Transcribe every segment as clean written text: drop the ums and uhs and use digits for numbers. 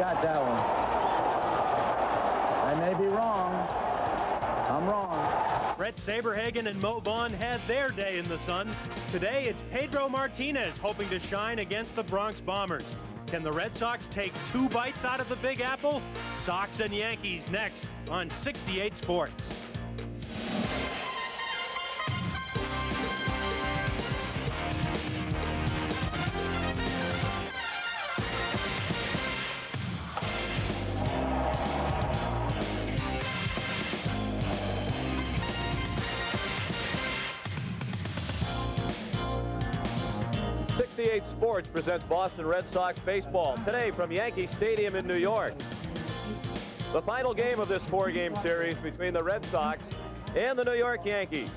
got that one. I may be wrong. I'm wrong. Brett Saberhagen and Mo Vaughn had their day in the sun. Today, it's Pedro Martinez hoping to shine against the Bronx Bombers. Can the Red Sox take 2 bites out of the Big Apple? Sox and Yankees next on 68 Sports. Sports presents Boston Red Sox baseball today from Yankee Stadium in New York. The final game of this 4-game series between the Red Sox and the New York Yankees.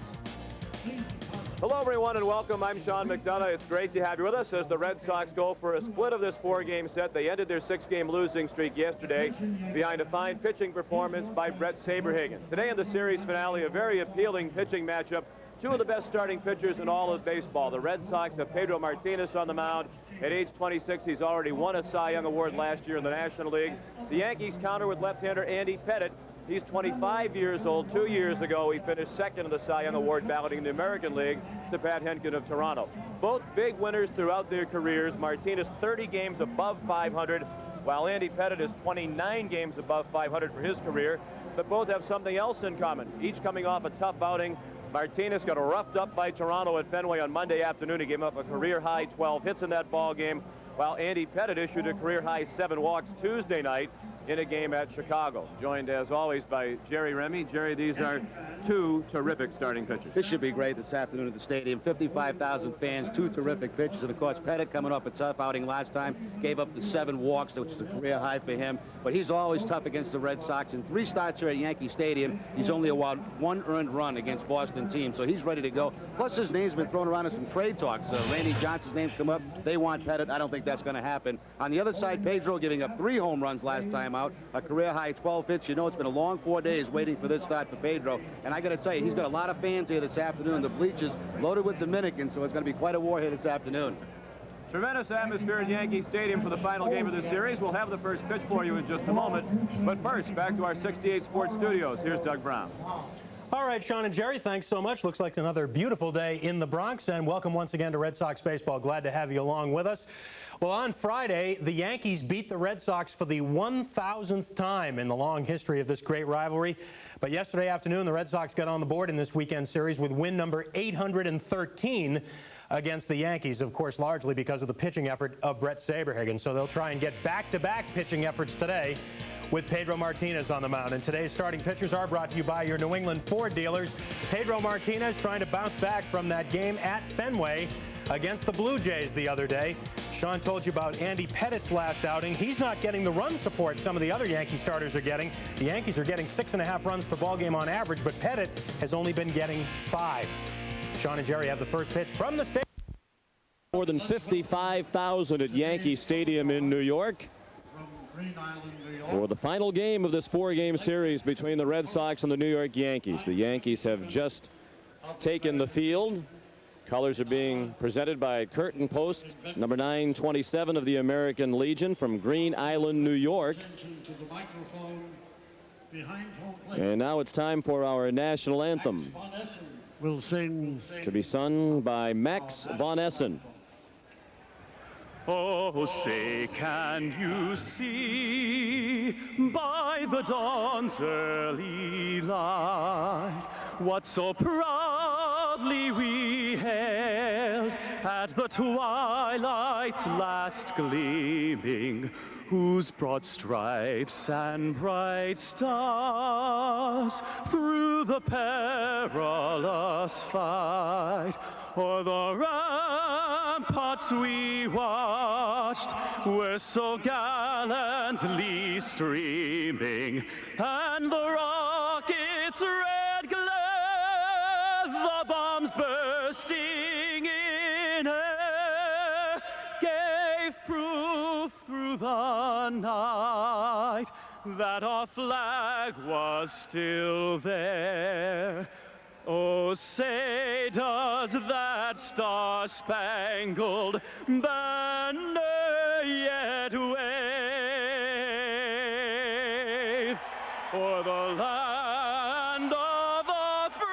Hello everyone and welcome. I'm Sean McDonough. It's great to have you with us as the Red Sox go for a split of this 4-game set. They ended their 6-game losing streak yesterday behind a fine pitching performance by Brett Saberhagen. Today in the series finale, a very appealing pitching matchup. 2 of the best starting pitchers in all of baseball. The Red Sox have Pedro Martinez on the mound. At age 26, he's already won a Cy Young Award last year in the National League. The Yankees counter with left-hander Andy Pettitte. He's 25 years old. 2 years ago, he finished second in the Cy Young Award balloting in the American League to Pat Henkin of Toronto. Both big winners throughout their careers. Martinez 30 games above 500, while Andy Pettitte is 29 games above 500 for his career. But both have something else in common, each coming off a tough outing. Martinez got roughed up by Toronto at Fenway on Monday afternoon. He gave up a career-high 12 hits in that ball game, while Andy Pettitte issued a career-high 7 walks Tuesday night in a game at Chicago. Joined, as always, by Jerry Remy. Jerry, these are 2 terrific starting pitchers. This should be great this afternoon at the stadium. 55,000 fans, 2 terrific pitchers. And, of course, Pettitte coming off a tough outing last time. Gave up the 7 walks, which is a career high for him. But he's always tough against the Red Sox. In 3 starts here at Yankee Stadium, he's only allowed 1 earned run against Boston teams. So he's ready to go. Plus, his name's been thrown around in some trade talks. Randy Johnson's name's come up. They want Pettitte. I don't think that's going to happen. On the other side, Pedro giving up 3 home runs last time out. A career-high 12 hits. You know, it's been a long 4 days waiting for this start for Pedro. And I got to tell you, he's got a lot of fans here this afternoon. The bleachers loaded with Dominicans, so it's going to be quite a war here this afternoon. Tremendous atmosphere at Yankee Stadium for the final game of this series. We'll have the first pitch for you in just a moment. But first, back to our 68 Sports studios. Here's Doug Brown. All right, Sean and Jerry, thanks so much. Looks like another beautiful day in the Bronx, and welcome once again to Red Sox baseball. Glad to have you along with us. Well, on Friday, the Yankees beat the Red Sox for the 1,000th time in the long history of this great rivalry. But yesterday afternoon, the Red Sox got on the board in this weekend series with win number 813 against the Yankees, of course, largely because of the pitching effort of Brett Saberhagen. So they'll try and get back-to-back pitching efforts today with Pedro Martinez on the mound. And today's starting pitchers are brought to you by your New England Ford dealers. Pedro Martinez trying to bounce back from that game at Fenway against the Blue Jays the other day. Sean told you about Andy Pettitte's last outing. He's not getting the run support some of the other Yankee starters are getting. The Yankees are getting 6.5 runs per ball game on average, but Pettitte has only been getting 5. Sean and Jerry have the first pitch from the stadium. More than 55,000 at Yankee Stadium in New York for the final game of this 4-game series between the Red Sox and the New York Yankees. The Yankees have just taken the field. Colors are being presented by curtain post number 927 of the American Legion from Green Island, New York. And now it's time for our national anthem. We'll sing to be sung by Max von Essen. Oh, say, can you see by the dawn's early light what so proudly we hailed at the twilight's last gleaming, whose broad stripes and bright stars through the perilous fight o'er the ramparts we watched were so gallantly streaming, and the rocket's red glare, the bombs bursting in air, gave proof through the night that our flag was still there. Oh, say, does that star-spangled banner yet wave for the land of the free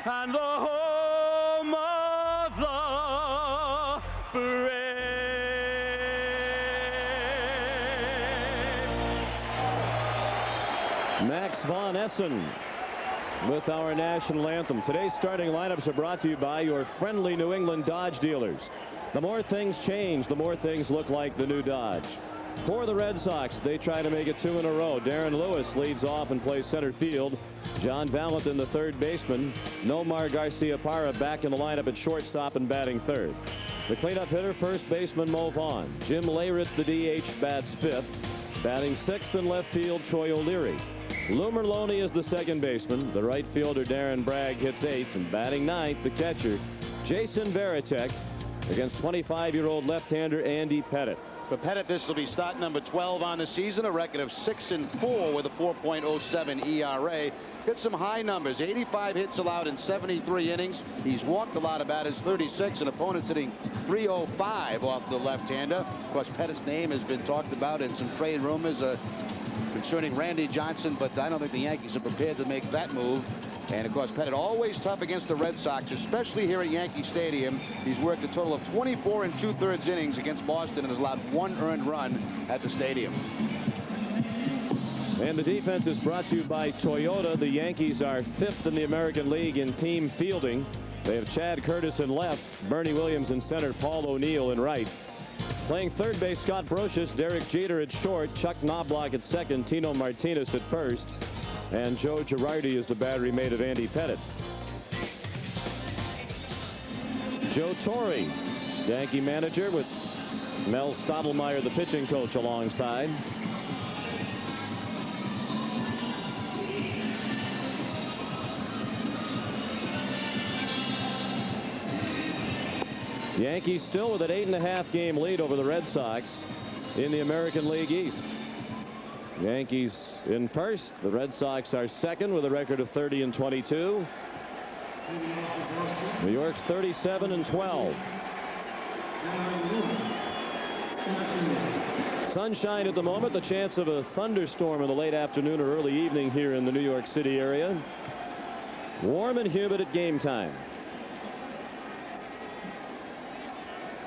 and the home of the brave. Max von Essen with our national anthem. Today's starting lineups are brought to you by your friendly New England Dodge dealers. The more things change, the more things look like the new Dodge. For the Red Sox, they try to make it 2 in a row. Darren Lewis leads off and plays center field. John Valentin, the third baseman. Nomar Garciaparra back in the lineup at shortstop and batting third. The cleanup hitter, first baseman Mo Vaughn. Jim Leyritz, the DH, bats fifth. Batting sixth in left field, Troy O'Leary. Lou Merloni is the second baseman. The right fielder, Darren Bragg, hits eighth. And batting ninth, the catcher, Jason Varitek, against 25-year-old left-hander Andy Pettitte. For Pettitte, this will be start number 12 on the season, a record of 6-4 with a 4.07 ERA. Hit some high numbers, 85 hits allowed in 73 innings. He's walked a lot of batters, 36, and opponents hitting 305 off the left-hander. Of course, Pettitte's name has been talked about in some trade rumors concerning Randy Johnson, but I don't think the Yankees are prepared to make that move. And of course, Pettitte always tough against the Red Sox, especially here at Yankee Stadium. He's worked a total of 24 2/3 innings against Boston and has allowed 1 earned run at the stadium. And the defense is brought to you by Toyota. The Yankees are 5th in the American League in team fielding. They have Chad Curtis in left, Bernie Williams in center, Paul O'Neill in right. Playing third base, Scott Brocious, Derek Jeter at short, Chuck Knobloch at second, Tino Martinez at first, and Joe Girardi is the battery mate of Andy Pettitte. Joe Torre, Yankee manager, with Mel Stottlemyre, the pitching coach, alongside. Yankees still with an 8.5 game lead over the Red Sox in the American League East. Yankees in first. The Red Sox are second with a record of 30-22. New York's 37-12. Sunshine at the moment. The chance of a thunderstorm in the late afternoon or early evening here in the New York City area. Warm and humid at game time.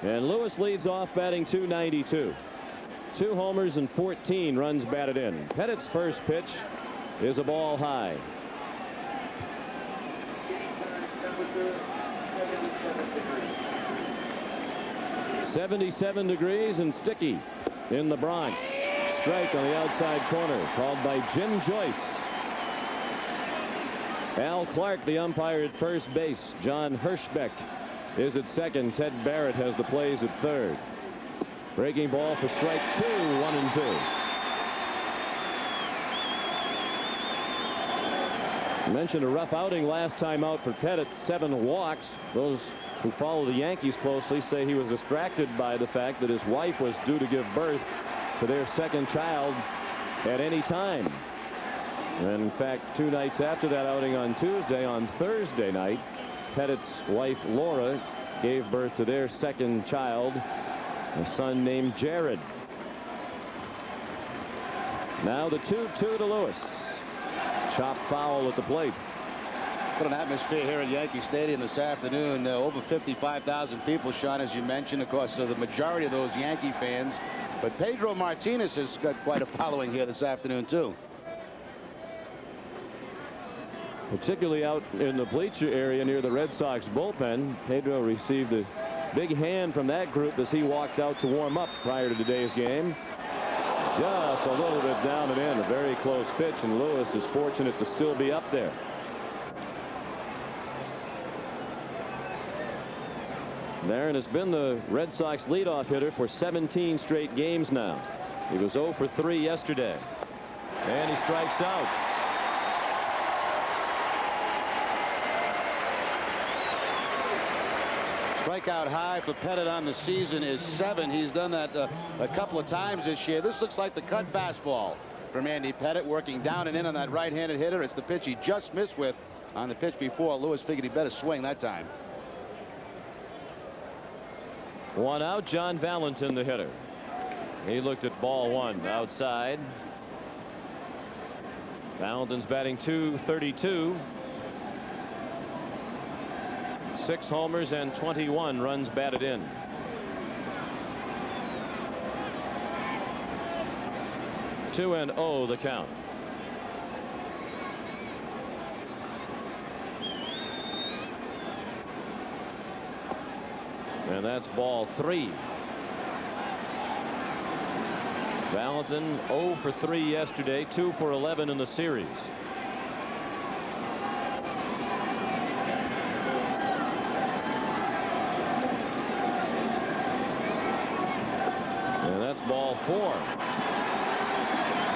And Lewis leads off, batting .292. 2 homers and 14 runs batted in. Pettitte's first pitch is a ball high. .77 degrees and sticky in the Bronx. Strike on the outside corner, called by Jim Joyce. Al Clark, the umpire at first base. John Hirschbeck is at second. Ted Barrett has the plays at third. Breaking ball for strike 2, 1-2. I mentioned a rough outing last time out for Pettitte, 7 walks. Those who follow the Yankees closely say he was distracted by the fact that his wife was due to give birth to their second child at any time. And in fact, 2 nights after that outing on Tuesday, on Thursday night, Pettitte's wife Laura gave birth to their second child, a son named Jared. Now the 2-2 to Lewis. Chop foul at the plate. What an atmosphere here at Yankee Stadium this afternoon. Over 55,000 people, Sean, as you mentioned. Of course, the majority of those Yankee fans. But Pedro Martinez has got quite a following here this afternoon, too. Particularly out in the bleacher area near the Red Sox bullpen. Pedro received a big hand from that group as he walked out to warm up prior to today's game. Just a little bit down and in. A very close pitch, and Lewis is fortunate to still be up there. Darren has been the Red Sox leadoff hitter for 17 straight games now. He was 0 for 3 yesterday. And he strikes out. Strikeout high for Pettitte on the season is 7. He's done that a couple of times this year. This looks like the cut fastball from Andy Pettitte, working down and in on that right-handed hitter. It's the pitch he just missed with on the pitch before. Lewis figured he better swing that time. 1 out. John Valentin, the hitter. He looked at ball one outside. Valentin's batting .232. 6 homers and 21 runs batted in. Two and 0 the count. And that's ball 3. Valentin 0 for 3 yesterday, 2 for 11 in the series. And that's ball 4.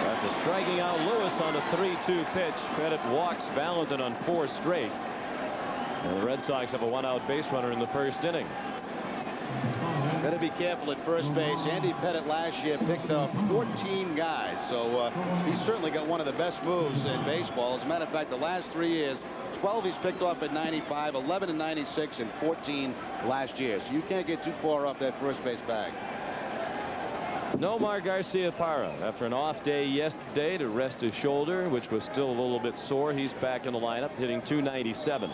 After striking out Lewis on a 3-2 pitch, Pettitte walks Valentin on 4 straight. And the Red Sox have a 1-out base runner in the first inning. Got to be careful at first base. Andy Pettitte last year picked up 14 guys, so he's certainly got one of the best moves in baseball. As a matter of fact, the last 3 years, 12 he's picked off at 95, 11 in 96, and 14 last year. So you can't get too far off that first base bag. Nomar Garcia-Parra, after an off day yesterday to rest his shoulder, which was still a little bit sore, he's back in the lineup, hitting .297.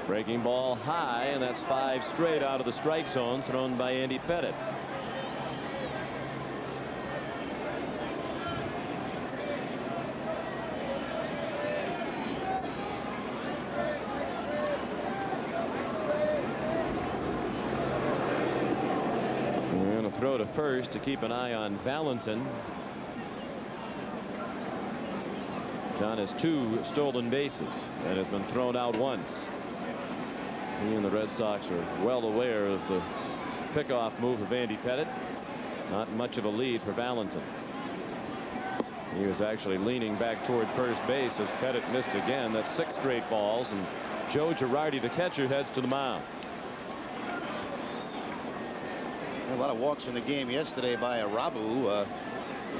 Breaking ball high, and that's 5 straight out of the strike zone thrown by Andy Pettitte. We're going to throw to first to keep an eye on Valentin. John has 2 stolen bases and has been thrown out once. He and the Red Sox are well aware of the pickoff move of Andy Pettitte. Not much of a lead for Valentin. He was actually leaning back toward first base as Pettitte missed again. That's 6 straight balls, and Joe Girardi, the catcher, heads to the mound. A lot of walks in the game yesterday by Arabu.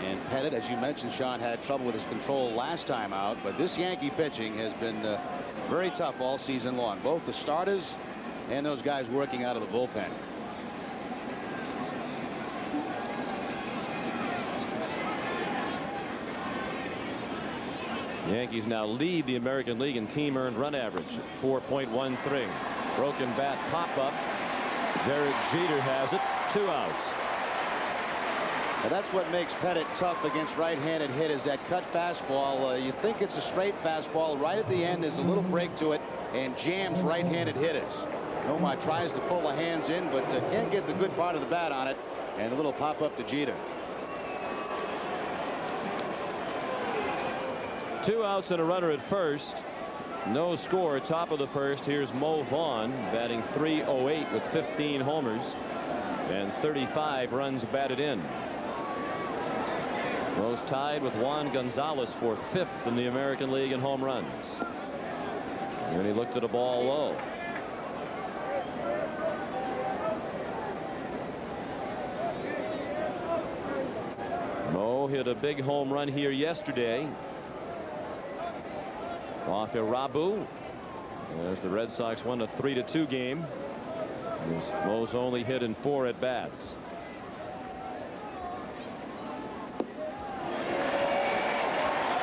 And Pettitte, as you mentioned, Sean, had trouble with his control last time out, but this Yankee pitching has been very tough all season long. Both the starters and those guys working out of the bullpen. Yankees now lead the American League in team earned run average at 4.13. Broken bat pop up. Derek Jeter has it. 2 outs. And that's what makes Pettitte tough against right-handed hitters. That cut fastball, you think it's a straight fastball. Right at the end, there's a little break to it and jams right-handed hitters. Nomar tries to pull the hands in, but can't get the good part of the bat on it. And a little pop up to Jeter. 2 outs and a runner at first. No score. Top of the first. Here's Mo Vaughn batting .308 with 15 homers and 35 runs batted in. Mo's tied with Juan Gonzalez for 5th in the American League in home runs. And he looked at a ball low. Mo hit a big home run here yesterday off Arabu as the Red Sox won a 3-2 game. Mo's only hit in 4 at bats.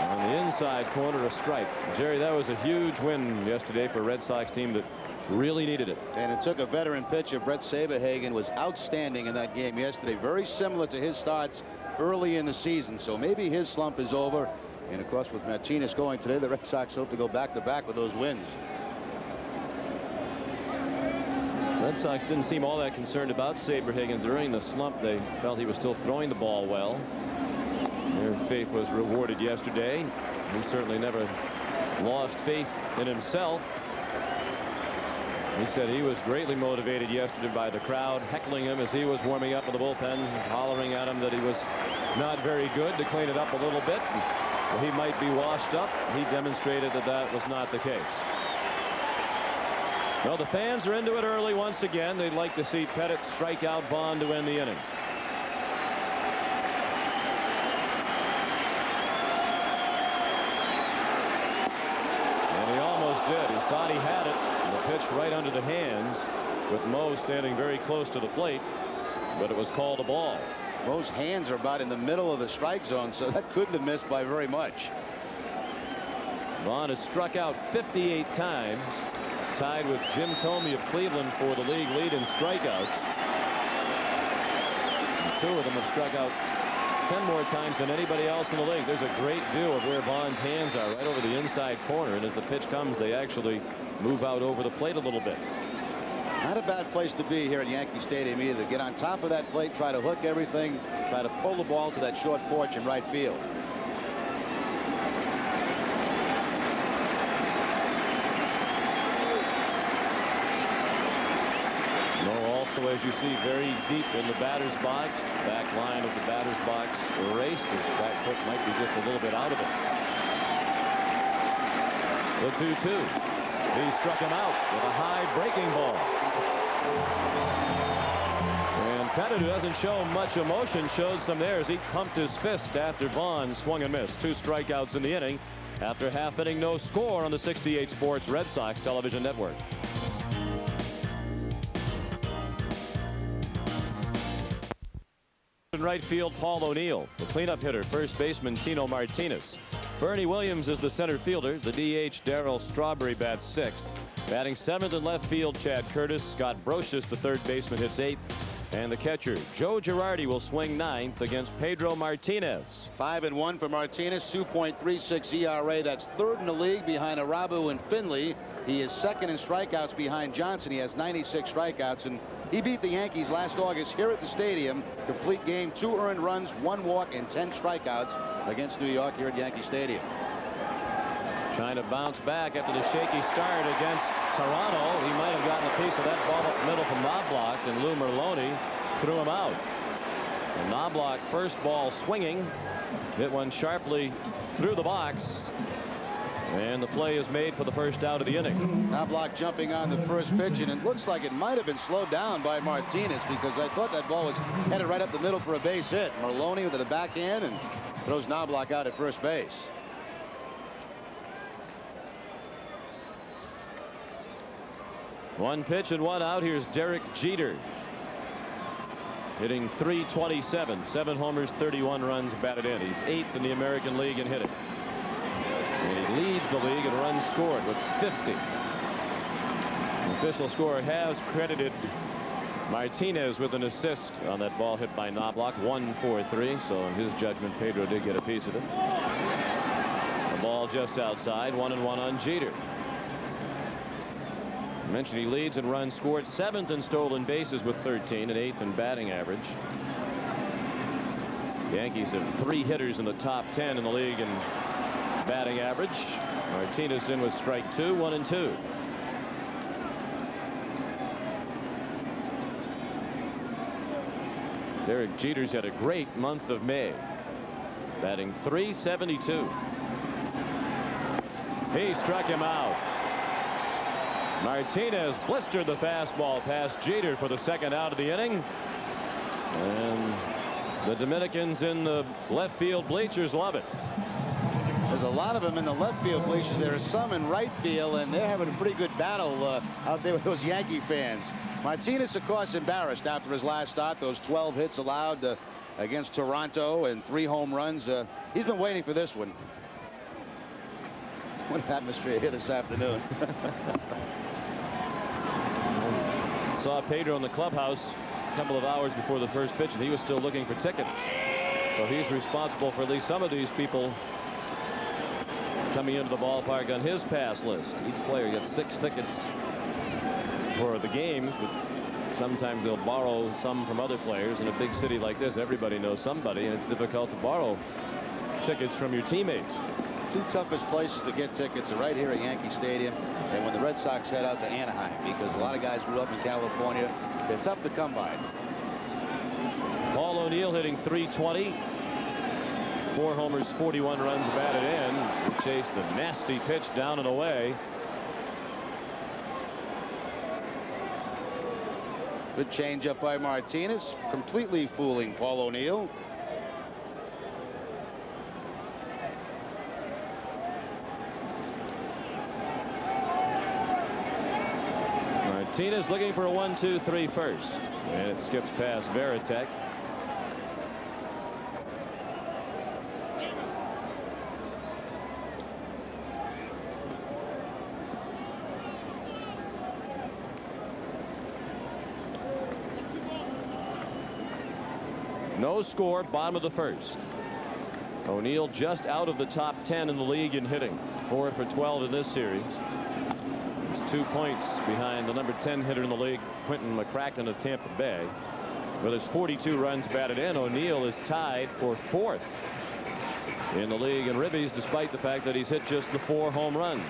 On the inside corner, a strike. Jerry, that was a huge win yesterday for a Red Sox team that really needed it. And it took a veteran pitcher. Brett Saberhagen was outstanding in that game yesterday. Very similar to his starts early in the season. So maybe his slump is over. And of course, with Martinez going today, the Red Sox hope to go back-to-back with those wins. Red Sox didn't seem all that concerned about Saberhagen during the slump. They felt he was still throwing the ball well. Their faith was rewarded yesterday. He certainly never lost faith in himself. He said he was greatly motivated yesterday by the crowd heckling him as he was warming up in the bullpen, hollering at him that he was not very good, to clean it up a little bit. He might be washed up. He demonstrated that that was not the case. Well, the fans are into it early once again. They'd like to see Pettitte strike out Vaughn to end the inning. And he almost did. He thought he had it. And the pitch right under the hands with Mo standing very close to the plate, but it was called a ball. Mo's hands are about in the middle of the strike zone, so that couldn't have missed by very much. Vaughn has struck out 58 times, tied with Jim Thome of Cleveland for the league lead in strikeouts. And 2 of them have struck out 10 more times than anybody else in the league. There's a great view of where Vaughn's hands are, right over the inside corner, and as the pitch comes, they actually move out over the plate a little bit. Not a bad place to be here at Yankee Stadium either. Get on top of that plate, try to hook everything, try to pull the ball to that short porch in right field. Also, as you see, very deep in the batter's box. Back line of the batter's box erased. His back foot might be just a little bit out of it. The 2-2. He struck him out with a high breaking ball. And Pettitte, who doesn't show much emotion, showed some there as he pumped his fist after Vaughn swung and missed. 2 strikeouts in the inning. After half inning, no score on the 68 Sports Red Sox television network. In right field, Paul O'Neill. The cleanup hitter, first baseman Tino Martinez. Bernie Williams is the center fielder. The DH, Darryl Strawberry, bats 6th. Batting 7th in left field, Chad Curtis. Scott Brocious, the third baseman, hits 8th. And the catcher, Joe Girardi, will swing 9th against Pedro Martinez. 5-1 for Martinez, 2.36 ERA. That's 3rd in the league behind Arabu and Finley. He is 2nd in strikeouts behind Johnson. He has 96 strikeouts, and he beat the Yankees last August here at the stadium. Complete game, 2 earned runs, 1 walk, and 10 strikeouts against New York here at Yankee Stadium. Trying to bounce back after the shaky start against Toronto. He might have gotten a piece of that ball up the middle from Knobloch, and Lou Merlone threw him out. And Knobloch, first ball swinging, hit one sharply through the box. And the play is made for the first out of the inning. Knobloch jumping on the first pitch, and it looks like it might have been slowed down by Martinez, because I thought that ball was headed right up the middle for a base hit. Merlone with the backhand and throws Knobloch out at first base. One pitch and 1 out. Here's Derek Jeter, hitting .327, 7 homers, 31 runs batted in. He's 8th in the American League in hitting. And he leads the league in runs scored with 50. The official score has credited Martinez with an assist on that ball hit by Knobloch, 1-4-3. So in his judgment, Pedro did get a piece of it. The ball just outside, 1-1 on Jeter. I mentioned he leads in runs scored, 7th in stolen bases with 13, and 8th in batting average. The Yankees have 3 hitters in the top 10 in the league in batting average. Martinez in with strike 2, 1-2. Derek Jeter's had a great month of May, batting .372. He struck him out. Martinez blistered the fastball past Jeter for the second out of the inning. And the Dominicans in the left field bleachers love it. There's a lot of them in the left field bleachers. There are some in right field, and they're having a pretty good battle out there with those Yankee fans. Martinez, of course, embarrassed after his last start. Those 12 hits allowed against Toronto and 3 home runs. He's been waiting for this one. What an atmosphere here this afternoon. Saw Pedro in the clubhouse a couple of hours before the first pitch, and he was still looking for tickets. So he's responsible for at least some of these people coming into the ballpark on his pass list. Each player gets 6 tickets for the games, but sometimes they'll borrow some from other players. In a big city like this, everybody knows somebody, and it's difficult to borrow tickets from your teammates. 2 toughest places to get tickets are right here at Yankee Stadium and when the Red Sox head out to Anaheim, because a lot of guys grew up in California. They're tough to come by. Paul O'Neill hitting .320, 4 homers, 41 runs batted in. He chased a nasty pitch down and away. Good changeup by Martinez, completely fooling Paul O'Neill. Martinez looking for a 1-2-3 first, and it skips past Pettitte. No score, bottom of the first. O'Neill just out of the top 10 in the league in hitting, 4 for 12 in this series. He's 2 points behind the number 10 hitter in the league, Quentin McCracken of Tampa Bay. With his 42 runs batted in, O'Neill is tied for 4th in the league in ribbies, despite the fact that he's hit just the 4 home runs.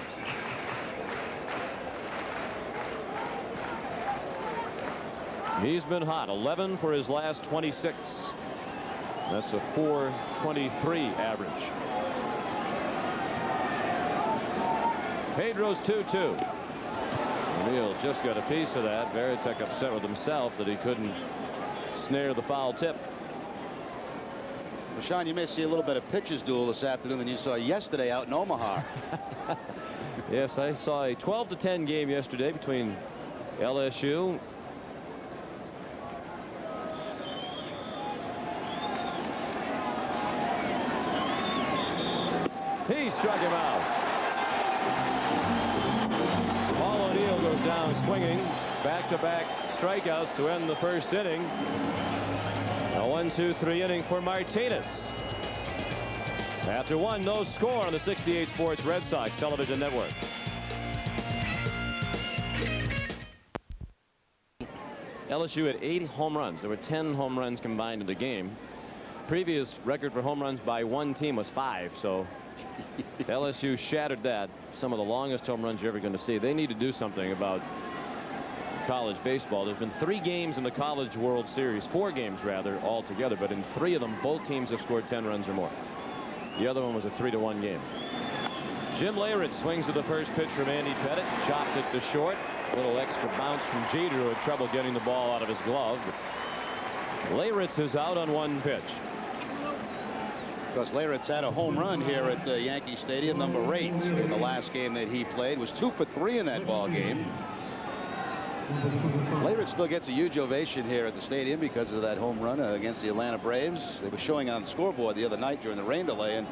He's been hot, 11 for his last 26. That's a .423 average. Pedro's 2-2. O'Neill just got a piece of that. Pettitte upset with himself that he couldn't snare the foul tip. Well, Sean, you may see a little bit of pitcher's duel this afternoon than you saw yesterday out in Omaha. Yes, I saw a 12-10 game yesterday between LSU He struck him out. Paul O'Neill goes down swinging. Back-to-back strikeouts to end the first inning. A 1-2-3 inning for Martinez. After one, no score on the 68 Sports Red Sox television network. LSU had 8 home runs. There were 10 home runs combined in the game. Previous record for home runs by one team was 5, so LSU shattered that. Some of the longest home runs you're ever going to see. They need to do something about college baseball. There's been 3 games in the College World Series, 4 games rather altogether, but in 3 of them both teams have scored 10 runs or more. The other one was a 3-1 game. Jim Leyritz swings at the first pitch from Andy Pettitte, chopped it to short. A little extra bounce from Jeter, who had trouble getting the ball out of his glove. But Leyritz is out on 1 pitch. Because Leyritz had a home run here at Yankee Stadium, number 8 in the last game that he played. Was 2 for 3 in that ball game. Leyritz still gets a huge ovation here at the stadium because of that home run against the Atlanta Braves. They were showing on the scoreboard the other night during the rain delay, and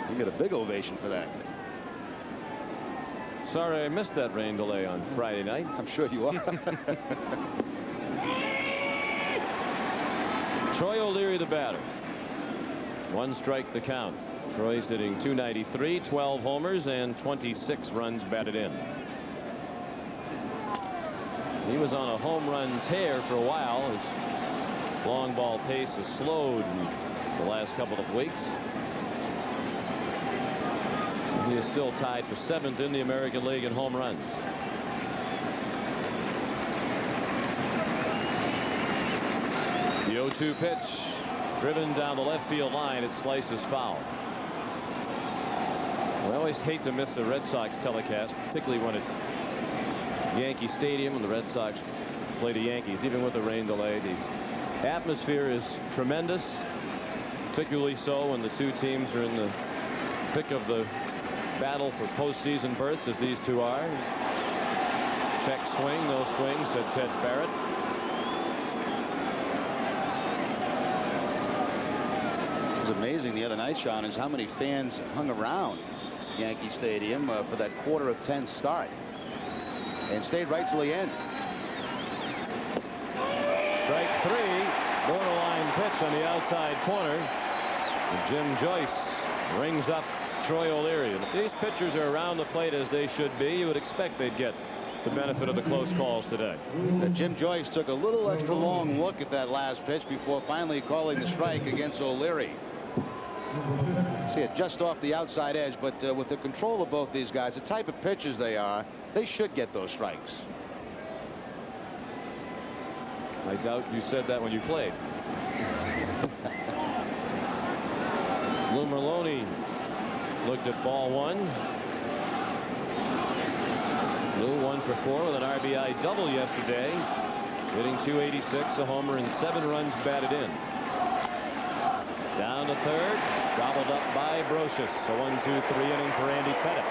he got a big ovation for that. Sorry I missed that rain delay on Friday night. I'm sure you are. Troy O'Leary, the batter. 1 strike the count. Troy's hitting .293, 12 homers, and 26 runs batted in. He was on a home run tear for a while. His long ball pace has slowed in the last couple of weeks. He is still tied for 7th in the American League in home runs. The 0-2 pitch, driven down the left field line. It slices foul. We always hate to miss a Red Sox telecast, particularly when at Yankee Stadium when the Red Sox play the Yankees. Even with the rain delay, the atmosphere is tremendous, particularly so when the 2 teams are in the thick of the battle for postseason berths, as these 2 are. Check swing, no swing, said Ted Barrett. It was amazing the other night, Sean, is how many fans hung around Yankee Stadium for that 9:45 start and stayed right till the end. Strike 3, borderline pitch on the outside corner. And Jim Joyce rings up Troy O'Leary. And if these pitchers are around the plate as they should be, you would expect they'd get the benefit of the close calls today. Jim Joyce took a little extra long look at that last pitch before finally calling the strike against O'Leary. See it just off the outside edge, but with the control of both these guys, the type of pitchers they are, they should get those strikes. I doubt you said that when you played. Lou Merlone looked at ball 1. Lou 1 for 4 with an RBI double yesterday, hitting .286, a homer, and 7 runs batted in. Down to third, gobbled up by Brocious. A 1-2-3 inning for Andy Pettitte.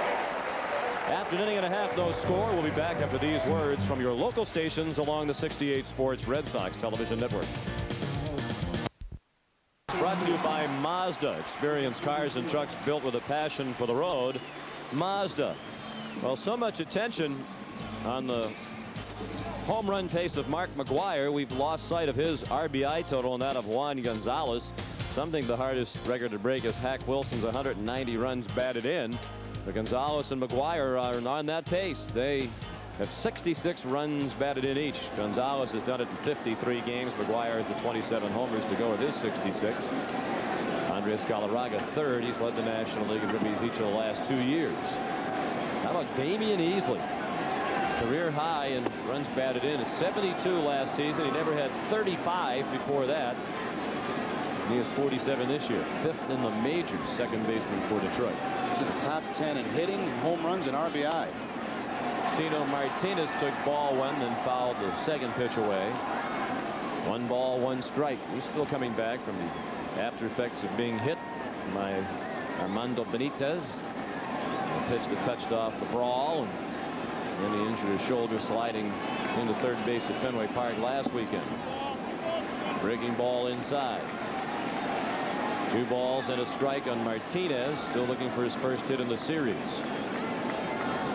After an inning and a half, no score. We'll be back after these words from your local stations along the 68 Sports Red Sox television network. Brought to you by Mazda. Experienced cars and trucks built with a passion for the road. Mazda. Well, so much attention on the home run pace of Mark McGwire. We've lost sight of his RBI total and that of Juan Gonzalez. Something the hardest record to break is Hack Wilson's 190 runs batted in. But Gonzalez and McGwire are on that pace. They have 66 runs batted in each. Gonzalez has done it in 53 games. McGwire has the 27 homers to go with his 66. Andres Galarraga third. He's led the National League in ribbies each of the last 2 years. How about Damian Easley? His career high in runs batted in is 72 last season. He never had 35 before that. And he has 47 this year. 5th in the majors, second baseman for Detroit. He's in the top 10 in hitting, home runs, and RBI. Tino Martinez took ball one, then fouled the second pitch away. 1 ball, 1 strike. He's still coming back from the after effects of being hit by Armando Benitez. A pitch that touched off the brawl, and then he injured his shoulder sliding into third base at Fenway Park last weekend. Breaking ball inside. 2 balls and a strike on Martinez. Still looking for his first hit in the series.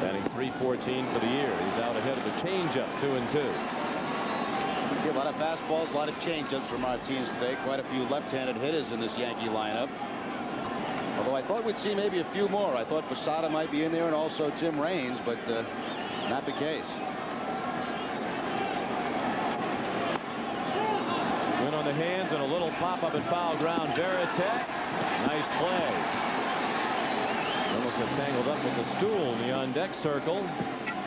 Batting .314 for the year. He's out ahead of the changeup, 2-2. See a lot of fastballs, a lot of changeups for Martinez today. Quite a few left-handed hitters in this Yankee lineup. Although I thought we'd see maybe a few more. I thought Posada might be in there and also Tim Raines, but not the case. Went on the hands and a little pop-up and foul ground. Pettitte. Nice play. Almost got tangled up with the stool in the on-deck circle.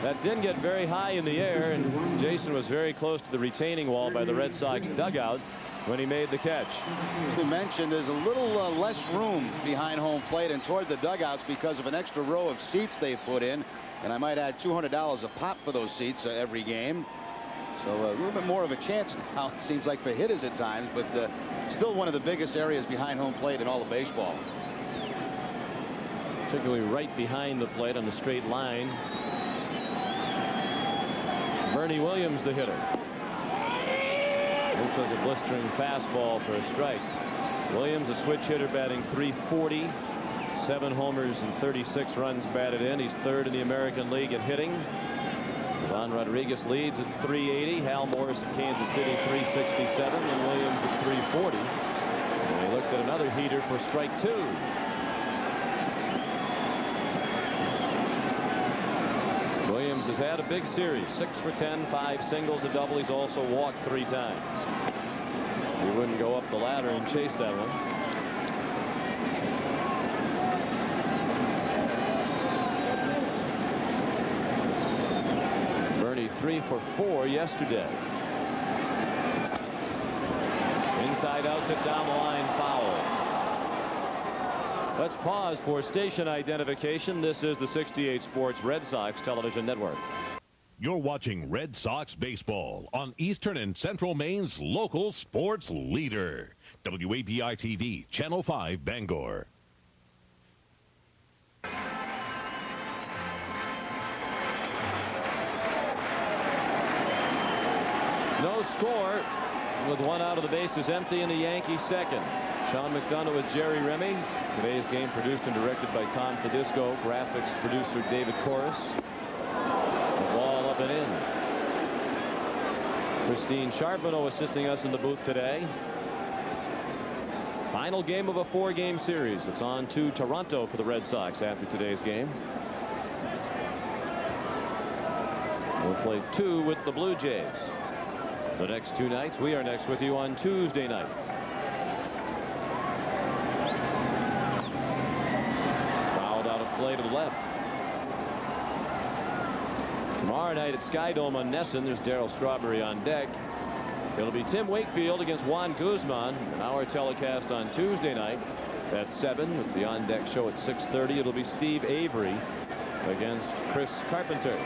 That didn't get very high in the air, and Jason was very close to the retaining wall by the Red Sox dugout when he made the catch. You mentioned there's a little less room behind home plate and toward the dugouts because of an extra row of seats they've put in, and I might add $200 a pop for those seats every game. So a little bit more of a chance now, it seems like, for hitters at times, but still one of the biggest areas behind home plate in all of baseball. Particularly right behind the plate on the straight line. Bernie Williams, the hitter. He took a blistering fastball for a strike. Williams, a switch hitter, batting .340. 7 homers and 36 runs batted in. He's 3rd in the American League in hitting. Ivan Rodriguez leads at .380. Hal Morris at Kansas City .367, and Williams at .340. And he looked at another heater for strike 2. Williams has had a big series. 6 for 10, 5 singles, a double. He's also walked 3 times. He wouldn't go up the ladder and chase that one. Bernie 3 for 4 yesterday. Inside outs it down the line, foul. Let's pause for station identification. This is the 68 Sports Red Sox television network. You're watching Red Sox baseball on Eastern and Central Maine's local sports leader. WAPI-TV, Channel 5, Bangor. No score with 1 out of the bases empty in the Yankees second. Sean McDonough with Jerry Remy. Today's game produced and directed by Tom Tedisco. Graphics producer David Corus. The ball up and in. Christine Charbonneau assisting us in the booth today. Final game of a 4-game series. It's on to Toronto for the Red Sox after today's game. We'll play 2 with the Blue Jays. The next 2 nights. We are next with you on Tuesday night. Fouled out of play to the left. Tomorrow night at Sky Dome on Nesson, there's Darryl Strawberry on deck. It'll be Tim Wakefield against Juan Guzman. An hour telecast on Tuesday night at 7 with the on deck show at 6:30. It'll be Steve Avery against Chris Carpenter.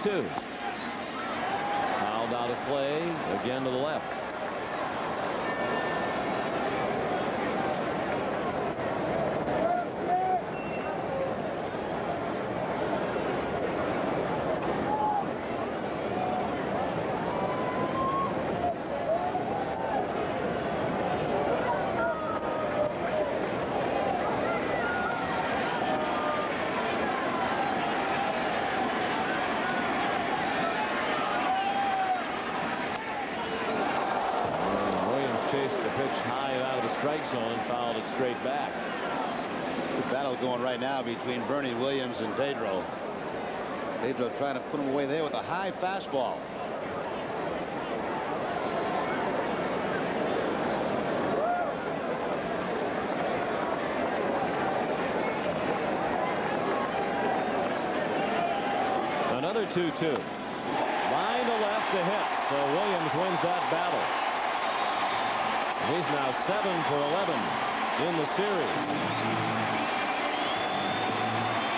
0-2. Fouled out of play again to the left. Zone, fouled it straight back. Good battle going right now between Bernie Williams and Pedro. Pedro trying to put him away there with a high fastball. Another 2-2. Line to left to hit. So Williams wins that battle. He's now 7 for 11 in the series.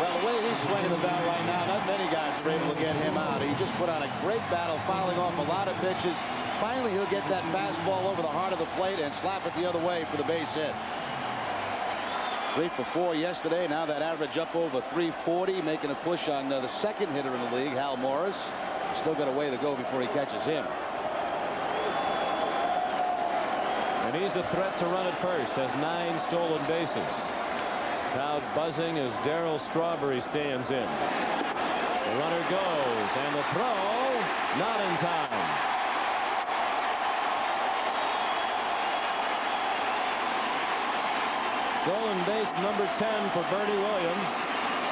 Well, the way he's swinging the bat right now, not many guys are able to get him out. He just put on a great battle, fouling off a lot of pitches. Finally, he'll get that fastball over the heart of the plate and slap it the other way for the base hit. 3 for 4 yesterday. Now that average up over 340, making a push on the second hitter in the league, Hal Morris. Still got a way to go before he catches him. And he's a threat to run at first. Has 9 stolen bases. Crowd buzzing as Darryl Strawberry stands in. The runner goes, and the throw not in time. Stolen base number 10 for Bernie Williams,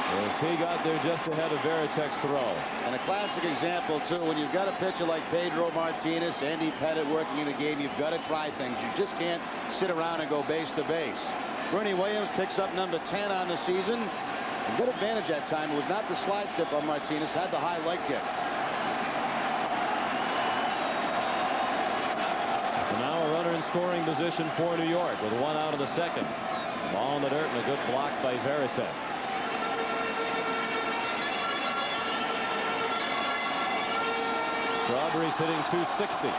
as he got there just ahead of Varitek's throw. And a classic example, too, when you've got a pitcher like Pedro Martinez, Andy Pettitte working in the game, you've got to try things. You just can't sit around and go base to base. Bernie Williams picks up number 10 on the season. A good advantage that time. It was not the slide step on Martinez, had the high leg kick. So now a runner in scoring position for New York with 1 out of the second. Ball in the dirt and a good block by Varitek. Strawberry's hitting .260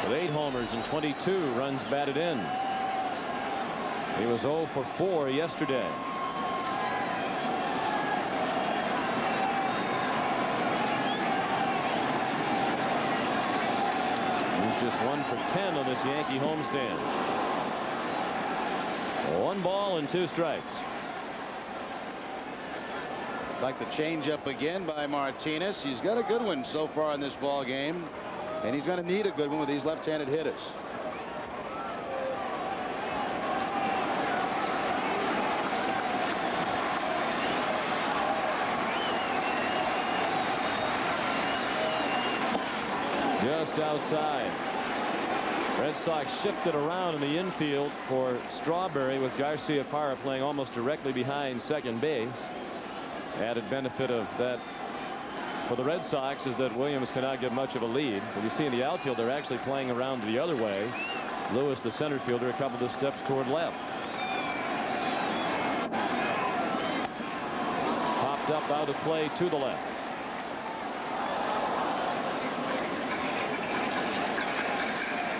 with 8 homers and 22 runs batted in. He was 0 for 4 yesterday. He's just 1 for 10 on this Yankee homestand. 1 ball and 2 strikes. Like the changeup again by Martinez. He's got a good one so far in this ball game, and he's going to need a good one with these left-handed hitters. Just outside. Red Sox shifted around in the infield for Strawberry, with Garcia Parra playing almost directly behind second base. Added benefit of that for the Red Sox is that Williams cannot get much of a lead. But you see in the outfield, they're actually playing around the other way. Lewis, the center fielder, a couple of steps toward left. Popped up out of play to the left.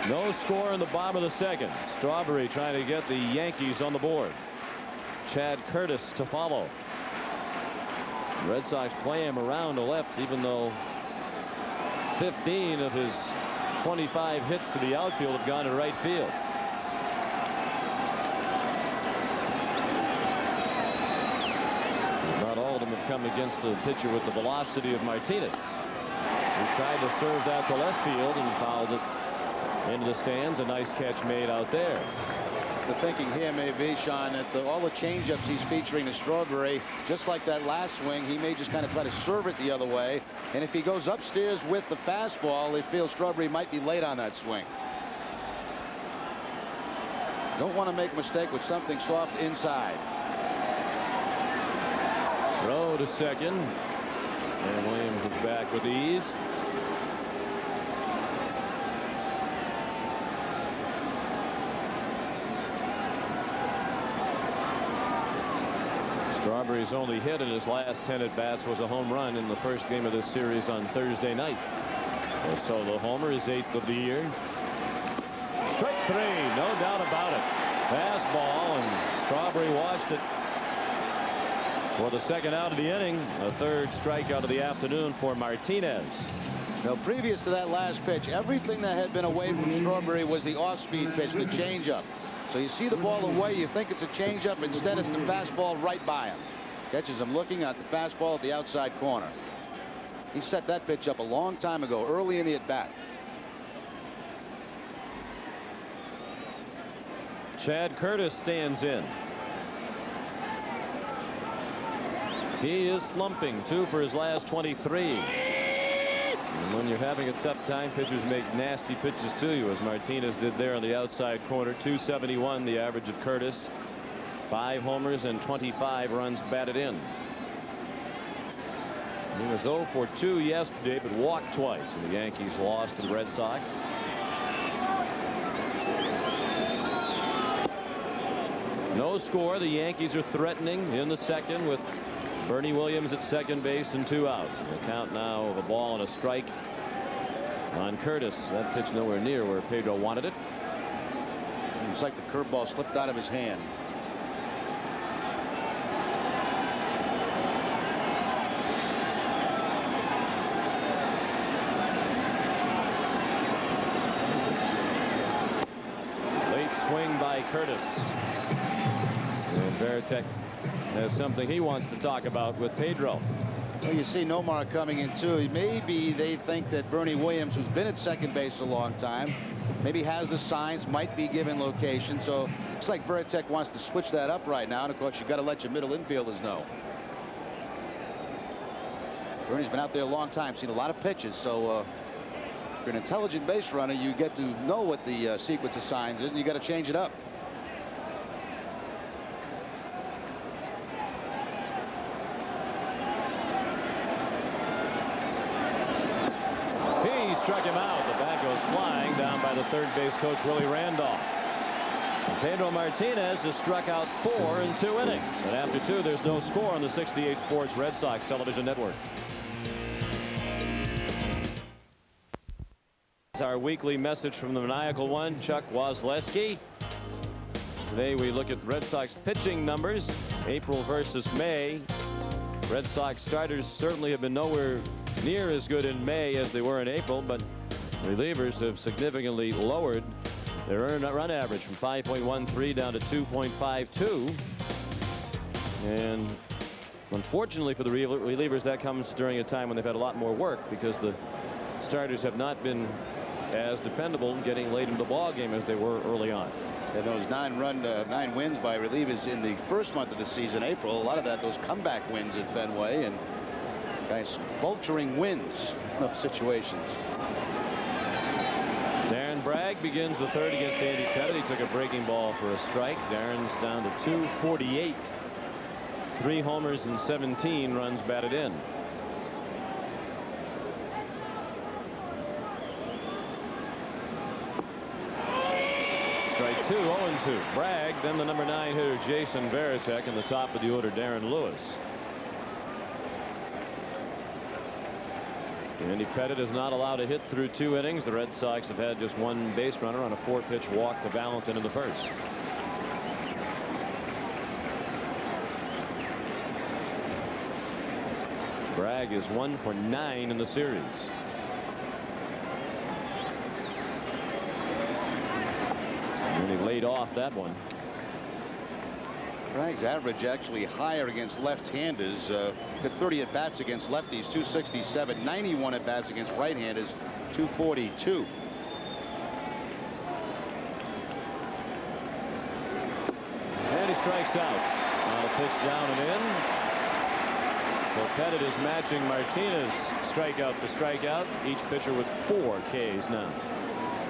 No score in the bottom of the second. Strawberry trying to get the Yankees on the board. Chad Curtis to follow. Red Sox play him around to left, even though 15 of his 25 hits to the outfield have gone to right field. Not all of them have come against a pitcher with the velocity of Martinez. He tried to serve that to left field and fouled it into the stands. A nice catch made out there. The thinking here may be, Sean, that all the changeups he's featuring to Strawberry, just like that last swing, he may just kind of try to serve it the other way. And if he goes upstairs with the fastball, they feel Strawberry might be late on that swing. Don't want to make a mistake with something soft inside. Throw to second. And Williams is back with ease. Strawberry's only hit in his last 10 at-bats was a home run in the first game of this series on Thursday night. A solo homer, his 8th of the year. Strike 3, no doubt about it. Fastball, and Strawberry watched it for the second out of the inning. A third strikeout of the afternoon for Martinez. Now, previous to that last pitch, everything that had been away from Strawberry was the off-speed pitch, the changeup. So you see the ball away, you think it's a changeup. Instead, it's the fastball right by him. Catches him looking at the fastball at the outside corner. He set that pitch up a long time ago, early in the at-bat. Chad Curtis stands in. He is slumping, 2 for his last 23. And when you're having a tough time, pitchers make nasty pitches to you, as Martinez did there on the outside corner. 271 the average of Curtis. 5 homers and 25 runs batted in. He was 0 for 2 yesterday, but walked twice, and the Yankees lost to the Red Sox. No score. The Yankees are threatening in the second with Bernie Williams at second base and 2 outs. And the count now of a ball and a strike on Curtis. That pitch nowhere near where Pedro wanted it. It's like the curveball slipped out of his hand. Late swing by Curtis. And Pettitte has something he wants to talk about with Pedro. Well, you see Nomar coming in too. Maybe they think that Bernie Williams, who's been at second base a long time, maybe has the signs, might be given location. So looks like Pettitte wants to switch that up right now. And of course, you've got to let your middle infielders know. Bernie's been out there a long time, seen a lot of pitches. So if you're an intelligent base runner, you get to know what the sequence of signs is, and you got to change it up. Struck him out. The bat goes flying down by the third base coach, Willie Randolph. And Pedro Martinez has struck out 4 in 2 innings. And after 2, there's no score on the 68 Sports Red Sox television network. It's our weekly message from the maniacal one, Chuck Wozleski. Today we look at Red Sox pitching numbers, April versus May. Red Sox starters certainly have been nowhere near as good in May as they were in April, but relievers have significantly lowered their earned run average from 5.13 down to 2.52. And unfortunately for the relievers, that comes during a time when they've had a lot more work, because the starters have not been as dependable getting late into the ball game as they were early on. And those 9 wins by relievers in the first month of the season, April, a lot of that, those comeback wins at Fenway, and guys vulturing wins in those situations. Darren Bragg begins the third against Andy Pettitte. He took a breaking ball for a strike. Darren's down to 248. 3 homers and 17 runs batted in. Strike 2, 0-2. Bragg, then the number 9 hitter Jason Varitek, in the top of the order Darren Lewis. Andy Pettitte is not allowed to hit through 2 innings. The Red Sox have had just 1 base runner on a 4-pitch walk to Valentin in the first. Bragg is 1 for 9 in the series. And he laid off that one. Bragg's average actually higher against left-handers. Got 30 at-bats against lefties, 267. 91 at-bats against right-handers, 242. And he strikes out. On a pitch down and in. So Pettitte is matching Martinez strikeout to strikeout. Each pitcher with 4 Ks now.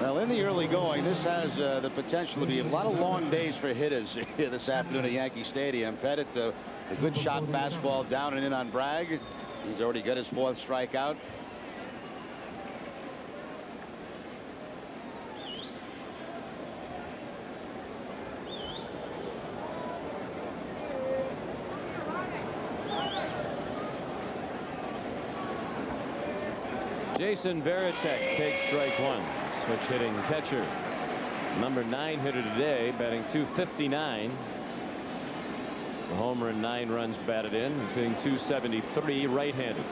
Well, in the early going, this has the potential to be a lot of long days for hitters here this afternoon at Yankee Stadium. Pettitte, the good shot fastball down and in on Bragg. He's already got his 4th strikeout. Jason Varitek takes strike one. Switch hitting catcher. Number 9 hitter today, batting .259. The homer and 9 runs batted in. He's hitting .273, right-handed.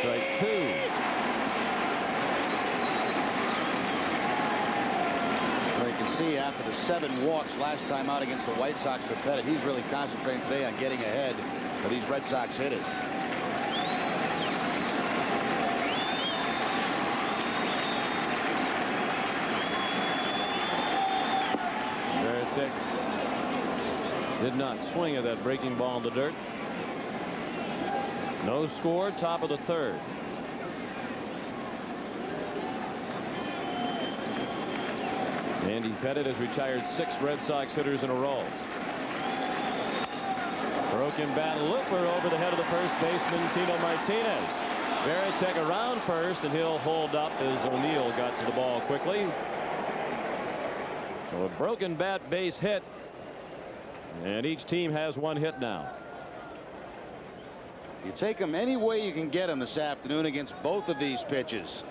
Strike 2. Well, you can see after the 7 walks last time out against the White Sox for Pettitte, he's really concentrating today on getting ahead of these Red Sox hitters. Varitek did not swing at that breaking ball in the dirt. No score, top of the 3rd. Andy Pettitte has retired 6 Red Sox hitters in a row. Broken bat looper over the head of the first baseman, Tino Martinez. Varitek around first, and he'll hold up as O'Neill got to the ball quickly. So a broken bat base hit, and each team has 1 hit now. You take them any way you can get them this afternoon against both of these pitches.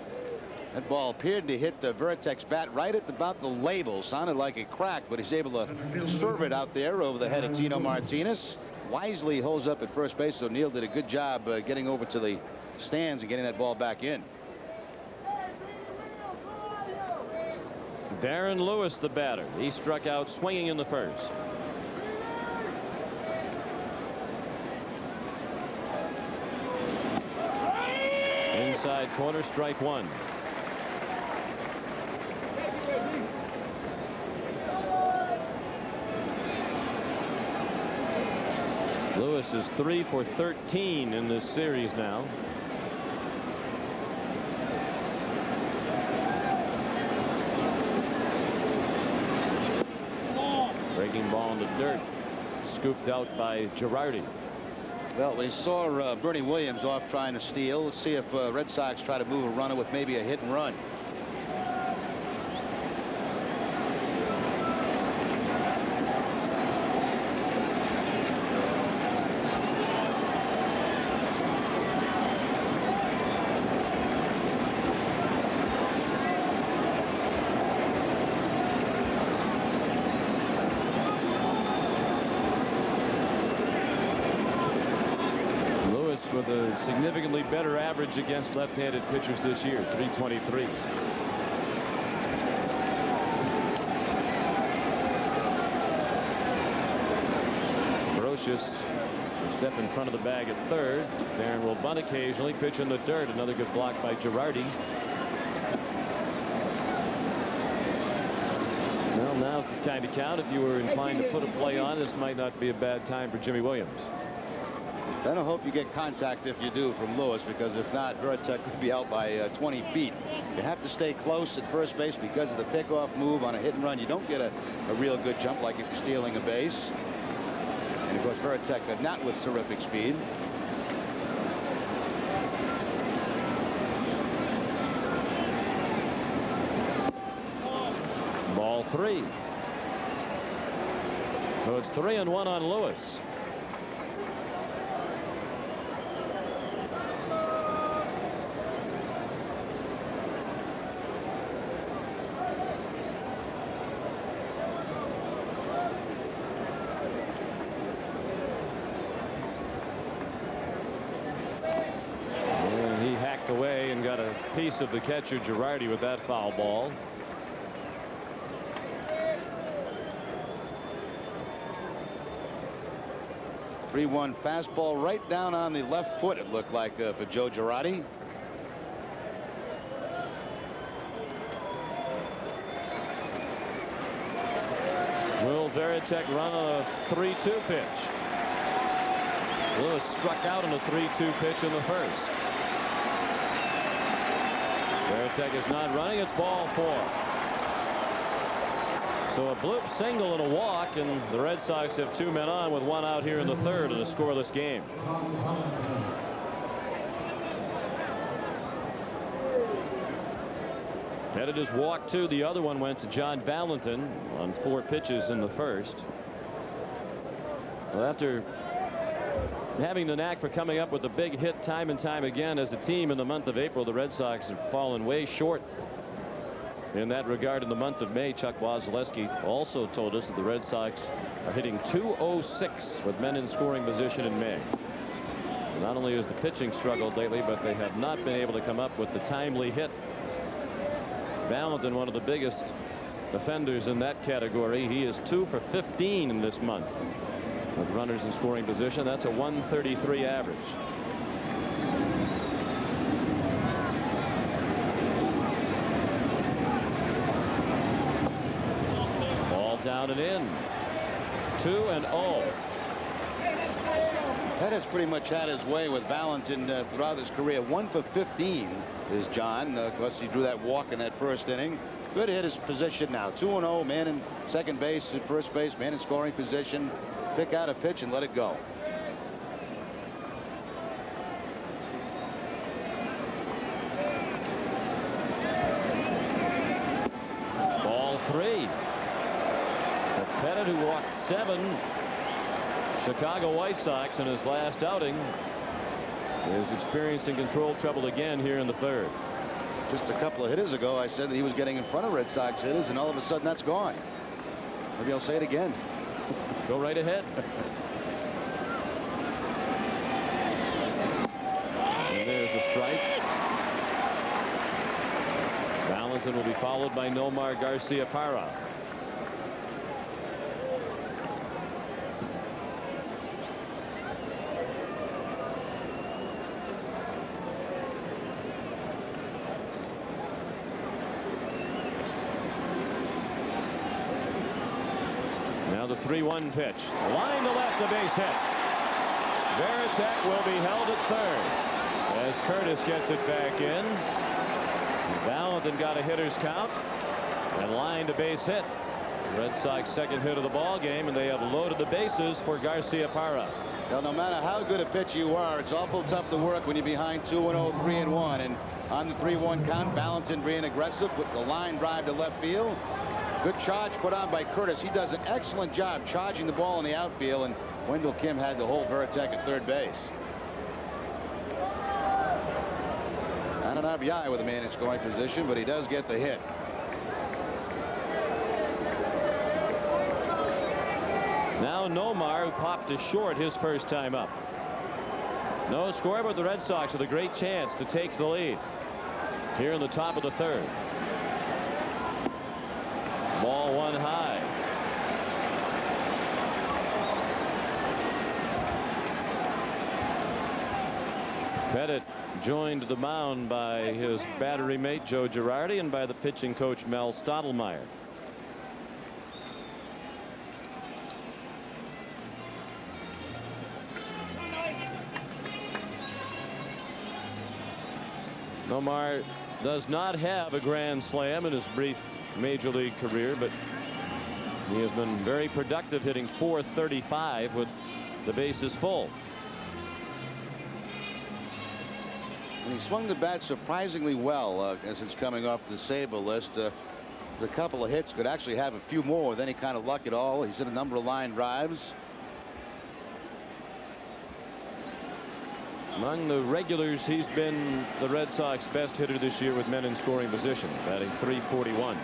That ball appeared to hit Varitek's bat right at about the label. Sounded like a crack, but he's able to serve it out there over the head of Tino Martinez. Wisely holds up at first base. O'Neill did a good job getting over to the stands and getting that ball back in. Darren Lewis, the batter. He struck out swinging in the first. Inside corner, strike 1. Lewis is 3 for 13 in this series now. Breaking ball in the dirt, scooped out by Girardi. Well, we saw Bernie Williams off trying to steal. Let's see if Red Sox try to move a runner with maybe a hit and run. With a significantly better average against left-handed pitchers this year, .323. Brocious will step in front of the bag at 3rd. Darren will bunt occasionally, pitch in the dirt. Another good block by Girardi. Well, now's the time to count. If you were inclined to put a play on, this might not be a bad time for Jimmy Williams. Then I hope you get contact if you do from Lewis, because if not, Varitek could be out by 20 feet. You have to stay close at first base because of the pickoff move on a hit and run. You don't get a real good jump like if you're stealing a base. And of course, Varitek not with terrific speed. Ball 3. So it's 3-1 on Lewis. Away and got a piece of the catcher Girardi with that foul ball. .3-1 fastball right down on the left foot, it looked like for Joe Girardi. Will Varitek run on a 3-2 pitch? Lewis struck out on a 3-2 pitch in the first. Varitek is not running. It's ball 4. So a bloop single and a walk, and the Red Sox have 2 men on with 1 out here in the 3rd in a scoreless game. Pettitte has walked 2. The other one went to John Valentin on 4 pitches in the first. Well, after having the knack for coming up with a big hit time and time again as a team in the month of April, the Red Sox have fallen way short in that regard in the month of May. Chuck Wozleski also told us that the Red Sox are hitting .206 with men in scoring position in May. So not only has the pitching struggled lately, but they have not been able to come up with the timely hit. Valentin, one of the biggest defenders in that category, he is 2 for 15 in this month with runners in scoring position. That's a 133 average. Ball down and in. 2-0. Pettitte's pretty much had his way with Valentin throughout his career. 1 for 15 is John. Of course, he drew that walk in that first inning. Good hit his position now. 2-0. Man in second base, at first base, man in scoring position. Pick out a pitch and let it go. Ball 3. Pettitte, who walked 7 Chicago White Sox in his last outing, is experiencing control trouble again here in the third. Just a couple of hitters ago, I said that he was getting in front of Red Sox hitters, and all of a sudden that's gone. Maybe I'll say it again. Go right ahead. And there's the strike. Valentin will be followed by Nomar Garciaparra. Now the 3-1 pitch. Line to left, a base hit. Pettitte will be held at third as Curtis gets it back in. Valentin got a hitter's count and lined a base hit. Red Sox second hit of the ball game, and they have loaded the bases for Garciaparra. Well, no matter how good a pitcher you are, it's awful tough to work when you're behind 2-0, 3-1. And on the 3-1 count, Valentin being aggressive with the line drive to left field. Good charge put on by Curtis. He does an excellent job charging the ball in the outfield, and Wendell Kim had to hold Pettitte at third base. Not an RBI with a man in scoring position, but he does get the hit. Now Nomar, who popped to short his first time up. No score, but the Red Sox with a great chance to take the lead here in the top of the third. Ball one high. Pettitte joined the mound by his battery mate Joe Girardi and by the pitching coach Mel Stottlemyre. Nomar does not have a grand slam in his brief major league career, but he has been very productive, hitting .435 with the bases full. And he swung the bat surprisingly well as it's coming off the Sabre list. There's a couple of hits, could actually have a few more with any kind of luck at all. He's hit a number of line drives. Among the regulars, he's been the Red Sox best hitter this year with men in scoring position, batting .341.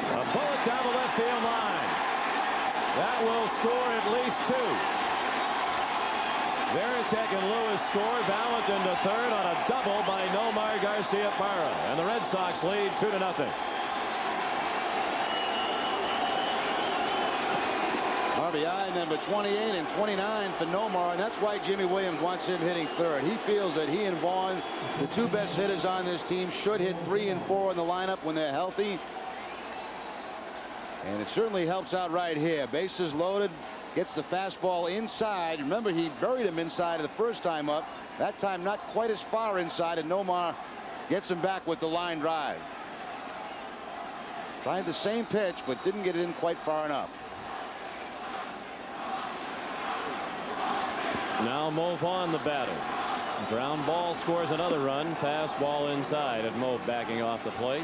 A bullet down the left field line. That will score at least 2. Pettitte and Lewis scored. Valentin to third on a double by Nomar Garciaparra, and the Red Sox lead 2-0. RBI number 28 and 29 for Nomar, and that's why Jimmy Williams wants him hitting third. He feels that he and Vaughn, the two best hitters on this team, should hit 3 and 4 in the lineup when they're healthy. And it certainly helps out right here. Bases loaded, gets the fastball inside. Remember, he buried him inside the first time up. That time not quite as far inside, and Nomar gets him back with the line drive. Tried the same pitch, but didn't get it in quite far enough. Now Mo Vaughn, the batter. Ground ball scores another run. Fastball inside, and Mo backing off the plate.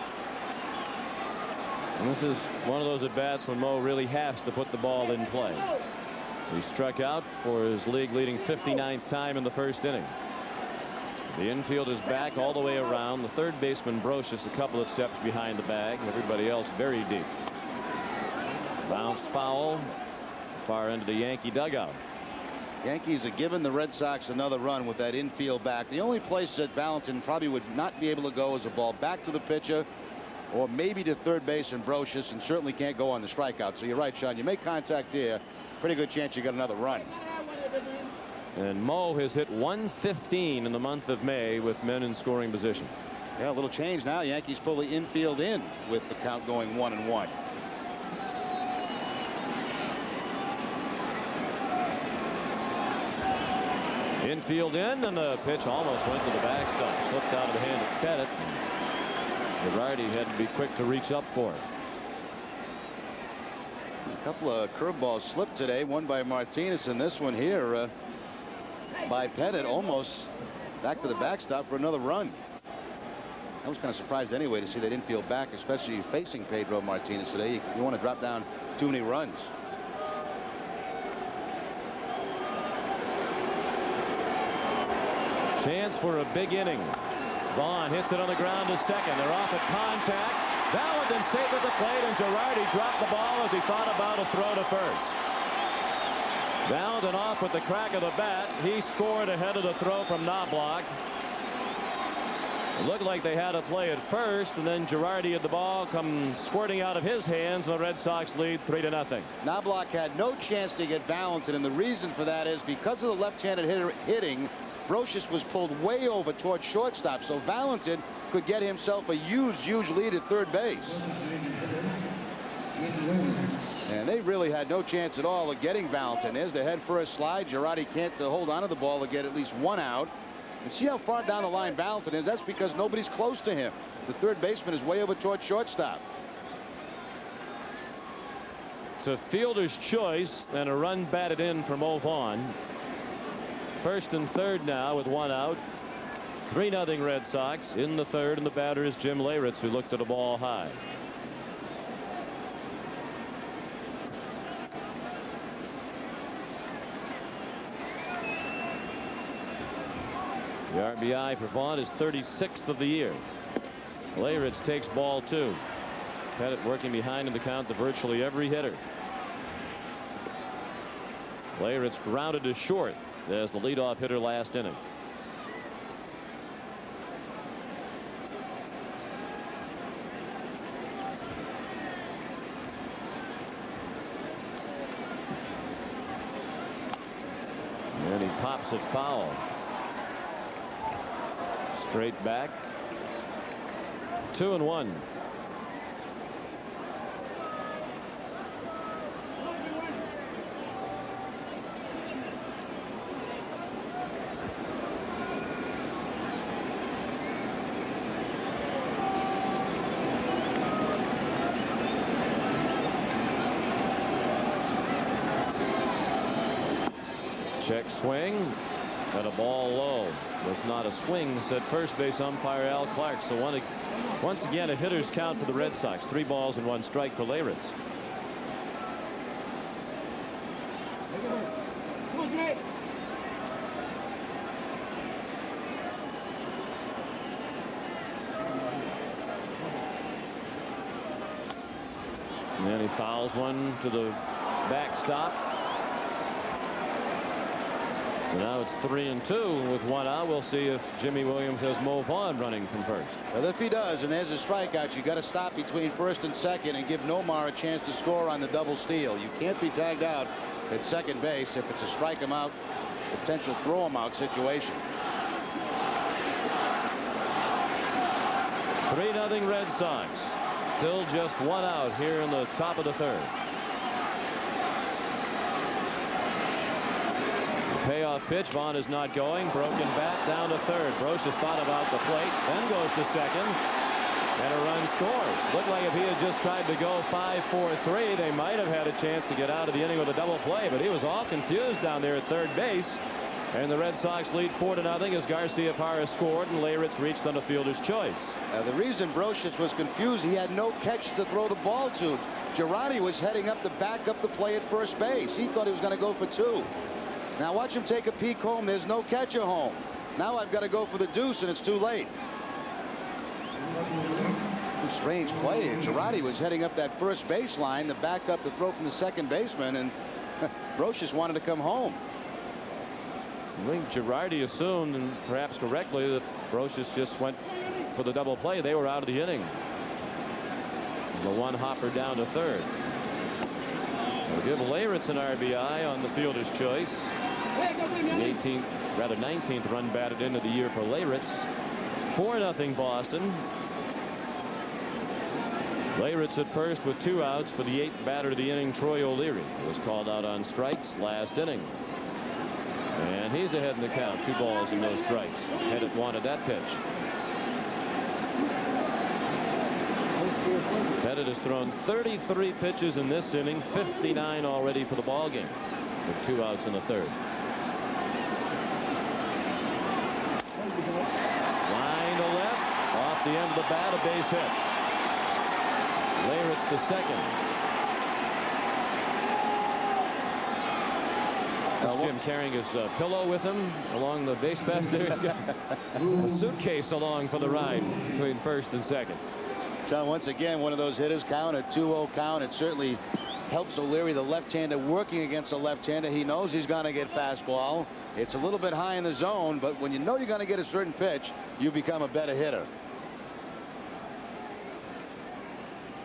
And this is one of those at-bats when Mo really has to put the ball in play. He struck out for his league-leading 59th time in the first inning. The infield is back all the way around. The third baseman, Brocious, a couple of steps behind the bag. Everybody else very deep. Bounced foul. Far end of the Yankee dugout. Yankees are giving the Red Sox another run with that infield back. The only place that Valentin probably would not be able to go is a ball back to the pitcher, or maybe to third base and Brocious, and certainly can't go on the strikeout. So you're right, Sean. You make contact here, pretty good chance you get another run. And Mo has hit 115 in the month of May with men in scoring position. Yeah, a little change now. Yankees pull the infield in with the count going 1-1. Infield in, and the pitch almost went to the backstop. Slipped out of the hand of Pettitte. Girardi had to be quick to reach up for it. A couple of curveballs slipped today. One by Martinez, and this one here by Pettitte, almost back to the backstop for another run. I was kind of surprised anyway to see that infield back, especially facing Pedro Martinez today. You want to drop down too many runs. Chance for a big inning. Vaughn hits it on the ground to second. They're off at contact. Valentin safe at the plate, and Girardi dropped the ball as he thought about a throw to first. Valentin off with the crack of the bat. He scored ahead of the throw from Knobloch. It looked like they had a play at first, and then Girardi had the ball come squirting out of his hands, and the Red Sox lead 3-0. Knobloch had no chance to get Valentin, and the reason for that is because of the left-handed hitter hitting. Brocious was pulled way over towards shortstop, so Valentin could get himself a huge lead at third base. And they really had no chance at all of getting Valentin. There's the head first slide. Girardi can't hold on to the ball to get at least one out. And see how far down the line Valentin is? That's because nobody's close to him. The third baseman is way over towards shortstop. It's a fielder's choice and a run batted in for Mo Vaughn. First and third now with one out. 3-0 Red Sox. In the third, and the batter is Jim Leyritz, who looked at a ball high. The RBI for Vaughn is 36th of the year. Leyritz takes ball two. Pettitte working behind in the count to virtually every hitter. Leyritz grounded to short as the leadoff hitter last inning. And he pops it foul. Straight back. 2-1. Check swing. Got a ball low. Was not a swing, said first base umpire Al Clark. So once again a hitter's count for the Red Sox. 3 balls and 1 strike for Leyritz. And then he fouls one to the backstop. So now it's 3-2 with 1 out. We'll see if Jimmy Williams has Mo Vaughn running from first. Well, if he does, and there's a strikeout, you got to stop between first and second and give Nomar a chance to score on the double steal. You can't be tagged out at second base if it's a strike him out, potential throw him out situation. 3-0 Red Sox. Still just 1 out here in the top of the third. Payoff pitch. Vaughn is not going. Broken bat down to third. Brocious thought about the plate, then goes to second, and a run scores. Looked like if he had just tried to go 5-4-3, they might have had a chance to get out of the inning with a double play, but he was all confused down there at third base. And the Red Sox lead 4-0 as Garcia Parra scored and Leyritz reached on a fielder's choice. The reason Brocious was confused, he had no catch to throw the ball to. Girardi was heading up to back up the play at first base. He thought he was going to go for 2. Now watch him take a peek home. There's no catcher home. Now I've got to go for the deuce, and it's too late. Strange play. Girardi was heading up that first base line to back up the throw from the second baseman, and Brocious wanted to come home. I think Girardi assumed, and perhaps correctly, that Brocious just went for the double play. They were out of the inning. The one hopper down to third. So give Leyritz an RBI on the fielder's choice. The 19th run batted into the year for Leyritz. 4-0 Boston. Leyritz at first with 2 outs for the 8th batter of the inning, Troy O'Leary, was called out on strikes last inning. And he's ahead in the count. 2 balls and no strikes. Pettitte wanted that pitch. Pettitte has thrown 33 pitches in this inning, 59 already for the ball game, with 2 outs in the 3rd. Line to left, off the end of the bat, a base hit. Leyritz to second. That's Jim carrying his pillow with him along the base path. There he's got a suitcase along for the ride between first and second. John, once again, one of those hitters count, a 2-0 count. It certainly helps O'Leary, the left-hander, working against a left-hander. He knows he's going to get fastball. It's a little bit high in the zone, but when you know you're going to get a certain pitch, you become a better hitter.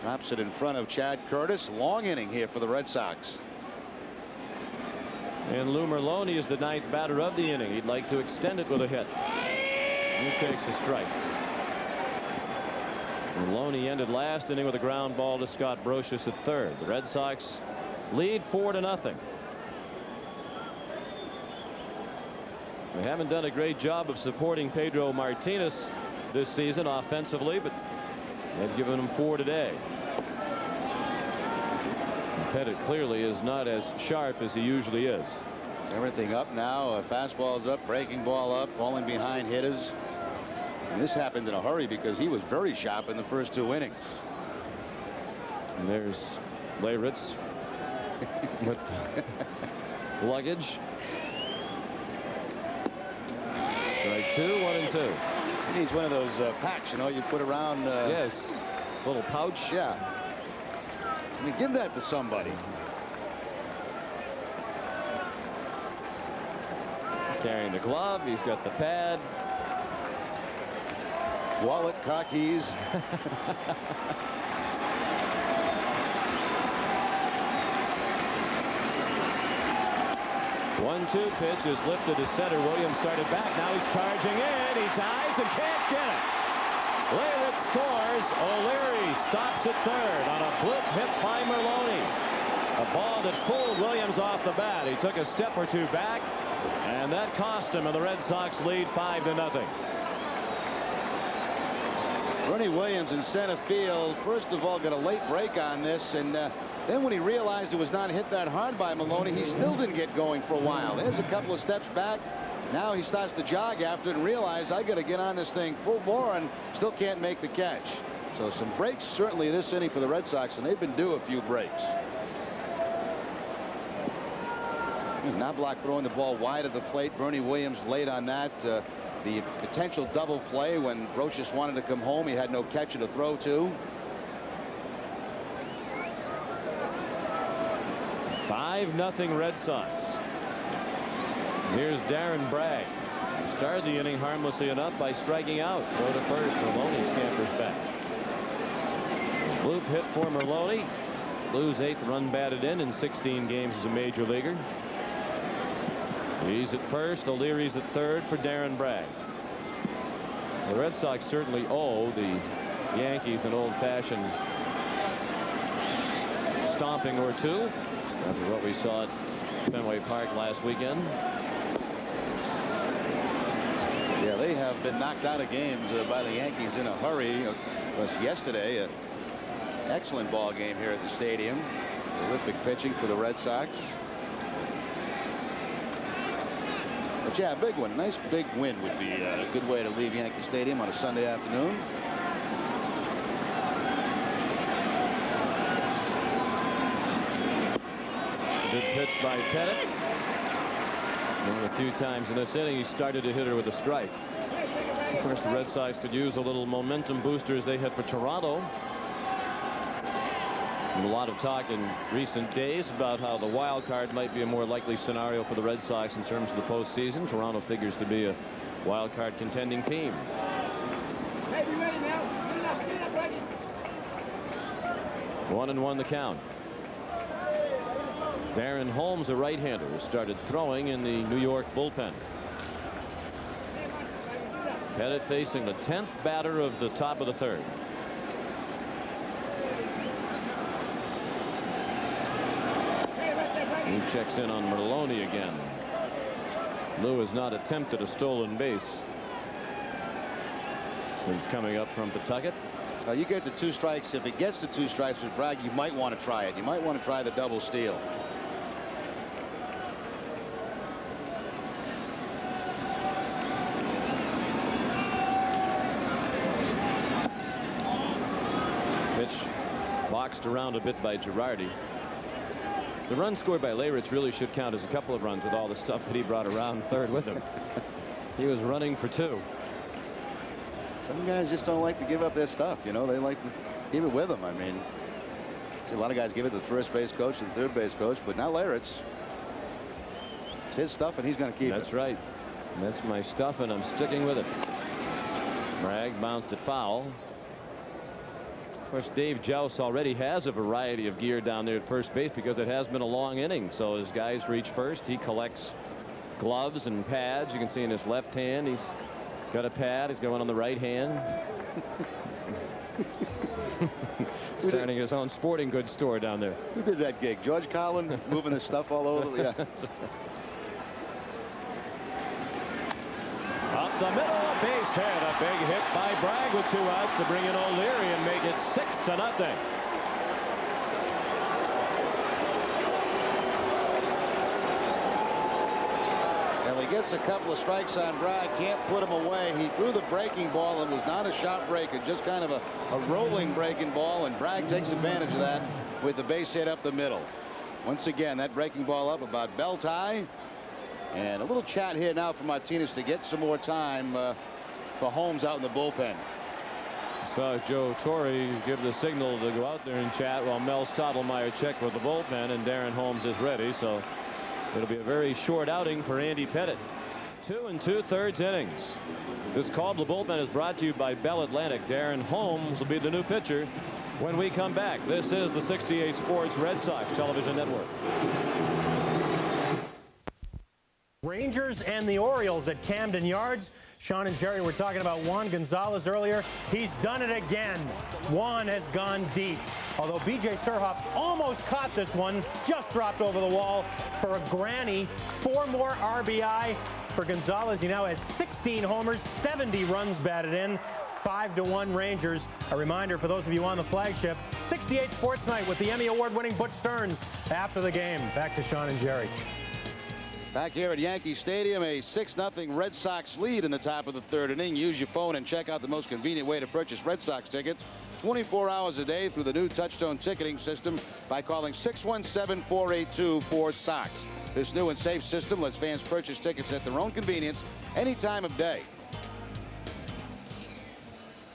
Drops it in front of Chad Curtis. Long inning here for the Red Sox. And Lou Merlone is the 9th batter of the inning. He'd like to extend it with a hit. He takes a strike. Merlone ended last inning with a ground ball to Scott Brocious at third. The Red Sox lead 4-0. They haven't done a great job of supporting Pedro Martinez this season offensively, but they've given him 4 today. Pettitte clearly is not as sharp as he usually is. Everything up now. Fastballs up, breaking ball up, falling behind hitters. And this happened in a hurry because he was very sharp in the first 2 innings. And there's Leyritz with luggage. Strike 2, 1-2. He needs one of those packs, you know, you put around. Yes, little pouch. Yeah. I mean, give that to somebody. He's carrying the glove. He's got the pad. Wallet, car keys. 1-2 pitch is lifted to center. Williams started back. Now he's charging in. He dives and can't get it. Leyritz scores. O'Leary stops at third on a blip hit by Merlone. A ball that fooled Williams off the bat. He took a step or 2 back, and that cost him, and the Red Sox lead 5-0. Bernie Williams in center field, first of all, got a late break on this, and then when he realized it was not hit that hard by Maloney, he still didn't get going for a while. There's a couple of steps back. Now he starts to jog after it and realize I got to get on this thing full bore, and still can't make the catch. So some breaks certainly this inning for the Red Sox, and they've been due a few breaks. Knobloch throwing the ball wide of the plate. Bernie Williams late on that. The potential double play when Brocious wanted to come home. He had no catcher to throw to. 5-0 Red Sox. Here's Darren Bragg. He started the inning harmlessly enough by striking out. Throw to first. Merlone scampers back. Bloop hit for Merlone. Lou's 8th run batted in 16 games as a major leaguer. He's at first. O'Leary's at third for Darren Bragg. The Red Sox certainly owe the Yankees an old-fashioned stomping or 2 after what we saw at Fenway Park last weekend. Yeah, they have been knocked out of games by the Yankees in a hurry. Plus yesterday, an excellent ball game here at the stadium. Terrific pitching for the Red Sox. But yeah, a big one. Nice big win would be a good way to leave Yankee Stadium on a Sunday afternoon. Good pitch by Pettitte. One of the few times in this inning he started to hit her with a strike. Of course, the Red Sox could use a little momentum booster as they head for Toronto. And a lot of talk in recent days about how the wild card might be a more likely scenario for the Red Sox in terms of the postseason. Toronto figures to be a wild card contending team. Hey, be ready now. Get it up, ready. 1-1 the count. Darren Holmes, a right-hander, started throwing in the New York bullpen. Pettitte facing the 10th batter of the top of the third. He checks in on Maloney again. Lou has not attempted a stolen base since coming up from Pawtucket. You get the 2 strikes. If it gets to 2 strikes with Bragg, you might want to try it. You might want to try the double steal. Pitch boxed around a bit by Girardi. The run scored by Leyritz really should count as a couple of runs with all the stuff that he brought around third with him. He was running for 2. Some guys just don't like to give up their stuff. You know, they like to keep it with them. I mean, see a lot of guys give it to the first base coach and the third base coach, but now Leyritz, it's his stuff and he's going to keep it. That's right. That's my stuff and I'm sticking with it. Bragg bounced it foul. Of course, Dave Joust already has a variety of gear down there at first base because it has been a long inning. So as guys reach first, he collects gloves and pads. You can see in his left hand he's got a pad. He's got one on the right hand. Starting his own sporting goods store down there. Who did that gig? George Carlin moving his stuff all over. Yeah. Up the middle, a base hit. A big hit by Bragg with 2 outs to bring in O'Leary and make it 6-0. And he gets a couple of strikes on Bragg, can't put him away. He threw the breaking ball and was not a sharp breaker, just kind of a rolling breaking ball, and Bragg takes advantage of that with the base hit up the middle. Once again, that breaking ball up about bell tie. And a little chat here now for Martinez to get some more time for Holmes out in the bullpen. Saw Joe Torre give the signal to go out there and chat while Mel Stottlemyre checked with the bullpen, and Darren Holmes is ready. So it'll be a very short outing for Andy Pettitte. 2 2/3 innings. This call to the bullpen is brought to you by Bell Atlantic. Darren Holmes will be the new pitcher when we come back. This is the 68 Sports Red Sox Television Network. Rangers and the Orioles at Camden Yards. Sean and Jerry were talking about Juan Gonzalez earlier. He's done it again. Juan has gone deep. Although B.J. Surhoff almost caught this one, just dropped over the wall for a granny. 4 more RBI for Gonzalez. He now has 16 homers, 70 runs batted in. 5-1 Rangers. A reminder for those of you on the flagship, 68 Sports Night with the Emmy Award-winning Butch Stearns after the game. Back to Sean and Jerry. Back here at Yankee Stadium, a 6-0 Red Sox lead in the top of the third inning. Use your phone and check out the most convenient way to purchase Red Sox tickets 24 hours a day through the new Touchstone ticketing system by calling 617-482-4SOX. This new and safe system lets fans purchase tickets at their own convenience any time of day.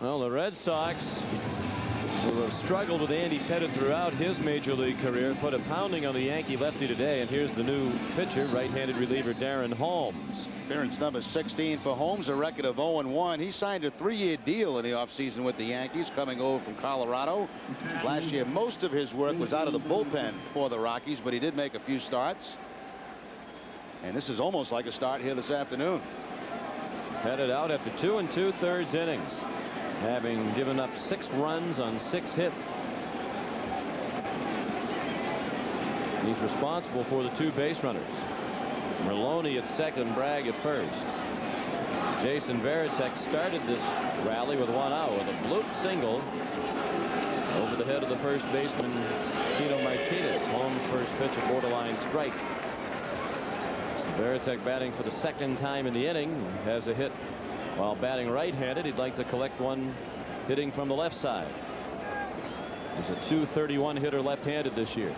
Well, the Red Sox, who have struggled with Andy Pettitte throughout his major league career, put a pounding on the Yankee lefty today, and here's the new pitcher, right-handed reliever Darren Holmes. Appearance number 16 for Holmes, a record of 0-1. He signed a 3-year deal in the offseason with the Yankees, coming over from Colorado. Last year, most of his work was out of the bullpen for the Rockies, but he did make a few starts. And this is almost like a start here this afternoon. Pettitte out after 2 2/3 innings, having given up 6 runs on 6 hits. He's responsible for the 2 base runners. Maloney at second, Bragg at first. Jason Varitek started this rally with 1 out with a bloop single over the head of the first baseman Tino Martinez. Holmes' first pitch, a borderline strike. Pettitte batting for the second time in the inning. Has a hit while batting right-handed. He'd like to collect one hitting from the left side. He's a .231 hitter left-handed this year.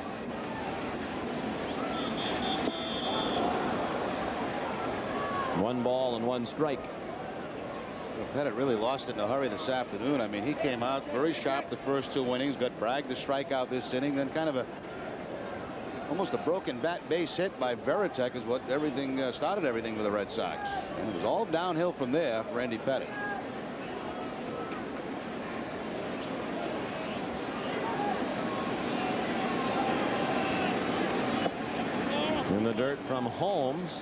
One ball and one strike. Well, Pettitte really lost it in a hurry this afternoon. I mean, he came out very sharp the first 2 innings, got Bragg to strike out this inning, then kind of almost a broken bat base hit by Pettitte is what started everything for the Red Sox. And it was all downhill from there for Andy Pettitte. In the dirt from Holmes.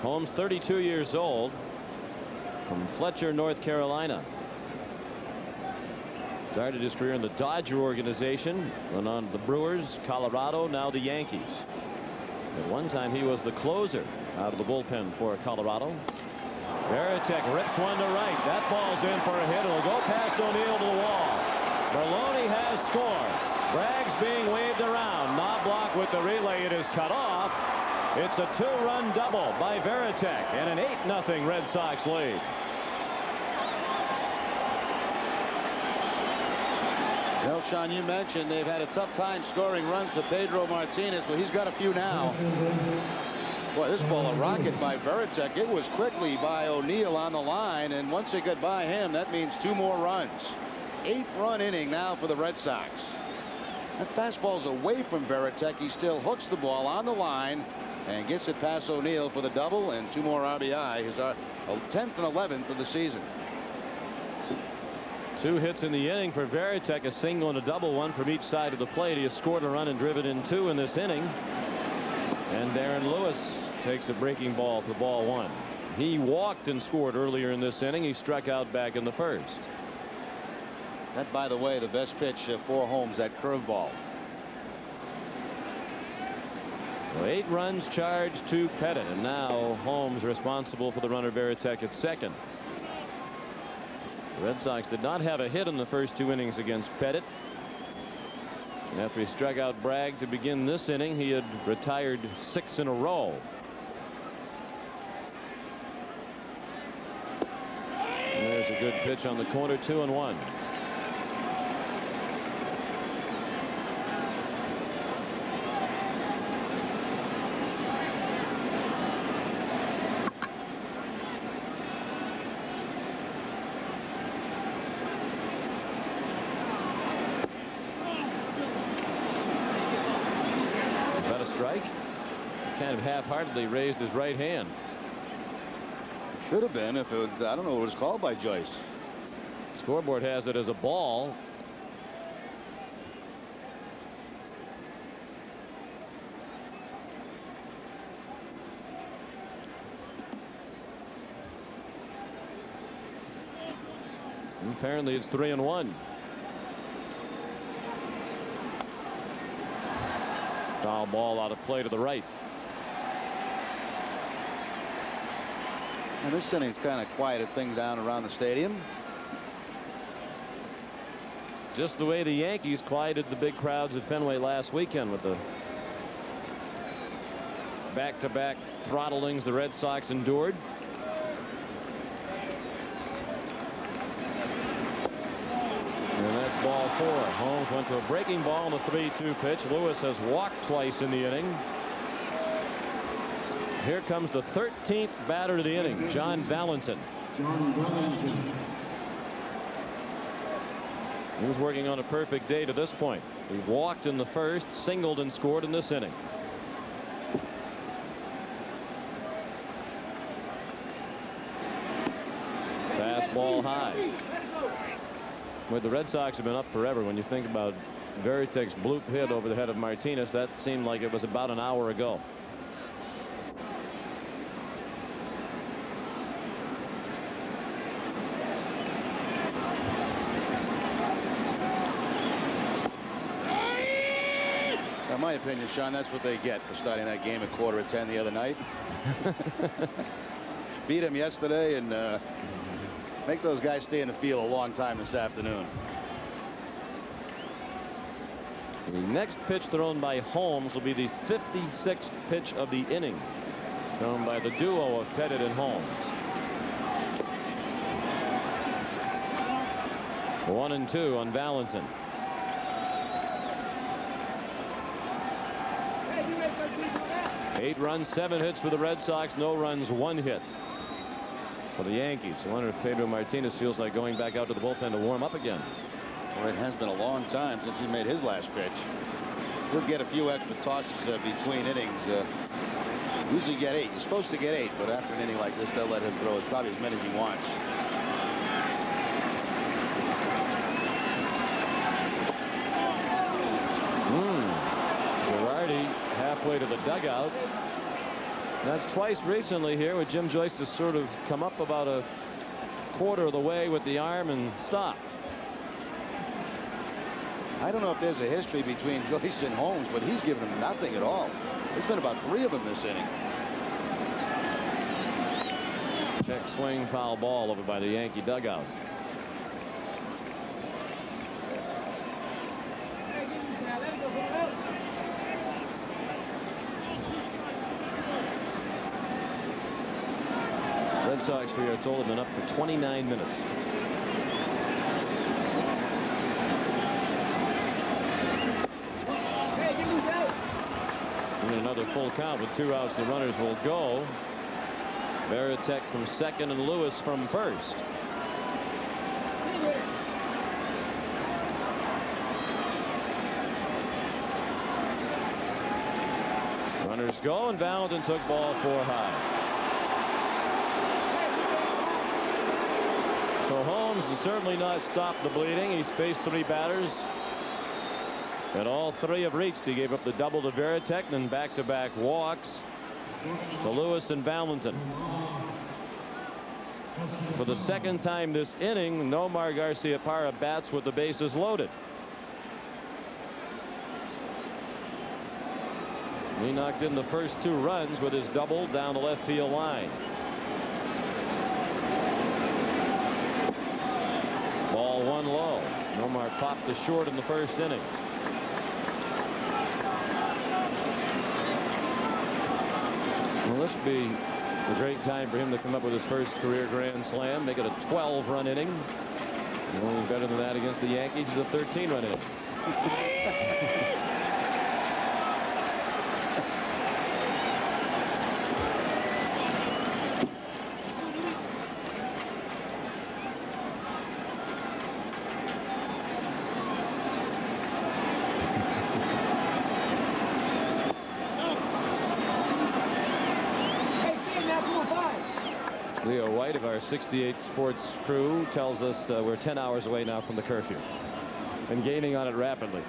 Holmes, 32 years old, from Fletcher, North Carolina. Started his career in the Dodger organization, went on to the Brewers, Colorado, now the Yankees. At one time he was the closer out of the bullpen for Colorado. Pettitte rips one to right. That ball's in for a hit. It'll go past O'Neill to the wall. Berloni has scored. Bragg's being waved around. Knobloch with the relay. It is cut off. It's a 2-run double by Pettitte and an 8-0 Red Sox lead. Well, Sean, you mentioned they've had a tough time scoring runs for Pedro Martinez. Well, he's got a few now. Boy, this ball a rocket by Pettitte. It was quickly by O'Neill on the line, and once it got by him, that means 2 more runs. 8-run inning now for the Red Sox. That fastball's away from Pettitte. He still hooks the ball on the line and gets it past O'Neill for the double and 2 more RBI. His 10th and 11th of the season. 2 hits in the inning for Pettitte, a single and a double, one from each side of the plate. He has scored a run and driven in 2 in this inning. And Darren Lewis takes a breaking ball for ball 1. He walked and scored earlier in this inning. He struck out back in the first. That, by the way, the best pitch for Holmes, that curveball. So 8 runs charged to Pettitte, and now Holmes responsible for the runner Pettitte at second. The Red Sox did not have a hit in the first 2 innings against Pettitte. And after he struck out Bragg to begin this inning, he had retired 6 in a row. And there's a good pitch on the corner, 2-1. Kind of half-heartedly raised his right hand. Should have been if it was, I don't know what it was called by Joyce. Scoreboard has it as a ball. And apparently it's 3-1. Foul ball out of play to the right. And this inning's kind of quieted things down around the stadium. Just the way the Yankees quieted the big crowds at Fenway last weekend with the back-to-back throttlings the Red Sox endured. And that's ball 4. Holmes went to a breaking ball on the 3-2 pitch. Lewis has walked twice in the inning. Here comes the 13th batter of the inning, John Valentin. He was working on a perfect day to this point. He walked in the first, singled and scored in this inning. Fastball high. Well, the Red Sox have been up forever. When you think about Pettitte's bloop hit over the head of Martinez, that seemed like it was about an hour ago. In my opinion, Sean, that's what they get for starting that game at 9:45 the other night. Beat him yesterday and make those guys stay in the field a long time this afternoon. The next pitch thrown by Holmes will be the 56th pitch of the inning, thrown by the duo of Pettitte and Holmes. 1-2 on Valentin. Eight runs, 7 hits for the Red Sox. No runs, 1 hit for the Yankees. I wonder if Pedro Martinez feels like going back out to the bullpen to warm up again. Well, it has been a long time since he made his last pitch. He'll get a few extra tosses between innings. Usually get 8. You're supposed to get 8, but after an inning like this, they'll let him throw probably as many as he wants. Halfway to the dugout. That's twice recently here where Jim Joyce has sort of come up about a quarter of the way with the arm and stopped. I don't know if there's a history between Joyce and Holmes, but he's given him nothing at all. There's been about 3 of them this inning. Check swing, foul ball over by the Yankee dugout. Red Sox, we are told, have been up for 29 minutes. And another full count with 2 outs. The runners will go. Pettitte from second and Lewis from first. Runners go, and Valentin took ball 4 high. So Holmes has certainly not stopped the bleeding. He's faced 3 batters, and all 3 have reached. He gave up the double to Pettitte and then back-to-back walks to Lewis and Valentin. For the 2nd time this inning, Nomar Garciaparra bats with the bases loaded. He knocked in the first 2 runs with his double down the left field line. Ball 1 low. Nomar popped to short in the first inning. Well, this would be a great time for him to come up with his first career grand slam, make it a 12-run inning. The only better than that against the Yankees is a 13-run inning. Of our 68 Sports crew tells us we're 10 hours away now from the curfew and gaining on it rapidly.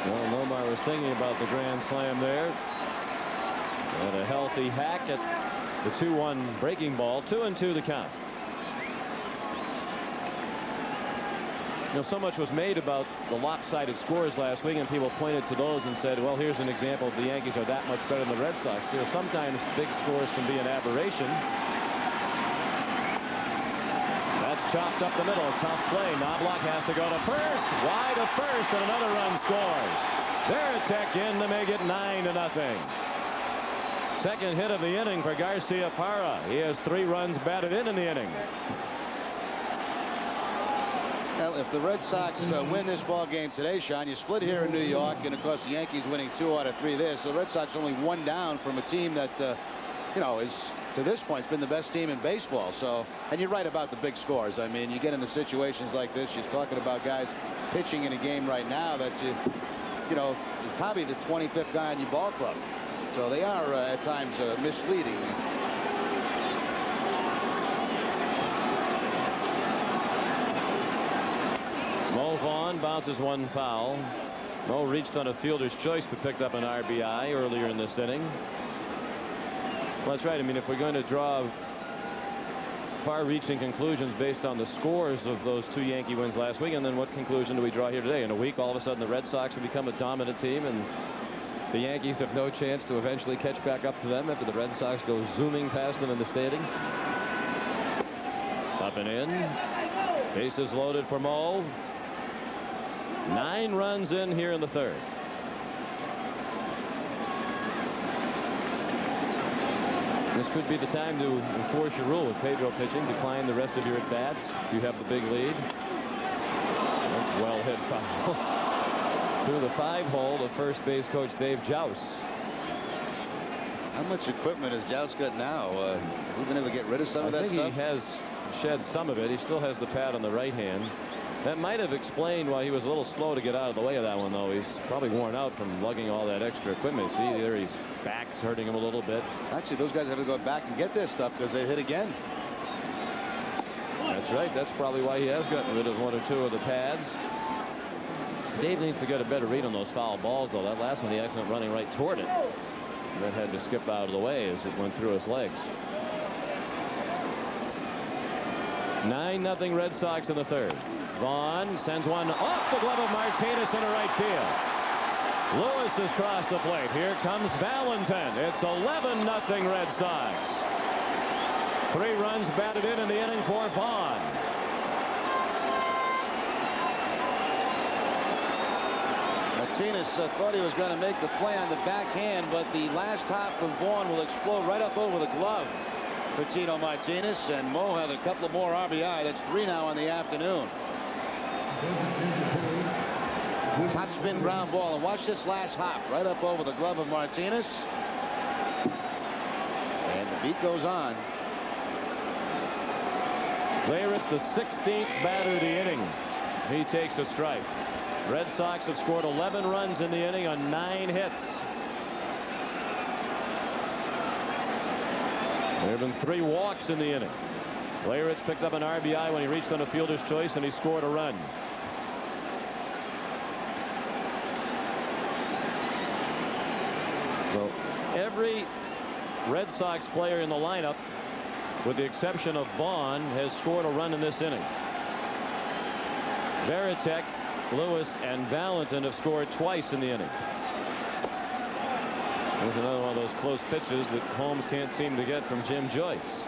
Well, Nomar was thinking about the grand slam there, and a healthy hack at the 2-1 breaking ball. 2-2 the count. You know, so much was made about the lopsided scores last week, and people pointed to those and said, well, here's an example of the Yankees are that much better than the Red Sox. You know, sometimes big scores can be an aberration. That's chopped up the middle. Tough play. Knobloch has to go to first. Wide of first, and another run scores. Pettitte in to make it 9-0. 2nd hit of the inning for Garciaparra. He has 3 runs batted in the inning. Well, if the Red Sox win this ball game today, Sean, you split here in New York, and of course the Yankees winning 2 out of 3 there. So the Red Sox only 1 down from a team that, you know, is to this point been the best team in baseball. So, and you're right about the big scores. I mean, you get into situations like this. You're talking about guys pitching in a game right now that you know, is probably the 25th guy on your ball club. So they are at times misleading. Mo Vaughn bounces 1 foul. Mo reached on a fielder's choice but picked up an RBI earlier in this inning. Well, that's right. I mean, if we're going to draw far-reaching conclusions based on the scores of those 2 Yankee wins last week, and then what conclusion do we draw here today? In a week, all of a sudden the Red Sox have become a dominant team, and the Yankees have no chance to eventually catch back up to them after the Red Sox go zooming past them in the standings. Up and in. Bases loaded for Mo. 9 runs in here in the third. This could be the time to enforce your rule with Pedro pitching. Decline the rest of your at-bats if you have the big lead. That's well hit foul. Through the 5-hole to first base coach Dave Joust. How much equipment has Joust got now? Has he been able to get rid of some of that stuff? I think he has shed some of it. He still has the pad on the right hand. That might have explained why he was a little slow to get out of the way of that one, though. He's probably worn out from lugging all that extra equipment. See, there his back's hurting him a little bit. Actually, those guys have to go back and get their stuff because they hit again. That's right. That's probably why he has gotten rid of 1 or 2 of the pads. Dave needs to get a better read on those foul balls, though. That last one, he actually went running right toward it. And then had to skip out of the way as it went through his legs. 9-0 Red Sox in the third. Vaughn sends one off the glove of Martinez into right field. Lewis has crossed the plate. Here comes Valentin. It's 11-0 Red Sox. 3 runs batted in the inning for Vaughn. Martinez thought he was going to make the play on the backhand, but the last hop from Vaughn will explode right up over the glove for Tino Martinez, and Mo has a couple of more RBI. That's 3 now on the afternoon. Top spin ground ball, and watch this last hop right up over the glove of Martinez. And the beat goes on. Leyritz, the 16th batter of the inning. He takes a strike. Red Sox have scored 11 runs in the inning on 9 hits. There have been 3 walks in the inning. Leyritz picked up an RBI when he reached on a fielder's choice, and he scored a run. So every Red Sox player in the lineup, with the exception of Vaughn, has scored a run in this inning. Pettitte, Lewis, and Valentin have scored twice in the inning. There's another one of those close pitches that Holmes can't seem to get from Jim Joyce.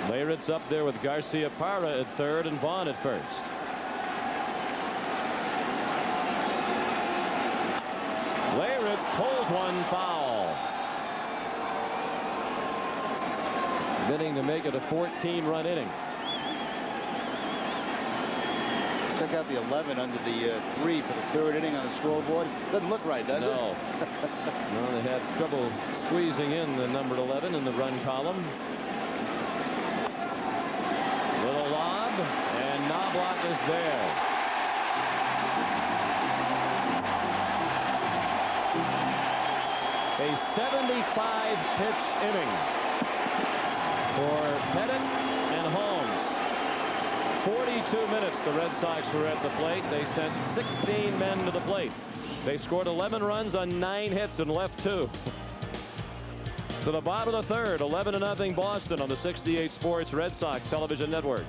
Leyritz up there with Garcia-Parra at third and Vaughn at first. Leyritz pulls one foul. Bidding to make it a 14-run inning. Check out the 11 under the 3 for the third inning on the scoreboard. Doesn't look right, does it? No. No, they had trouble squeezing in the numbered 11 in the run column. Little lob, and Knobloch is there. A 75-pitch inning for Pettitte and Holmes. 42 minutes the Red Sox were at the plate. They sent 16 men to the plate. They scored 11 runs on 9 hits and left 2. To the bottom of the third, 11-0 Boston on the 68 Sports Red Sox television network.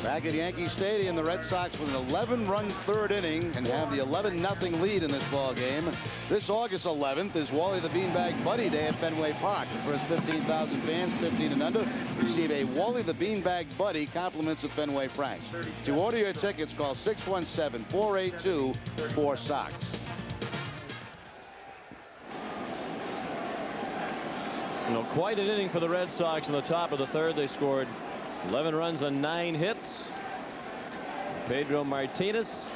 Back at Yankee Stadium, the Red Sox with an 11-run third inning and have the 11-0 lead in this ball game. This August 11th is Wally the Beanbag Buddy Day at Fenway Park. The first 15,000 fans, 15 and under, receive a Wally the Beanbag Buddy, compliments of Fenway Franks. To order your tickets, call 617-482-4SOX. You know, quite an inning for the Red Sox in the top of the third. They scored 11 runs on 9 hits. Pedro Martinez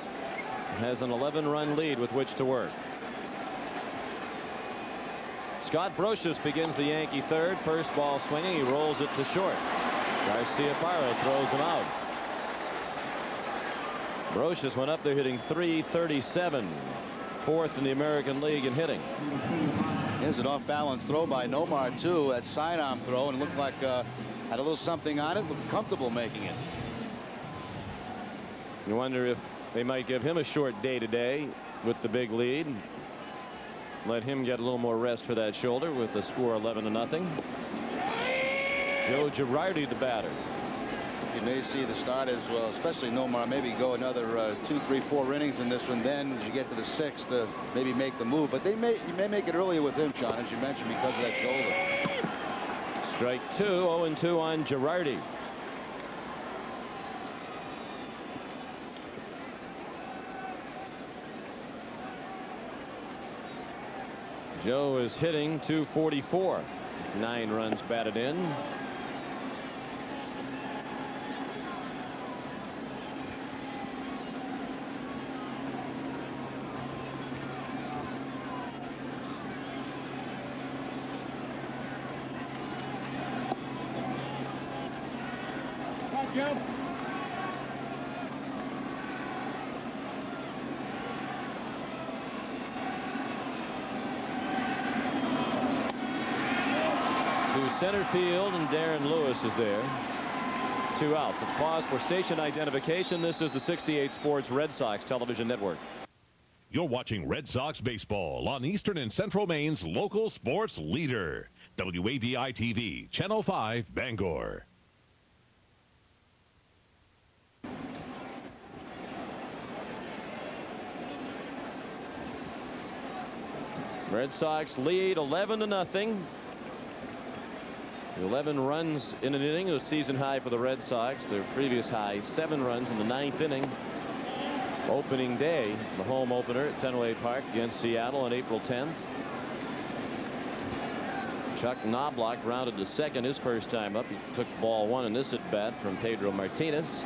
has an 11-run lead with which to work. Scott Brocious begins the Yankee third. First ball swinging. He rolls it to short. Garcia-Parra throws him out. Brocious went up there hitting .337. 4th in the American League in hitting. Here's an off-balance throw by Nomar, too. That sidearm throw, and it looked like had a little something on it. Looked comfortable making it. You wonder if they might give him a short day today with the big lead. Let him get a little more rest for that shoulder with the score 11-0. Joe Girardi, the batter. You may see the starters, well, especially Nomar, maybe go another 2, 3, 4 innings in this one. Then as you get to the 6th, maybe make the move. But you may make it earlier with him, Sean, as you mentioned, because of that shoulder. Strike 2, 0-2 on Girardi. Joe is hitting .244. 9 runs batted in. Joe. To center field, and Darren Lewis is there. 2 outs. It's pause for station identification. This is the 68 Sports Red Sox television network. You're watching Red Sox baseball on Eastern and Central Maine's local sports leader, WABI-TV, Channel 5, Bangor. Red Sox lead 11-0. 11 runs in an inning, a season high for the Red Sox. Their previous high, 7 runs in the 9th inning. Opening day, the home opener at Fenway Park against Seattle on April 10th. Chuck Knobloch rounded to second his first time up. He took ball 1 in this at bat from Pedro Martinez.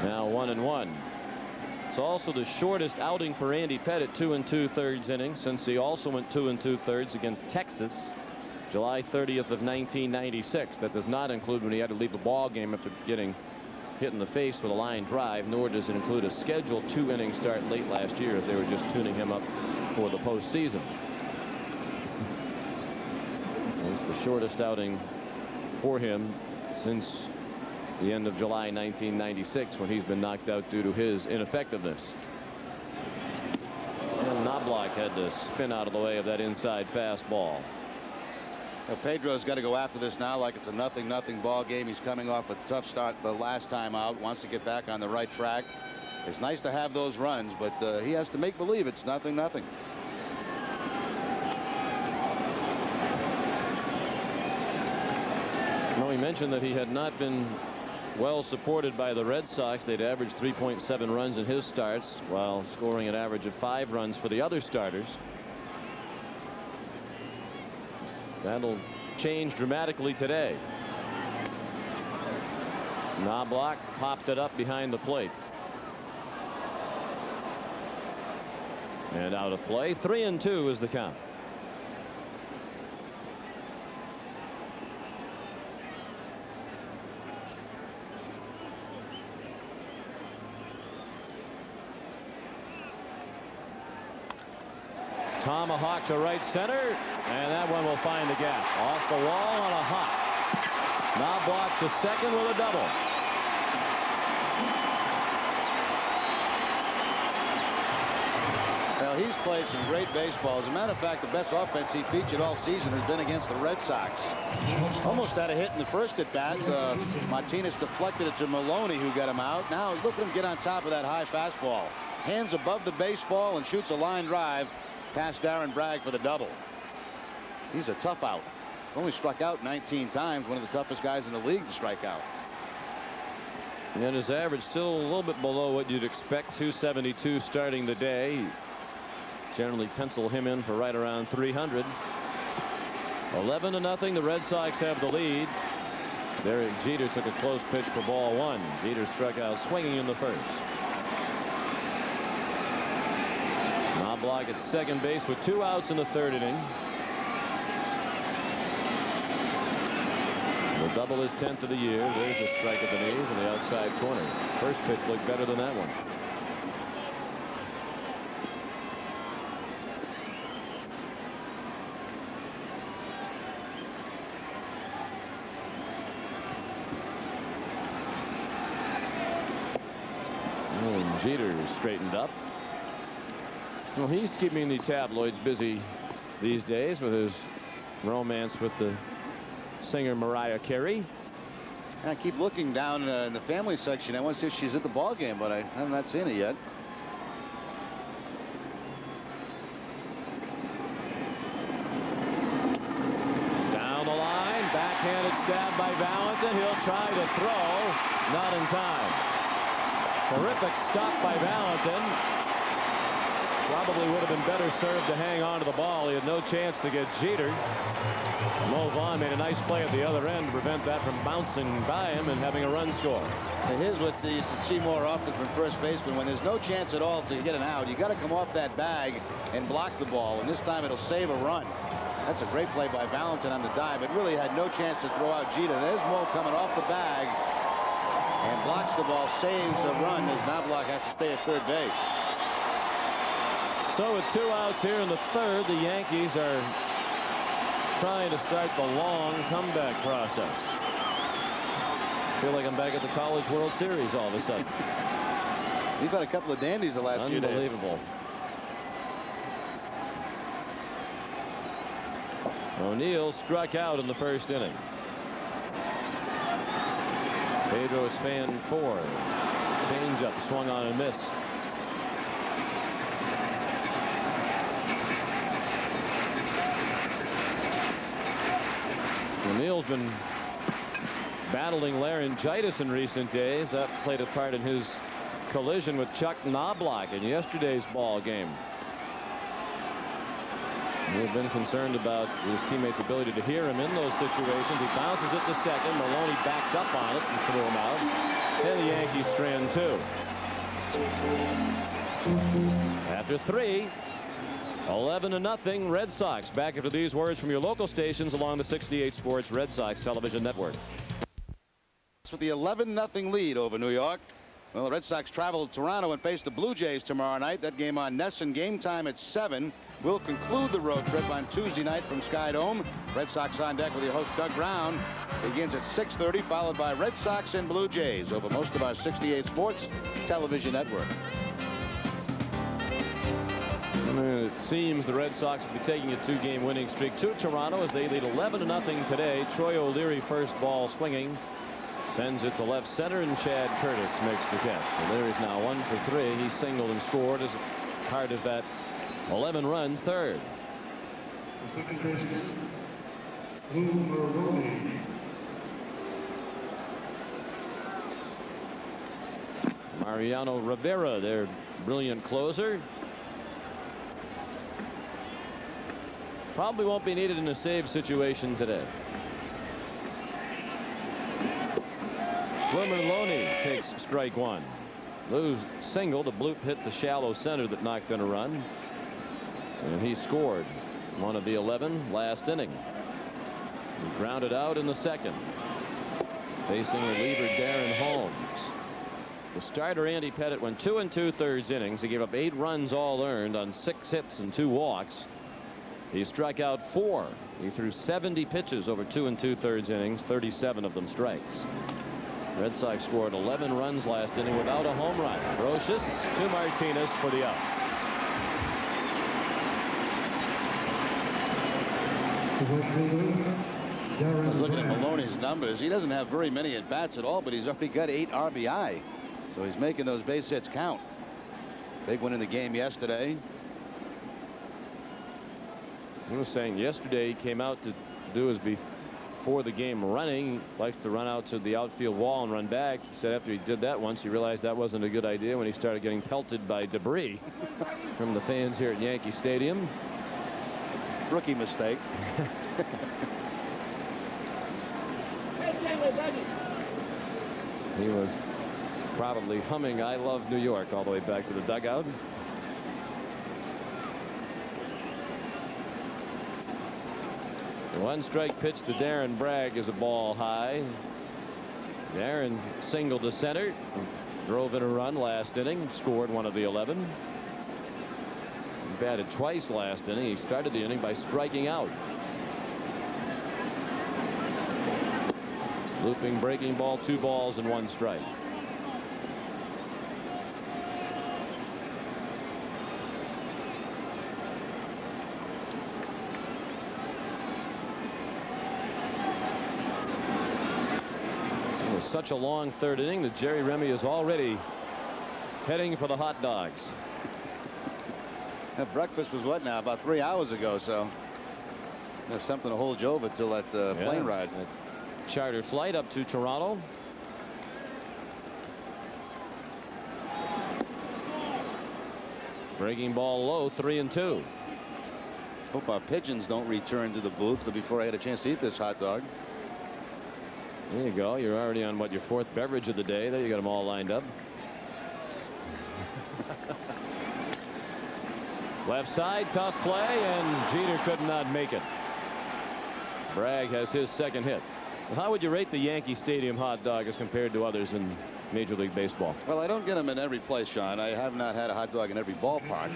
Now 1-1. It's also the shortest outing for Andy Pettitte, 2 2/3 innings, since he also went 2 2/3 against Texas July 30th of 1996. That does not include when he had to leave a ball game after getting hit in the face with a line drive, nor does it include a scheduled 2-inning start late last year as they were just tuning him up for the postseason. It's the shortest outing for him since the end of July 1996, when he's been knocked out due to his ineffectiveness. And Knobloch had to spin out of the way of that inside fastball. Now, Pedro's got to go after this now like it's a 0-0 ball game. He's coming off a tough start the last time out, wants to get back on the right track. It's nice to have those runs, but he has to make believe it's 0-0. Well, we mentioned that he had not been well supported by the Red Sox. They'd averaged 3.7 runs in his starts, while scoring an average of 5 runs for the other starters. That'll change dramatically today. Knobloch popped it up behind the plate. And out of play. 3-2 is the count. Tomahawk to right center, and that one will find the gap. Off the wall on a hop. Knobloch to second with a double. Well, he's played some great baseball. As a matter of fact, the best offense he featured all season has been against the Red Sox. Almost had a hit in the first at bat. Martinez deflected it to Maloney, who got him out. Now look at him get on top of that high fastball. Hands above the baseball and shoots a line drive past Darren Bragg for the double. He's a tough out. Only struck out 19 times. One of the toughest guys in the league to strike out. And his average still a little bit below what you'd expect. 272 starting the day. Generally pencil him in for right around 300. 11-0. The Red Sox have the lead. Derek Jeter took a close pitch for ball 1. Jeter struck out swinging in the first. Knobloch at second base with 2 outs in the 3rd inning. The double is 10th of the year. There's a strike at the knees in the outside corner. First pitch looked better than that one. And Jeter is straightened up. Well, he's keeping the tabloids busy these days with his romance with the singer Mariah Carey. I keep looking down in the family section. I want to see if she's at the ball game, but I have not seen it yet. Down the line, backhanded stab by Valentin. He'll try to throw, not in time. Terrific stop by Valentin. Probably would have been better served to hang on to the ball. He had no chance to get Jeter. Mo Vaughn made a nice play at the other end to prevent that from bouncing by him and having a run score. Here's what you see more often from first baseman. When there's no chance at all to get an out, you got to come off that bag and block the ball, and this time it'll save a run. That's a great play by Valentin on the dive. It really had no chance to throw out Jeter. There's Mo coming off the bag and blocks the ball, saves a run as Knobloch has to stay at third base. So with 2 outs here in the third, the Yankees are trying to start the long comeback process. Feel like I'm back at the College World Series all of a sudden. We've had a couple of dandies the last few days. Unbelievable. O'Neill struck out in the first inning. Pedro's fanned 4. Changeup swung on and missed. O'Neill's been battling laryngitis in recent days. That played a part in his collision with Chuck Knobloch in yesterday's ball game. He had been concerned about his teammates' ability to hear him in those situations. He bounces it to second. Maloney backed up on it and threw him out. And the Yankees strand 2. After 3. 11-0 Red Sox. Back after these words from your local stations along the 68 Sports Red Sox television network. With the 11-0 lead over New York. Well, the Red Sox travel to Toronto and face the Blue Jays tomorrow night. That game on Nesson. Game time at 7. We'll conclude the road trip on Tuesday night from Sky Dome. Red Sox on deck with your host Doug Brown. Begins at 6:30, followed by Red Sox and Blue Jays over most of our 68 Sports television network. It seems the Red Sox will be taking a 2-game winning streak to Toronto as they lead 11-0 today. Troy O'Leary, first ball swinging, sends it to left center, and Chad Curtis makes the catch. O'Leary's now 1 for 3. He singled and scored as part of that 11-run third. The second baseman, Maroney. Mariano Rivera, their brilliant closer. Probably won't be needed in a save situation today. Maloney takes strike 1. Lou singled. A bloop hit the shallow center that knocked in a run. And he scored one of the 11 last inning. He grounded out in the second. Facing reliever Darren Holmes. The starter Andy Pettitte went 2 2/3 innings. He gave up 8 runs all earned on 6 hits and 2 walks. He struck out 4. He threw 70 pitches over 2 2/3 innings, 37 of them strikes. Red Sox scored 11 runs last inning without a home run. Brocious to Martinez for the out. I was looking at Maloney's numbers. He doesn't have very many at bats at all, but he's already got 8 RBI. So he's making those base hits count. Big one in the game yesterday. I was saying yesterday he came out to do his before the game running. He likes to run out to the outfield wall and run back. He said after he did that once, he realized that wasn't a good idea when he started getting pelted by debris from the fans here at Yankee Stadium. Rookie mistake. He was probably humming "I Love New York" all the way back to the dugout. The 1-strike pitch to Darren Bragg is a ball high. Darren singled to center, drove in a run last inning, scored one of the 11. He batted twice last inning. He started the inning by striking out. Looping breaking ball, 2 balls and 1 strike. such a long third inning that Jerry Remy is already heading for the hot dogs. That breakfast was what now? About 3 hours ago, so there's something to hold you over till that plane ride. Charter flight up to Toronto. Breaking ball low, 3-2. Hope our pigeons don't return to the booth before I had a chance to eat this hot dog. There you go. You're already on what, your fourth beverage of the day. There you got them all lined up. Left side, tough play, and Jeter could not make it. Bragg has his second hit. How would you rate the Yankee Stadium hot dog as compared to others in Major League Baseball? Well, I don't get them in every place, Sean. I have not had a hot dog in every ballpark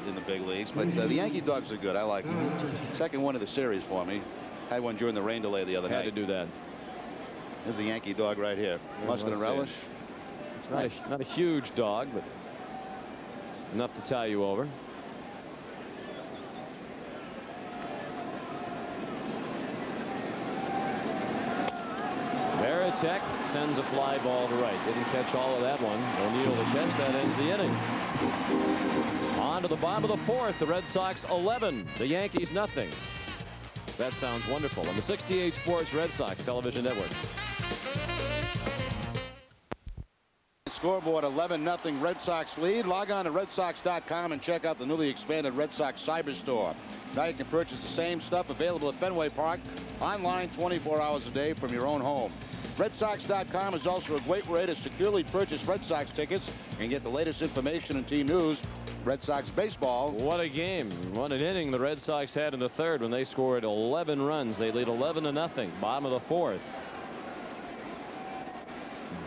in the big leagues, but the Yankee dogs are good. I like them. Second one of the series for me. Had one during the rain delay the other night. Had to do that. There's a Yankee dog right here. Mustard and relish. It's not a huge dog, but enough to tie you over. Pettitte sends a fly ball to right. Didn't catch all of that one. O'Neill the catch. That ends the inning. On to the bottom of the fourth. The Red Sox 11. The Yankees nothing. That sounds wonderful. On the 68 Sports Red Sox Television Network. Scoreboard 11-0 Red Sox lead. Log on to redsox.com and check out the newly expanded Red Sox Cyber Store. Now you can purchase the same stuff available at Fenway Park online 24 hours a day from your own home. redsox.com is also a great way to securely purchase Red Sox tickets and get the latest information and team news. Red Sox baseball. What a game. What an inning the Red Sox had in the third when they scored 11 runs. They lead 11-0. Bottom of the fourth.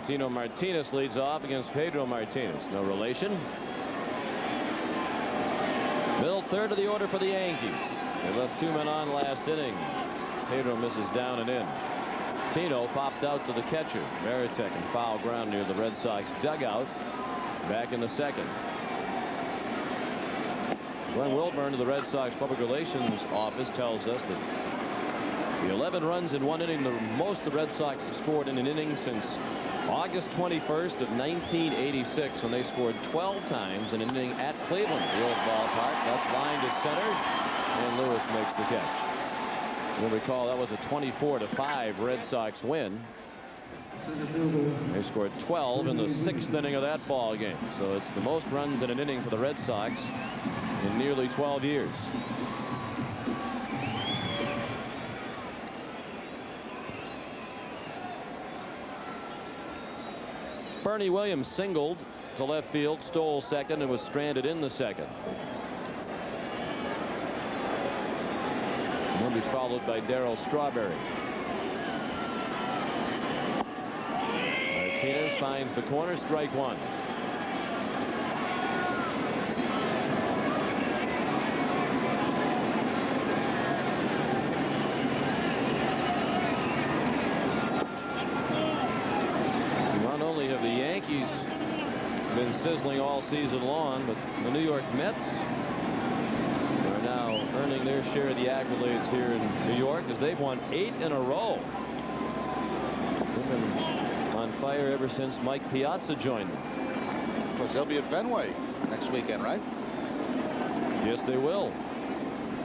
Tino Martinez leads off against Pedro Martinez. No relation. Middle third of the order for the Yankees. They left 2 men on last inning. Pedro misses down and in. Tino popped out to the catcher. Pettitte in foul ground near the Red Sox dugout. Back in the second. Glenn Wilburn of the Red Sox Public Relations Office tells us that the 11 runs in one inning, the most the Red Sox have scored in an inning since August 21st of 1986, when they scored 12 times in an inning at Cleveland, the old ballpark. That's lined to center, and Lewis makes the catch. You'll recall that was a 24-5 Red Sox win. They scored 12 in the 6th inning of that ball game. So it's the most runs in an inning for the Red Sox in nearly 12 years. Bernie Williams singled to left field, stole second, and was stranded in the second. And he'll be followed by Darryl Strawberry. Martinez finds the corner, strike one. Not only have the Yankees been sizzling all season long, but the New York Mets are now earning their share of the accolades here in New York, as they've won 8 in a row. They've been on fire ever since Mike Piazza joined them. Of course, they'll be at Fenway next weekend, right? Yes, they will.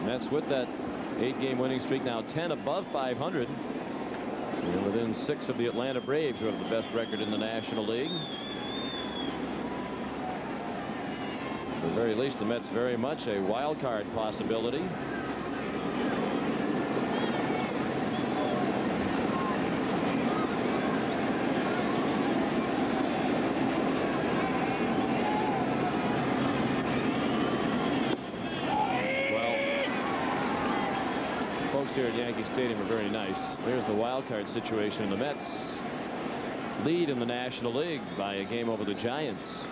Mets with that 8-game winning streak, now 10 above 500. And within 6 of the Atlanta Braves, who have the best record in the National League. At the very least, the Mets very much a wild card possibility. Here at Yankee Stadium are very nice. There's the wild card situation. The Mets lead in the National League by a game over the Giants.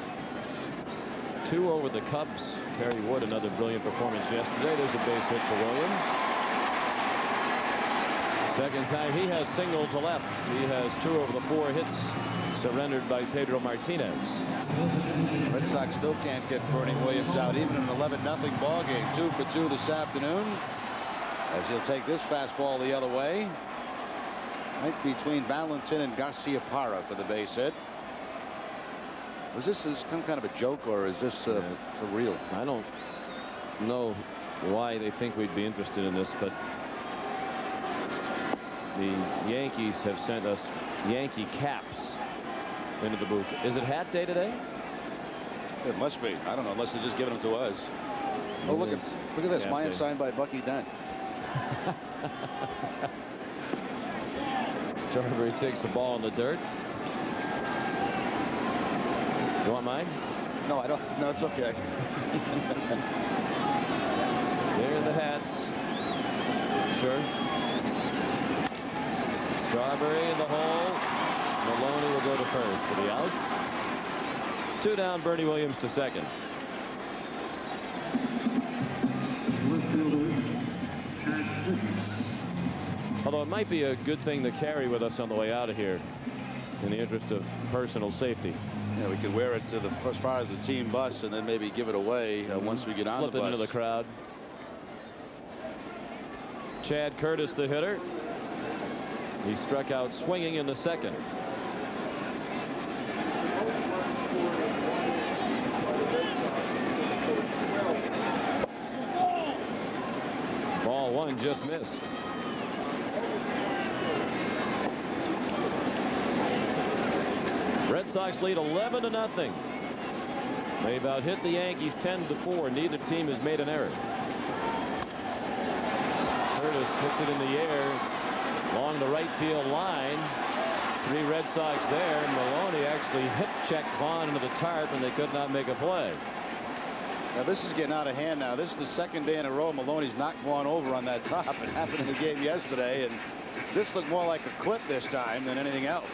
2 over the Cubs. Kerry Wood, another brilliant performance yesterday. There's a base hit for Williams. Second time he has singled to left. He has 2 over the 4 hits surrendered by Pedro Martinez. Red Sox still can't get Bernie Williams out, even in an 11-0 ball game. 2 for 2 this afternoon, as he'll take this fastball the other way. Right between Valentin and Garcia Parra for the base hit. Was this some kind of a joke, or is this for real? I don't know why they think we'd be interested in this, but the Yankees have sent us Yankee caps into the booth. Is it hat day today? It must be. I don't know, unless they're just giving them to us. Oh, look at this. Mine signed by Bucky Dent. Strawberry takes the ball in the dirt. You want mine? No, I don't. No, it's okay. There are the hats. Sure. Strawberry in the hole. Maloney will go to first for the out. 2 down. Bernie Williams to second. Although it might be a good thing to carry with us on the way out of here in the interest of personal safety. Yeah, we could wear it to as far as the team bus and then maybe give it away once we get on the bus. Slip it into the crowd. Chad Curtis, the hitter. He struck out swinging in the second. Ball 1 just missed. Red Sox lead 11-0. They about hit the Yankees 10-4. Neither team has made an error. Curtis hits it in the air along the right field line. 3 Red Sox there. Maloney actually hip checked Vaughn into the tarp, and they could not make a play. Now this is getting out of hand now. This is the second day in a row Maloney's knocked Vaughn over on that top. It happened in the game yesterday, and this looked more like a clip this time than anything else.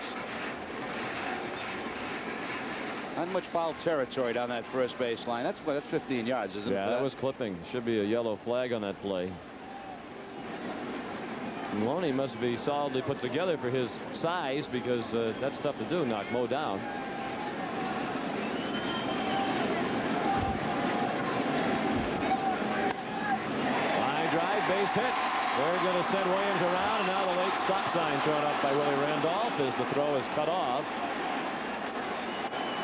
Not much foul territory down that first base line. That's 15 yards, isn't it? Yeah, that was clipping. Should be a yellow flag on that play. Maloney must be solidly put together for his size, because that's tough to do, knock Mo down. Line drive, base hit. They're going to send Williams around, and now the late stop sign thrown up by Willie Randolph as the throw is cut off.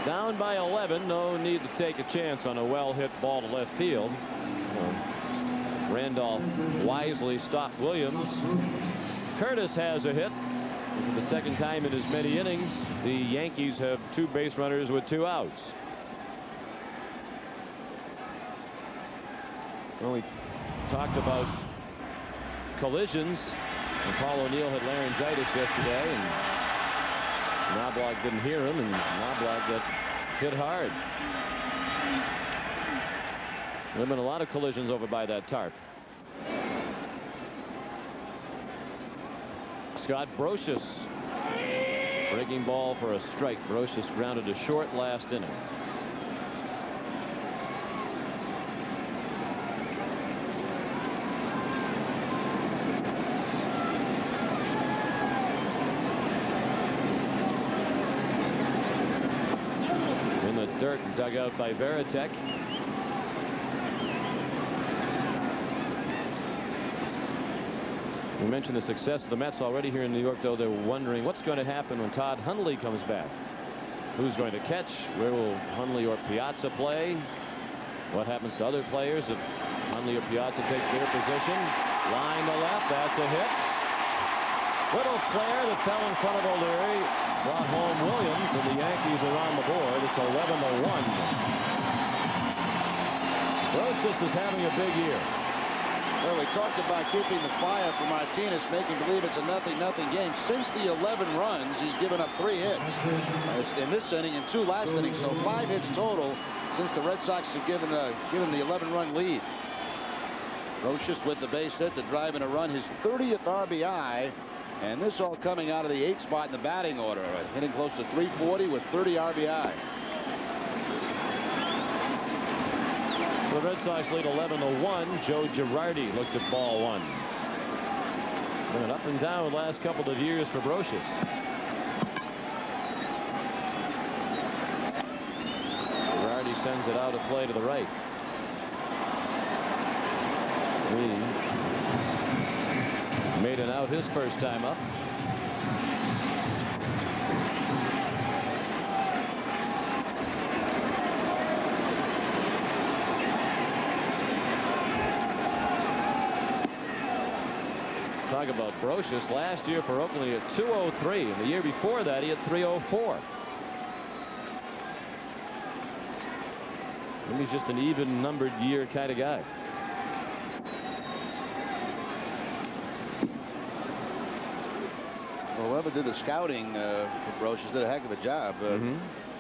Down by 11. No need to take a chance on a well-hit ball to left field. Randolph wisely stopped Williams. Curtis has a hit. For the second time in as many innings, the Yankees have 2 base runners with 2 outs. Well, we talked about collisions, and Paul O'Neill had laryngitis yesterday, and Knobloch didn't hear him, and Knobloch got hit hard. There have been a lot of collisions over by that tarp. Scott Brocious breaking ball for a strike. Brocious grounded to short last inning. In the dirt, dug out by Veritek. We mentioned the success of the Mets already here in New York, though they're wondering what's going to happen when Todd Hundley comes back. Who's going to catch? Where will Hundley or Piazza play? What happens to other players if Hundley or Piazza takes their position? Line to left, that's a hit. Little flare that fell in front of O'Leary brought home Williams, and the Yankees are on the board. It's 11-1. Brocious is having a big year. Well, we talked about keeping the fire for Martinez, making believe it's a 0-0 game. Since the 11 runs, he's given up 3 hits in this inning and 2 last innings, so 5 hits total since the Red Sox have given the 11-run lead. Brocious with the base hit to drive in a run, his 30th RBI, and this all coming out of the 8th spot in the batting order, hitting close to 340 with 30 RBI. The Red Sox lead 11-1. Joe Girardi looked at ball 1. Been up and down the last couple of years for Brocious. Girardi sends it out of play to the right. He made an out his first time up. talk about Brocious. Last year for Oakland, he had 203, and the year before that, he had 304. Maybe he's just an even-numbered year kind of guy. Well, whoever did the scouting for Brocious did a heck of a job.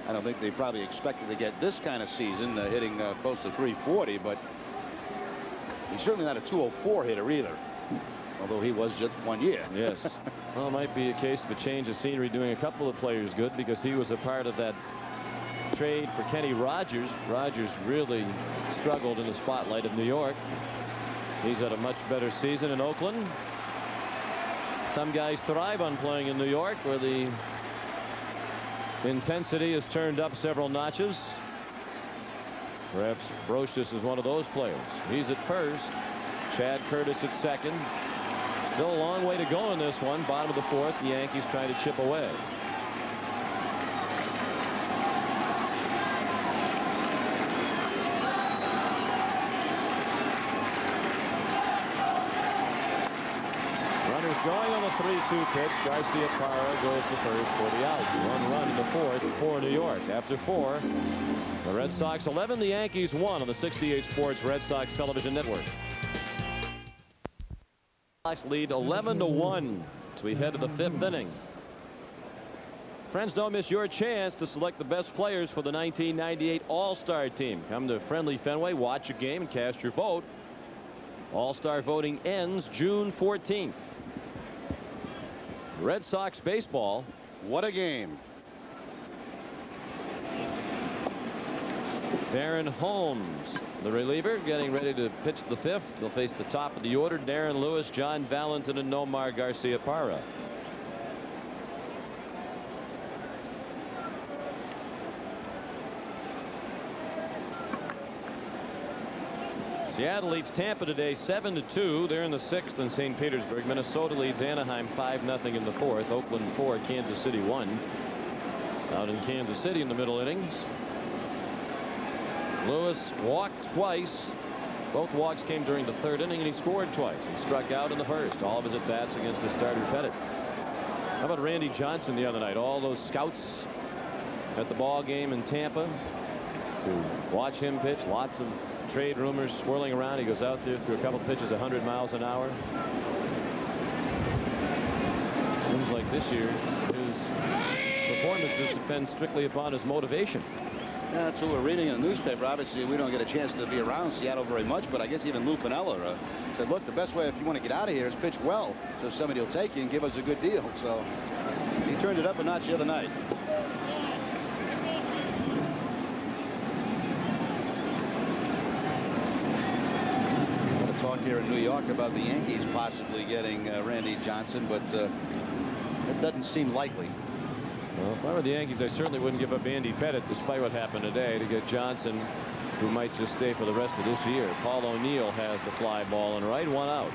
I don't think they probably expected to get this kind of season, hitting close to 340, but he's certainly not a 204 hitter either, although he was just 1 year. Yes. Well, it might be a case of a change of scenery, doing a couple of players good, because he was a part of that trade for Kenny Rogers. Rogers really struggled in the spotlight of New York. He's had a much better season in Oakland. Some guys thrive on playing in New York, where the intensity is turned up several notches. Perhaps Brocious is one of those players. He's at first. Chad Curtis at second. Still a long way to go in this one. Bottom of the fourth. The Yankees trying to chip away. Going on the 3-2 pitch. Garcia-Parra goes to first for the out. 1 run in the fourth for New York. After 4, the Red Sox 11, the Yankees 1 on the 68 Sports Red Sox television network. Sox lead 11-1 as we head to the 5th inning. Friends, don't miss your chance to select the best players for the 1998 All-Star team. Come to friendly Fenway, watch a game, and cast your vote. All-Star voting ends June 14th. Red Sox baseball. What a game. Darren Holmes, the reliever, getting ready to pitch the 5th. They'll face the top of the order: Darren Lewis, John Valentin, and Nomar Garcia-Parra. Seattle leads Tampa today 7-2. They're in the 6th in St. Petersburg. Minnesota leads Anaheim 5-0 in the 4th. Oakland 4, Kansas City 1. Out in Kansas City in the middle innings, Lewis walked twice. Both walks came during the 3rd inning, and he scored twice. He struck out in the 1st. All of his at-bats against the starter Pettitte. How about Randy Johnson the other night? All those scouts at the ball game in Tampa to watch him pitch. Lots of trade rumors swirling around. He goes out there through a couple pitches 100 miles an hour. Seems like this year his performances depend strictly upon his motivation. Yeah, that's what we're reading in the newspaper. Obviously, we don't get a chance to be around Seattle very much, but I guess even Lou Piniella said, look, the best way if you want to get out of here is pitch well, so somebody will take you and give us a good deal. So he turned it up a notch the other night. Talk here in New York about the Yankees possibly getting Randy Johnson, but it doesn't seem likely. Well, if I were the Yankees, I certainly wouldn't give up Andy Pettitte, despite what happened today, to get Johnson, who might just stay for the rest of this year. Paul O'Neill has the fly ball and right, 1 out.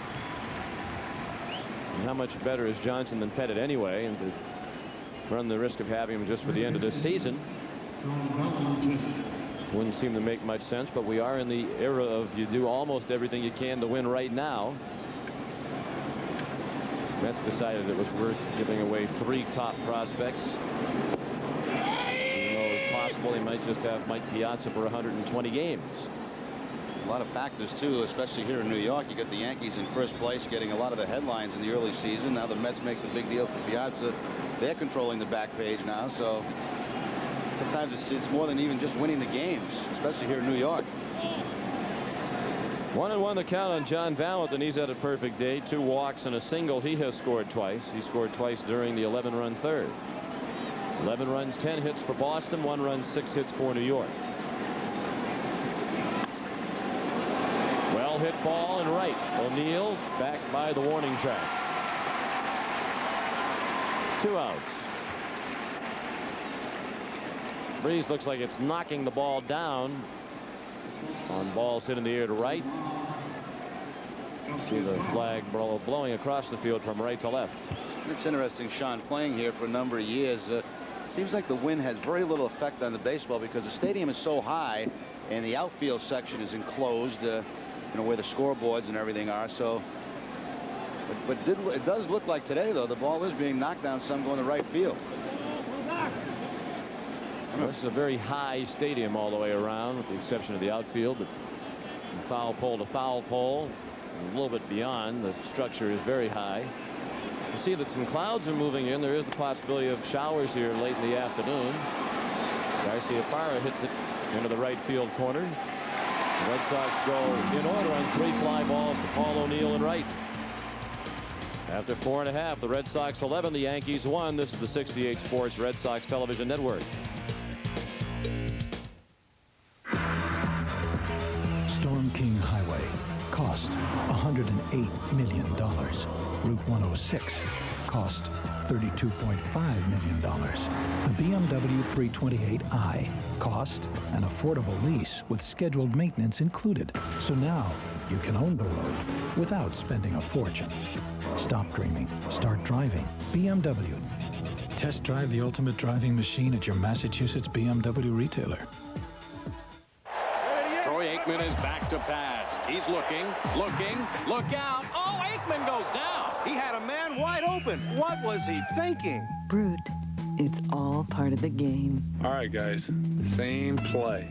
And how much better is Johnson than Pettitte anyway, and to run the risk of having him just for the end of this season wouldn't seem to make much sense. But we are in the era of you do almost everything you can to win right now. Mets decided it was worth giving away 3 top prospects. Even though it was possible they might just have Mike Piazza for 120 games. A lot of factors too, especially here in New York. You get the Yankees in first place, getting a lot of the headlines in the early season. Now the Mets make the big deal for Piazza. They're controlling the back page now, so sometimes it's more than even just winning the games, especially here in New York. 1-1 the count on John Valentin. He's had a perfect day. 2 walks and a single. He has scored twice. He scored twice during the 11-run 3rd. 11 runs, 10 hits for Boston. 1 run, 6 hits for New York. Well hit ball and right. O'Neill back by the warning track. 2 outs. Breeze looks like it's knocking the ball down on balls hit in the air to right. See the flag blowing across the field from right to left. It's interesting, Sean, playing here for a number of years. Seems like the wind has very little effect on the baseball because the stadium is so high and the outfield section is enclosed, you know, where the scoreboards and everything are. So But it does look like today, though, the ball is being knocked down some going to right field. This is a very high stadium all the way around, with the exception of the outfield. But from foul pole to foul pole, and a little bit beyond, the structure is very high. You see that some clouds are moving in. There is the possibility of showers here late in the afternoon. Garcia-Parra hits it into the right field corner. The Red Sox go in order on 3 fly balls to Paul O'Neill in right. After 4.5, the Red Sox 11, the Yankees 1. This is the 68 Sports Red Sox Television Network. Storm King Highway cost $108 million. Route 106 cost $32.5 million. The BMW 328i cost an affordable lease with scheduled maintenance included. So now you can own the road without spending a fortune. Stop dreaming. Start driving. BMW. Test drive the ultimate driving machine at your Massachusetts BMW retailer. Troy Aikman is back to pass. He's looking, look out. Oh, Aikman goes down. He had a man wide open. What was he thinking? Brute. It's all part of the game. All right, guys. Same play.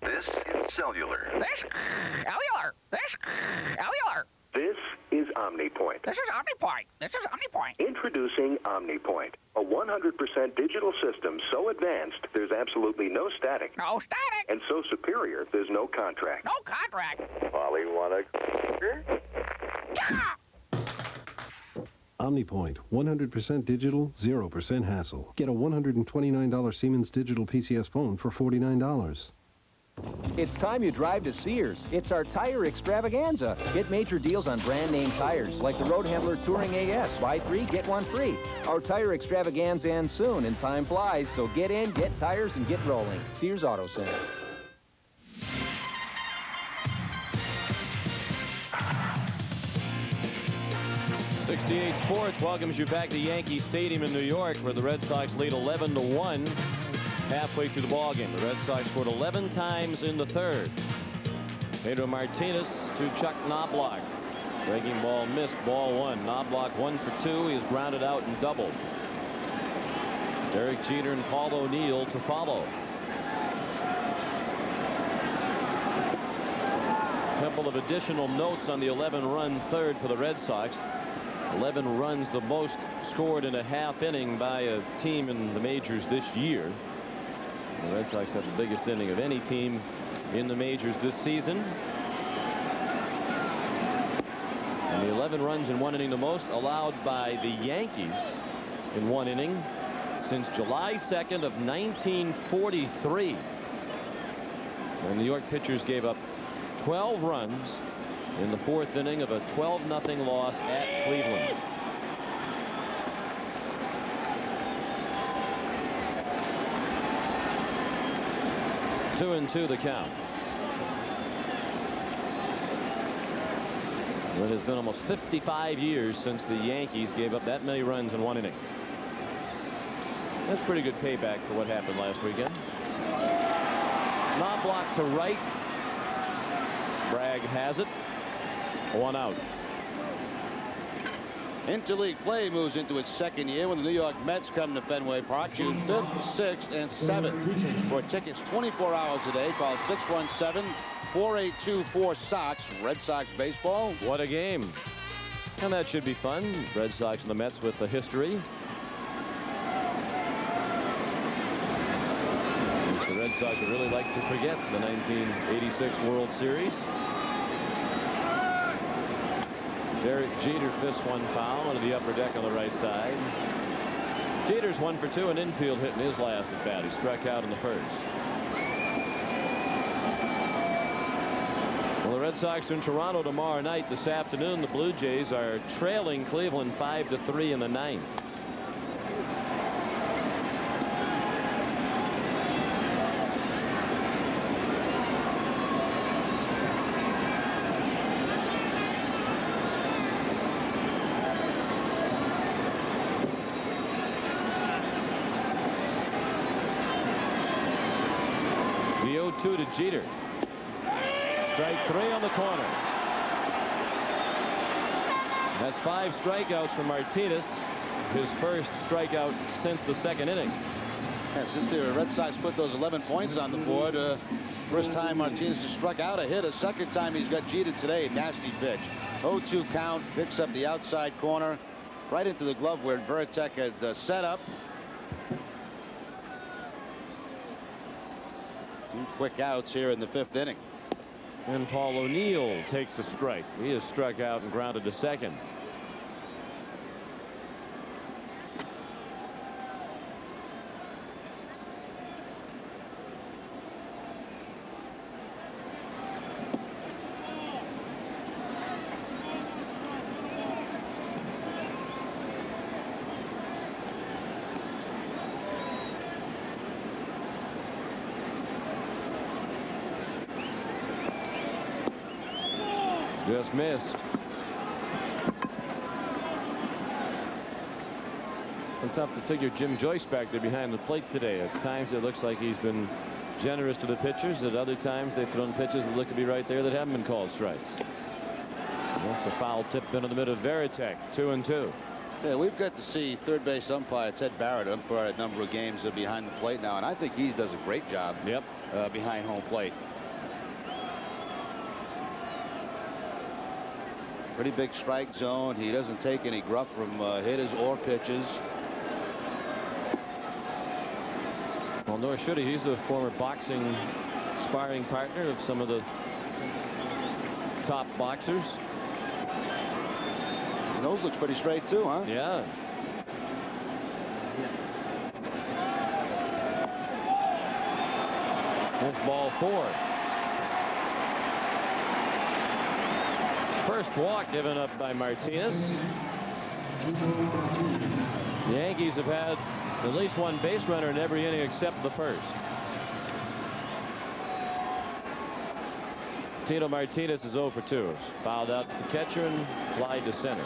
This is cellular. This cellular. This cellular. This is OmniPoint. This is OmniPoint. This is OmniPoint. Introducing OmniPoint, a 100% digital system so advanced there's absolutely no static. No static. And so superior there's no contract. No contract. Molly, wanna? Yeah! OmniPoint, 100% digital, 0% hassle. Get a $129 Siemens digital PCS phone for $49. It's time you drive to Sears. It's our tire extravaganza. Get major deals on brand name tires like the Road Handler Touring AS. Buy 3, get 1 free. Our tire extravaganza ends soon and time flies, so get in, get tires, and get rolling. Sears Auto Center. .68 Sports welcomes you back to Yankee Stadium in New York, where the Red Sox lead 11-1. Halfway through the ballgame, the Red Sox scored 11 times in the third. Pedro Martinez to Chuck Knobloch. Breaking ball missed, ball 1. Knobloch 1 for 2. He is grounded out and doubled. Derek Jeter and Paul O'Neill to follow. A couple of additional notes on the 11-run third for the Red Sox. 11 runs, the most scored in a half inning by a team in the majors this year. The Red Sox have the biggest inning of any team in the majors this season. And the 11 runs in 1 inning, the most allowed by the Yankees in 1 inning since July 2nd of 1943. And the New York pitchers gave up 12 runs in the 4th inning of a 12-0 loss at Cleveland. Two and 2 the count. It has been almost 55 years since the Yankees gave up that many runs in 1 inning. That's pretty good payback for what happened last weekend. Knobloch to right. Bragg has it. 1 out. Interleague play moves into its 2nd year when the New York Mets come to Fenway Park June 5th, 6th, and 7th. For tickets 24 hours a day, call 617-4824-SOX. Red Sox baseball. What a game. And that should be fun. Red Sox and the Mets with the history. The Red Sox would really like to forget the 1986 World Series. Derek Jeter fists one foul into the upper deck on the right side. Jeter's 1 for 2, an infield hit in his last at bat. He struck out in the first. Well, the Red Sox are in Toronto tomorrow night. This afternoon, the Blue Jays are trailing Cleveland 5-3 in the 9th. The 0-2 to Jeter. Strike 3 on the corner. That's 5 strikeouts from Martinez. His first strikeout since the 2nd inning. Yeah, since the Red Sox put those 11 points on the board, first time Martinez has struck out a hitter. Second time he's got cheated today. Nasty pitch. 0-2 count. Picks up the outside corner. Right into the glove where Pettitte had set up. 2 quick outs here in the 5th inning. And Paul O'Neill takes a strike. He is struck out and grounded to second. Just missed. It's tough to figure Jim Joyce back there behind the plate today. At times it looks like he's been generous to the pitchers. At other times they've thrown pitches that look to be right there that haven't been called strikes. And that's a foul tip into the middle of Pettitte. 2-2. Yeah, we've got to see third base umpire Ted Barrett umpire a number of games behind the plate now, and I think he does a great job. Yep. Behind home plate. Pretty big strike zone. He doesn't take any gruff from hitters or pitches. Well, nor should he. He's a former boxing sparring partner of some of the top boxers. And those looks pretty straight too, huh? Yeah. That's ball 4. First walk given up by Martinez. The Yankees have had at least one base runner in every inning except the first. Tino Martinez is 0 for 2. Fouled out the catcher and fly to center.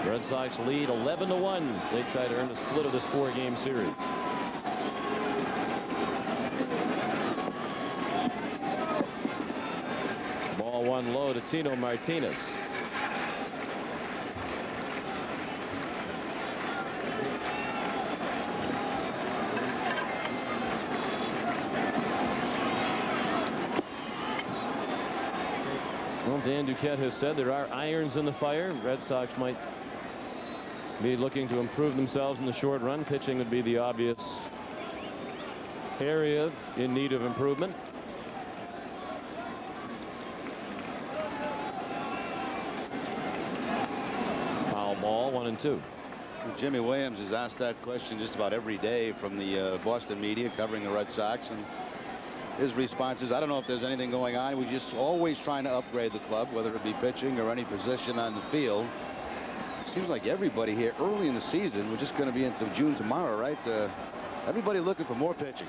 Red Sox lead 11-1. They try to earn a split of this 4-game series. Ball 1 low to Tino Martinez. Well, Dan Duquette has said there are irons in the fire. Red Sox might be looking to improve themselves in the short run. Pitching would be the obvious area in need of improvement. Foul ball, 1-2. Jimmy Williams is asked that question just about every day from the Boston media covering the Red Sox, and his response is, I don't know if there's anything going on. We're just always trying to upgrade the club, whether it be pitching or any position on the field. Seems like everybody here early in the season, we're just going to be into June tomorrow, right? Everybody looking for more pitching.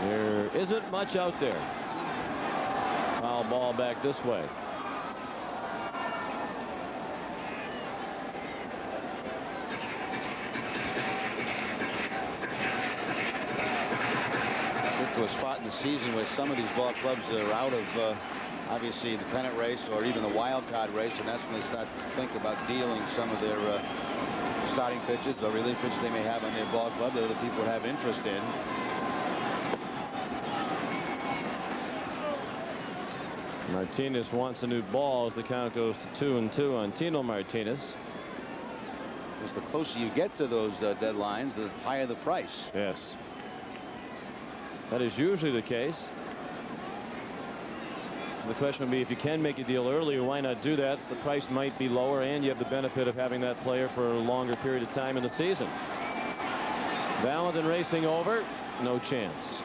There isn't much out there. Foul ball back this way. Get to a spot in the season where some of these ball clubs are out of obviously the pennant race or even the wild card race, and that's when they start to think about dealing some of their starting pitches or relief pitches they may have on their ball club that other people would have interest in. Martinez wants a new ball as the count goes to 2-2 on Tino Martinez. Because the closer you get to those deadlines, the higher the price. Yes. That is usually the case. So the question would be, if you can make a deal earlier, why not do that? The price might be lower, and you have the benefit of having that player for a longer period of time in the season. Valentin racing over. No chance.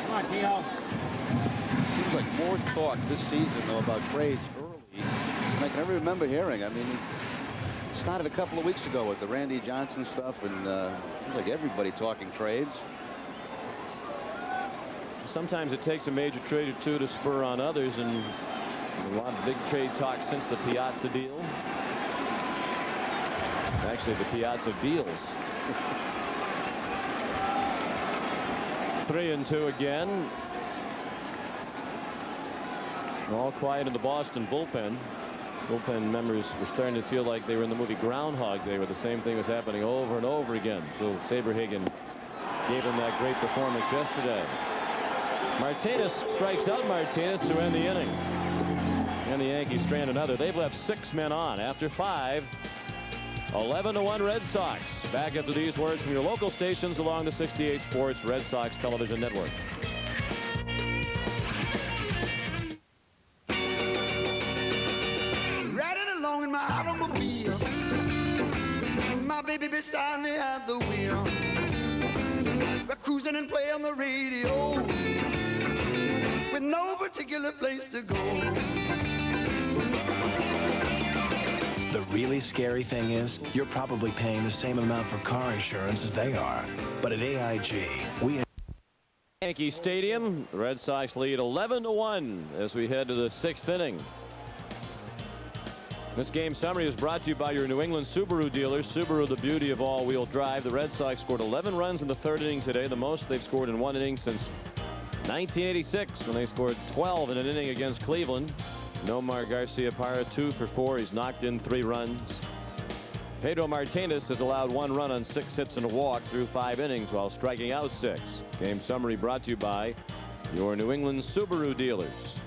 Come on, Tino. Seems like more talk this season, though, about trades early than I can ever remember hearing. I mean, it started a couple of weeks ago with the Randy Johnson stuff, and seems like everybody talking trades. Sometimes it takes a major trade or two to spur on others, and a lot of big trade talk since the Piazza deal. Actually, the Piazza deals. 3-2 again. All quiet in the Boston bullpen. Bullpen members were starting to feel like they were in the movie Groundhog Day, where the same thing was happening over and over again. So Saberhagen gave him that great performance yesterday. Martinez strikes out Martinez to end the inning. And the Yankees strand another. They've left 6 men on after 5. 11-1 Red Sox. Back after these words from your local stations along the 68 Sports Red Sox television network. In my automobile, my baby beside me at the wheel. We're cruising and playing the radio with no particular place to go. The really scary thing is, you're probably paying the same amount for car insurance as they are. But at AIG, we... Yankee Stadium, the Red Sox lead 11-1 as we head to the 6th inning. This game summary is brought to you by your New England Subaru dealers. Subaru, the beauty of all-wheel drive. The Red Sox scored 11 runs in the 3rd inning today, the most they've scored in one inning since 1986, when they scored 12 in an inning against Cleveland. Nomar Garcia-Parra 2 for 4. He's knocked in 3 runs. Pedro Martinez has allowed 1 run on 6 hits and a walk through 5 innings while striking out 6. Game summary brought to you by your New England Subaru dealers.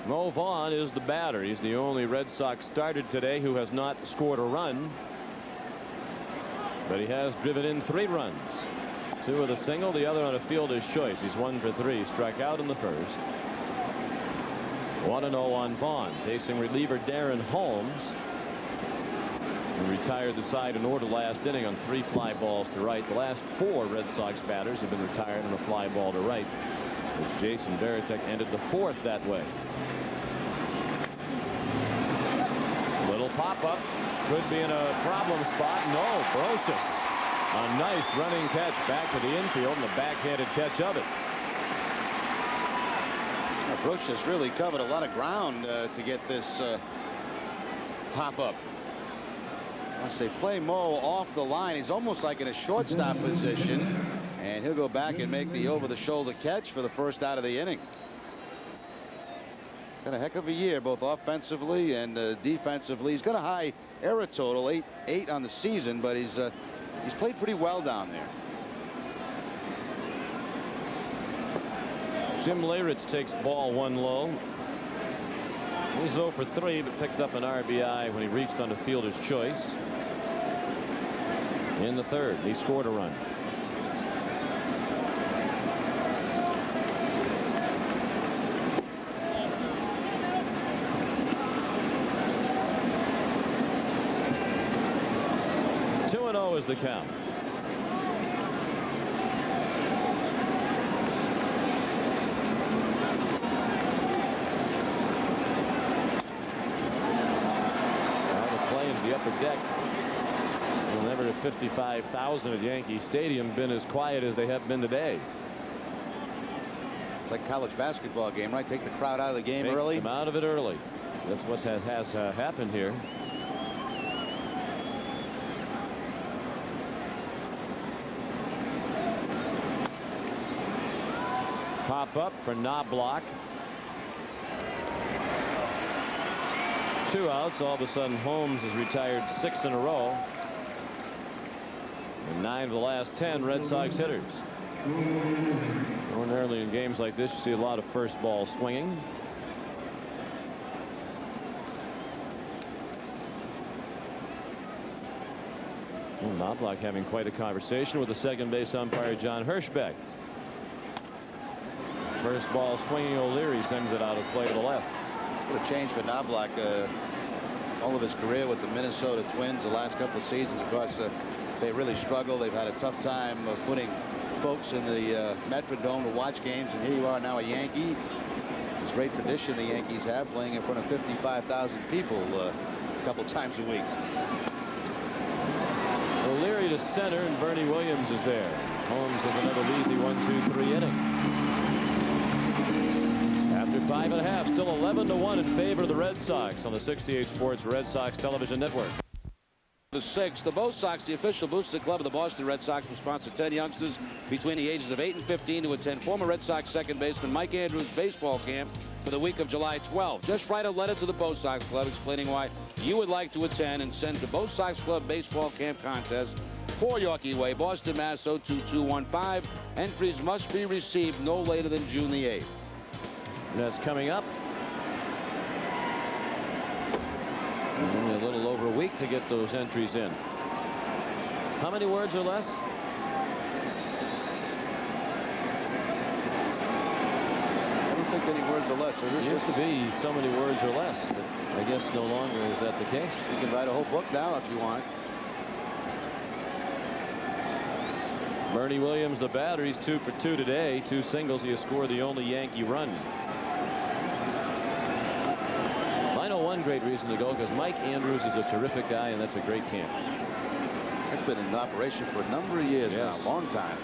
Mo Vaughn is the batter. He's the only Red Sox starter today who has not scored a run. But he has driven in 3 runs. 2 with a single, the other on a fielder's choice. He's 1 for 3. Struck out in the first. 1-0 on Vaughn, facing reliever Darren Holmes, who retired the side in order last inning on 3 fly balls to right. The last 4 Red Sox batters have been retired on a fly ball to right, as Jason Varitek ended the 4th that way. Little pop-up, could be in a problem spot. No, Brocious, a nice running catch back to the infield, and a backhanded catch of it. Brocious really covered a lot of ground to get this pop-up. Once they play Mo off the line, he's almost like in a shortstop position, and he'll go back and make the over-the-shoulder catch for the first out of the inning. He's had a heck of a year, both offensively and defensively. He's got a high error total, 8 on the season, but he's played pretty well down there. Jim Leyritz takes ball 1 low. He's 0 for 3, but picked up an RBI when he reached on the fielder's choice. In the 3rd, he scored a run. Is the count. Now the play into the upper deck. Well, never have 55,000 at Yankee Stadium been as quiet as they have been today. It's like a college basketball game, right? Take the crowd out of the game Take early. them out of it early. That's what has happened here. Pop up for Knobloch. 2 outs. All of a sudden Holmes has retired 6 in a row. And 9 of the last 10 Red Sox hitters. Ordinarily in games like this, you see a lot of first ball swinging. Well, Knobloch having quite a conversation with the second base umpire John Hirschbeck. First ball swinging, O'Leary sends it out of play to the left. What a change for Knobloch. All of his career with the Minnesota Twins the last couple of seasons. Of course, they really struggle. They've had a tough time putting folks in the Metrodome to watch games, and here you are now a Yankee. It's a great tradition the Yankees have, playing in front of 55,000 people a couple times a week. O'Leary to center, and Bernie Williams is there. Holmes has another easy 1-2-3 inning. After 5.5, still 11-1 in favor of the Red Sox on the 68 Sports Red Sox television network. The 6th, the Bo Sox, the official booster club of the Boston Red Sox, will sponsor 10 youngsters between the ages of 8 and 15 to attend former Red Sox second baseman Mike Andrews' baseball camp for the week of July 12. Just write a letter to the Bo Sox Club explaining why you would like to attend and send to Bo Sox Club Baseball Camp Contest, 4 Yorkie Way, Boston, Mass. 02215. Entries must be received no later than June the 8th. And that's coming up. Only a little over a week to get those entries in. How many words or less? I don't think any words or less. It used to be so many words or less, but I guess no longer is that the case. You can write a whole book now if you want. Bernie Williams, the batter, he's 2 for 2 today. 2 singles. He has scored the only Yankee run. I know one great reason to go, because Mike Andrews is a terrific guy, and that's a great camp. It's been in operation for a number of years now, long time.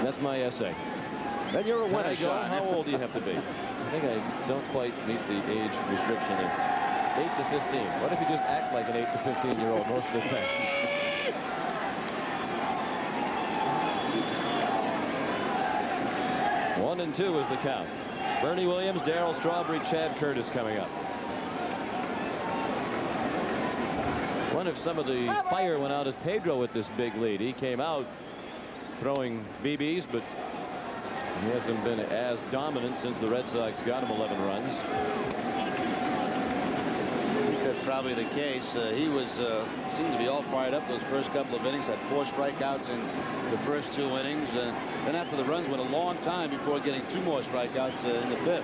That's my essay. Then you're a winner, Sean. How old do you have to be? I think I don't quite meet the age restriction of 8 to 15. What if you just act like an 8 to 15-year-old most of the time? One and 2 is the count. Bernie Williams, Darryl Strawberry, Chad Curtis coming up. One if some of the fire went out of Pedro with this big lead. He came out throwing BBs, but he hasn't been as dominant since the Red Sox got him 11 runs. I think that's probably the case. He was seemed to be all fired up those first couple of innings. Had 4 strikeouts in the first 2 innings. Then after the runs went a long time before getting 2 more strikeouts in the 5th.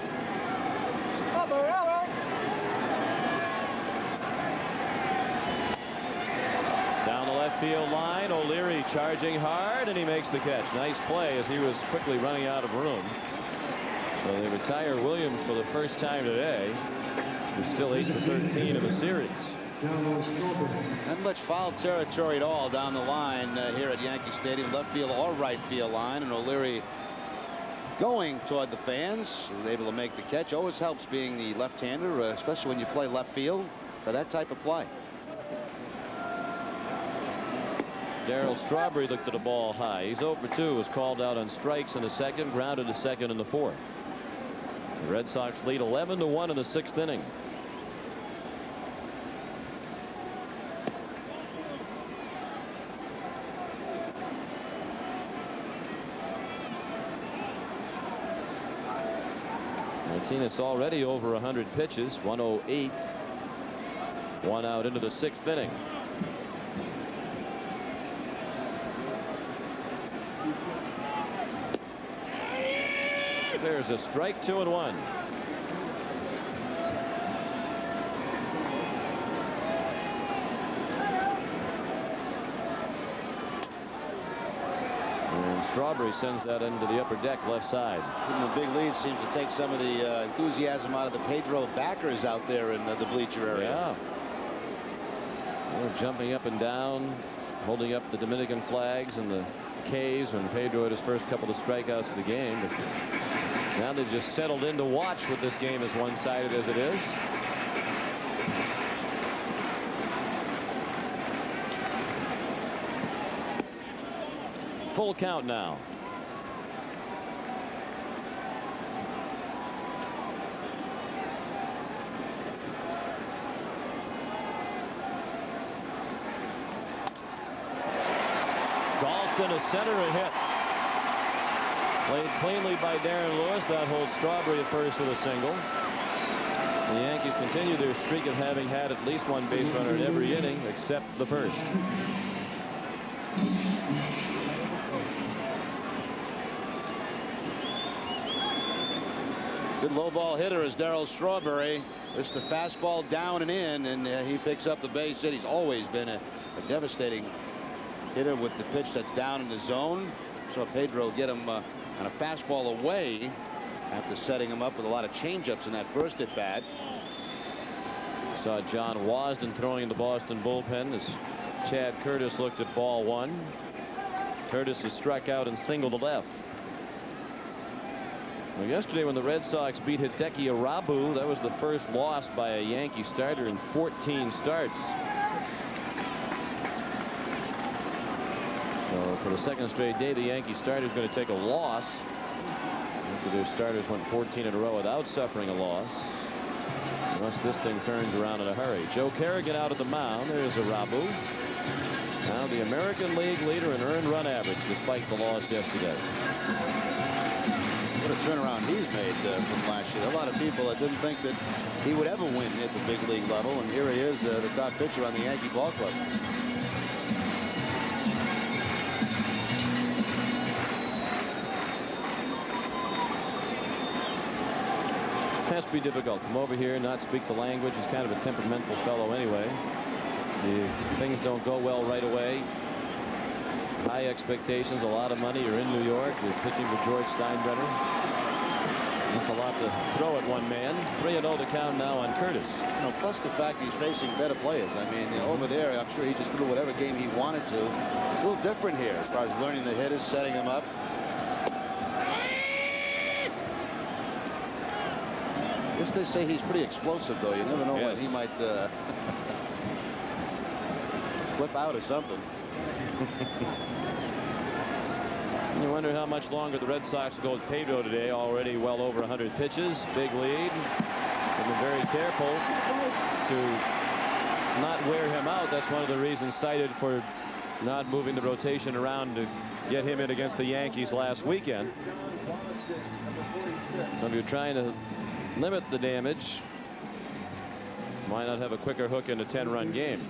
Down the left field line, O'Leary charging hard, and he makes the catch. Nice play as he was quickly running out of room. So they retire Williams for the first time today. He's still 8 to 13 in the series. Not much foul territory at all down the line here at Yankee Stadium, left field or right field line, and O'Leary going toward the fans, was able to make the catch. Always helps being the left-hander, especially when you play left field for that type of play. Darryl Strawberry looked at a ball high. He's 0 for 2, was called out on strikes in the 2nd, grounded to 2nd in the 4th. The Red Sox lead 11 to 1 in the 6th inning. Martinez already over 100 pitches, 108. 1 out into the 6th inning. There's a strike, 2-1. And Strawberry sends that into the upper deck left side. Even the big lead seems to take some of the enthusiasm out of the Pedro backers out there in the bleacher area. Yeah. They're jumping up and down, holding up the Dominican flags and the K's when Pedro had his first couple of strikeouts of the game. But now they've just settled in to watch with this game as one-sided as it is. Full count now. Golfed in a center, a hit. Played cleanly by Darren Lewis. That holds Strawberry at first with a single. So the Yankees continue their streak of having had at least one base runner in every inning except the first. Good low ball hitter is Darryl Strawberry. This is the fastball down and in, and he picks up the base hit. He's always been a devastating hitter with the pitch that's down in the zone. So Pedro get him on a fastball away after setting him up with a lot of changeups in that first at bat. Saw John Wasden throwing in the Boston bullpen as Chad Curtis looked at ball 1. Curtis has struck out and singled to left. Well, yesterday when the Red Sox beat Hideki Irabu, that was the first loss by a Yankee starter in 14 starts. So for the second straight day, the Yankee starter is going to take a loss after their starters went 14 in a row without suffering a loss. Unless this thing turns around in a hurry. Joe Kerrigan out at the mound. There's Irabu. Now the American League leader in earned run average despite the loss yesterday. What a turnaround he's made from last year. A lot of people that didn't think that he would ever win at the big league level, and here he is, the top pitcher on the Yankee ball club. Has to be difficult. Come over here, not speak the language. He's kind of a temperamental fellow anyway. Things don't go well right away. High expectations, a lot of money. You're in New York. You're pitching for George Steinbrenner. That's a lot to throw at one man. 3-0 the count now on Curtis. You know, plus the fact he's facing better players. I mean, over there, I'm sure he just threw whatever game he wanted to. It's a little different here as far as learning the hitters, setting them up. I guess they say he's pretty explosive, though. You never know when he might flip out or something. You wonder how much longer the Red Sox will go with Pedro today. Already well over 100 pitches. Big lead. They've been very careful to not wear him out. That's one of the reasons cited for not moving the rotation around to get him in against the Yankees last weekend. So if you're trying to limit the damage, why not have a quicker hook in a 10-run game?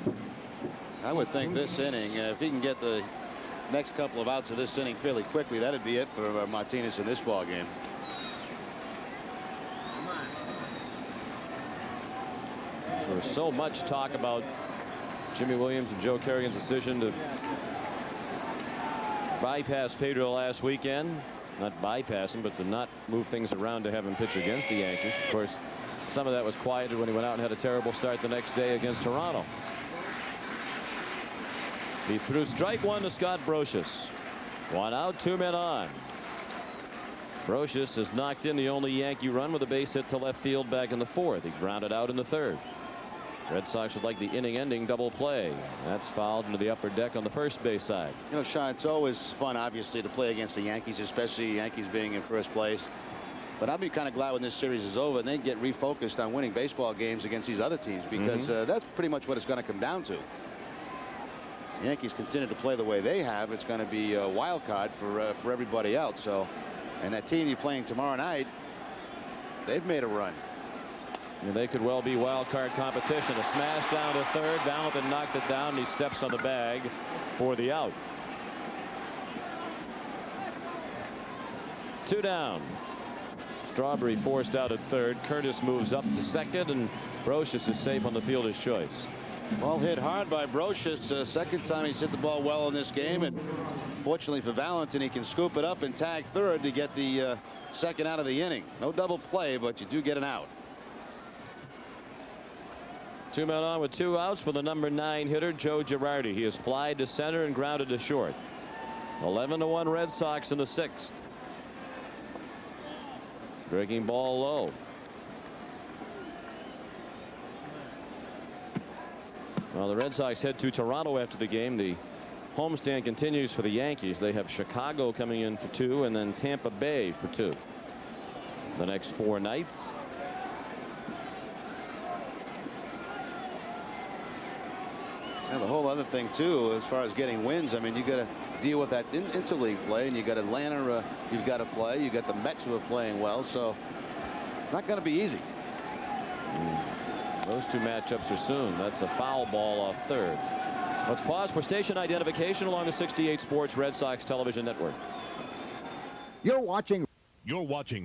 I would think this inning, if he can get the next couple of outs of this inning fairly quickly, that'd be it for Martinez in this ball game. So there's so much talk about Jimmy Williams and Joe Kerrigan's decision to bypass Pedro last weekend. Not bypass him, but to not move things around to have him pitch against the Yankees. Of course, some of that was quieted when he went out and had a terrible start the next day against Toronto. He threw strike one to Scott Brocious. 1 out, 2 men on. Brocious has knocked in the only Yankee run with a base hit to left field back in the 4th. He grounded out in the 3rd. Red Sox would like the inning-ending double play. That's fouled into the upper deck on the first base side. You know, Sean, it's always fun, obviously, to play against the Yankees, especially Yankees being in first place. But I'll be kind of glad when this series is over and they get refocused on winning baseball games against these other teams, because that's pretty much what it's going to come down to. The Yankees continue to play the way they have. It's going to be a wild card for everybody else. So, and that team you're playing tomorrow night, they've made a run. And they could well be wild card competition. A smash down to 3rd. Valentin knocked it down. And he steps on the bag for the out. 2 down. Strawberry forced out at 3rd. Curtis moves up to 2nd, and Brocious is safe on the fielder's choice. Ball hit hard by Brocious. Second time he's hit the ball well in this game, and fortunately for Valentin, he can scoop it up and tag 3rd to get the 2nd out of the inning. No double play, but you do get an out. 2 men on with 2 outs for the number 9 hitter, Joe Girardi. He has flied to center and grounded to short. 11-1 Red Sox in the 6th. Breaking ball low. Well, the Red Sox head to Toronto after the game. The homestand continues for the Yankees. They have Chicago coming in for 2, and then Tampa Bay for 2. The next 4 nights. And the whole other thing too, as far as getting wins, I mean, you got to deal with that interleague play, and you got Atlanta you've got to play. You got the Mets who are playing well, so it's not going to be easy. Those 2 matchups are soon. That's a foul ball off 3rd. Let's pause for station identification along the 68 Sports Red Sox television network. You're watching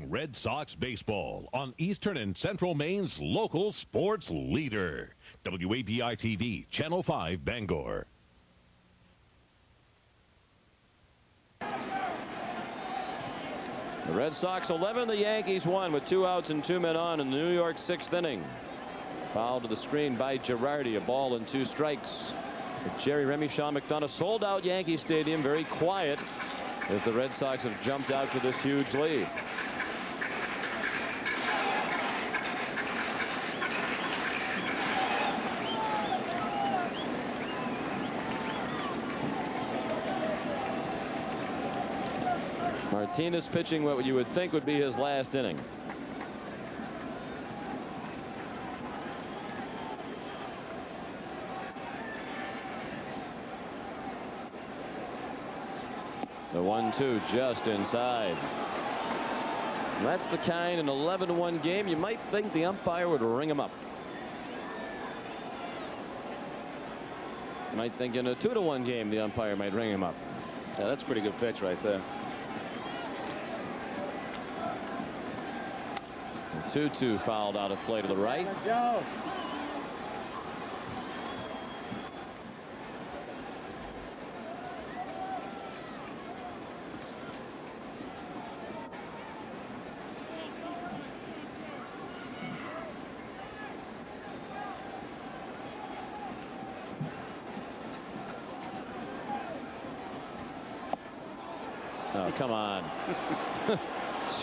Red Sox baseball on Eastern and Central Maine's local sports leader. WAPI-TV, Channel 5, Bangor. The Red Sox 11, the Yankees 1 with 2 outs and 2 men on in the New York 6th inning. Foul to the screen by Girardi. A ball and 2 strikes. With Jerry Remy, Sean McDonough, sold out Yankee Stadium, very quiet as the Red Sox have jumped out to this huge lead. Martinez pitching what you would think would be his last inning. The 1-2 just inside. And that's the kind, an 11-1 game, you might think the umpire would ring him up. You might think in a 2-1 game the umpire might ring him up. Yeah, that's a pretty good pitch right there. 2-2 fouled out of play to the right. Go. Oh, come on.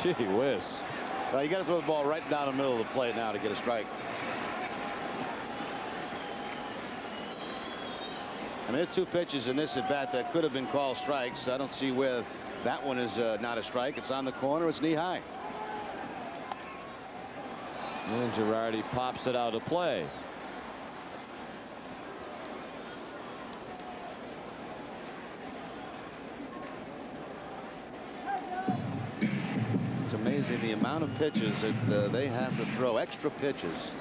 Gee whiz. Well, you got to throw the ball right down the middle of the plate now to get a strike. I mean, there's 2 pitches in this at bat that could have been called strikes. I don't see where that one is not a strike. It's on the corner. It's knee high. And Girardi pops it out of play. It's amazing the amount of pitches that they have to throw, extra pitches,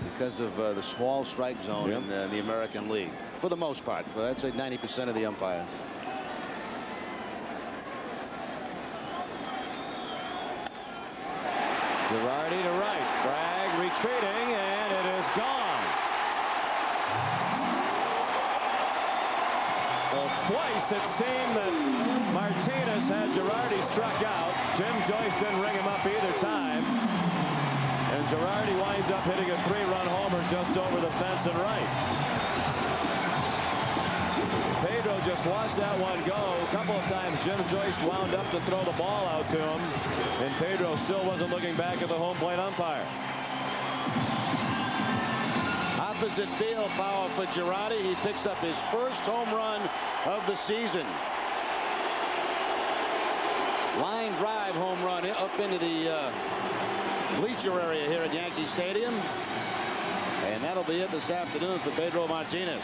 because of the small strike zone in the American League. For the most part, for I'd say 90% of the umpires. Girardi to right. Bragg retreating, and it is gone. Well, twice it seemed that Martinez had Girardi struck out. Jim Joyce didn't ring him up either time. And Girardi winds up hitting a 3-run homer just over the fence and right. Pedro just watched that one go. A couple of times Jim Joyce wound up to throw the ball out to him, and Pedro still wasn't looking back at the home plate umpire. Opposite field power for Girardi. He picks up his first home run of the season. Line drive home run up into the bleacher area here at Yankee Stadium. And that'll be it this afternoon for Pedro Martinez.